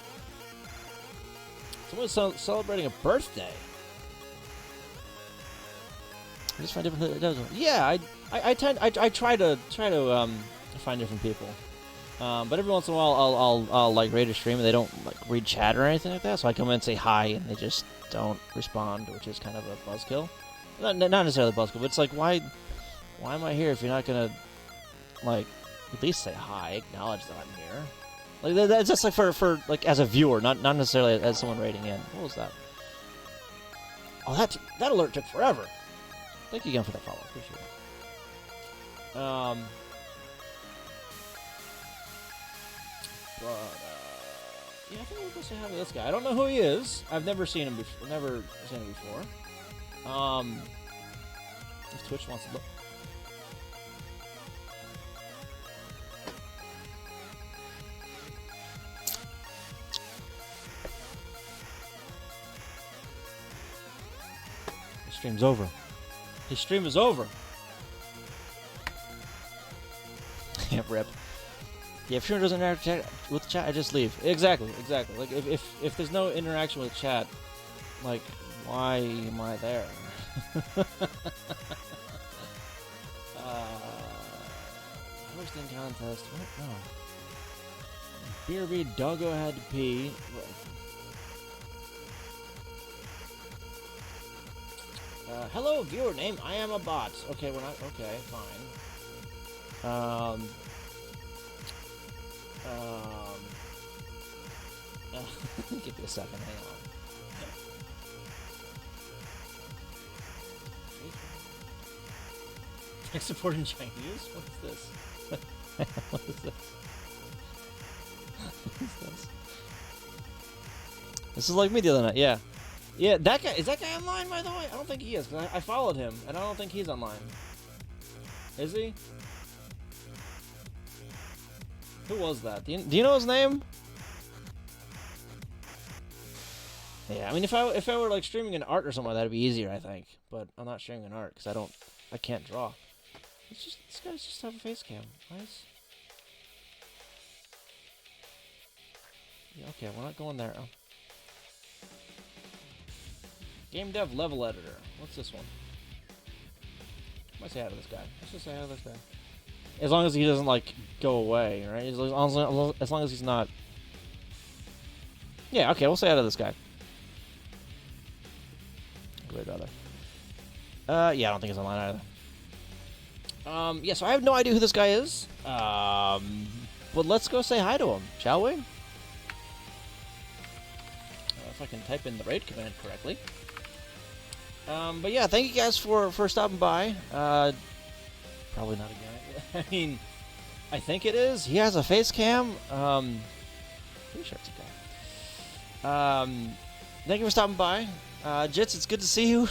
Speaker 1: Someone's celebrating a birthday. I just find different. Yeah, I try to find different people. But every once in a while, I'll like raid a stream and they don't like read chat or anything like that. So I come in and say hi, and they just don't respond, which is kind of a buzzkill. Not necessarily a buzzkill, but it's like why am I here if you're not gonna like at least say hi, acknowledge that I'm here? Like that's just like for like as a viewer, not necessarily as someone raiding in. What was that? Oh, that alert took forever. Thank you again for that follow. Appreciate it. But, yeah, I think we'll go say hi to this guy. I don't know who he is. I've never seen him before. If Twitch wants to look. His stream's over. His stream is over. Yeah, rip. Yeah, if streamer doesn't interact with chat, I just leave. Exactly. Like, if there's no interaction with chat, like, why am I there? Hosting contest. What? No. BRB Doggo had to pee. Hello, viewer name. I am a bot. Okay, we're not. Okay, fine. Give me a second, hang on. Tech support in Chinese? What's this? What is this? What is this? This is like me the other night, yeah. Yeah, that guy, is that guy online, by the way? I don't think he is, because I followed him, and I don't think he's online. Is he? Who was that? Do you know his name? Yeah, I mean, if I were like streaming an art or something, that'd be easier, I think. But I'm not streaming an art because I can't draw. These guys just have a face cam. Nice. Yeah, okay, we're not going there. Oh. Game dev level editor. What's this one? I might say hi to this guy. Let's just say hi to this guy. As long as he doesn't like go away, right? As long as he's not. Yeah, okay, we'll say hi to this guy. Weird other. Yeah, I don't think he's online either. Yeah, so I have no idea who this guy is. But let's go say hi to him, shall we? If I can type in the raid command correctly. But yeah, thank you guys for stopping by. Probably not again. I mean, I think it is. He has a face cam. Pretty sure it's okay. Thank you for stopping by. Jits, it's good to see you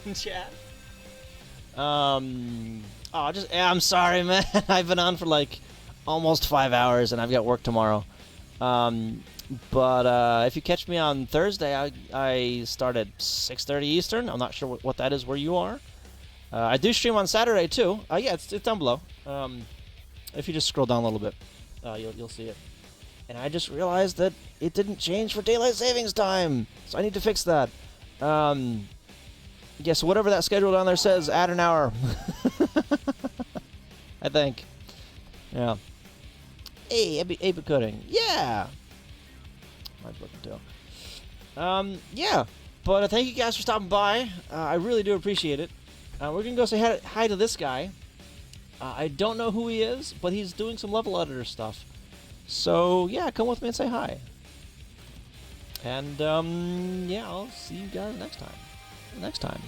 Speaker 1: in chat. I'm sorry, man. I've been on for like almost 5 hours, and I've got work tomorrow. But if you catch me on Thursday, I start at 6:30 Eastern. I'm not sure what that is where you are. I do stream on Saturday too. Yeah, it's down below. If you just scroll down a little bit, you'll see it. And I just realized that it didn't change for daylight savings time, so I need to fix that. Yeah, so whatever that schedule down there says, add an hour. I think. Yeah. Hey, Encoding. Yeah! Mine's working too. Yeah. But thank you guys for stopping by. I really do appreciate it. We're going to go say hi to this guy. I don't know who he is, but he's doing some level editor stuff. So, yeah, come with me and say hi. And, yeah, I'll see you guys next time.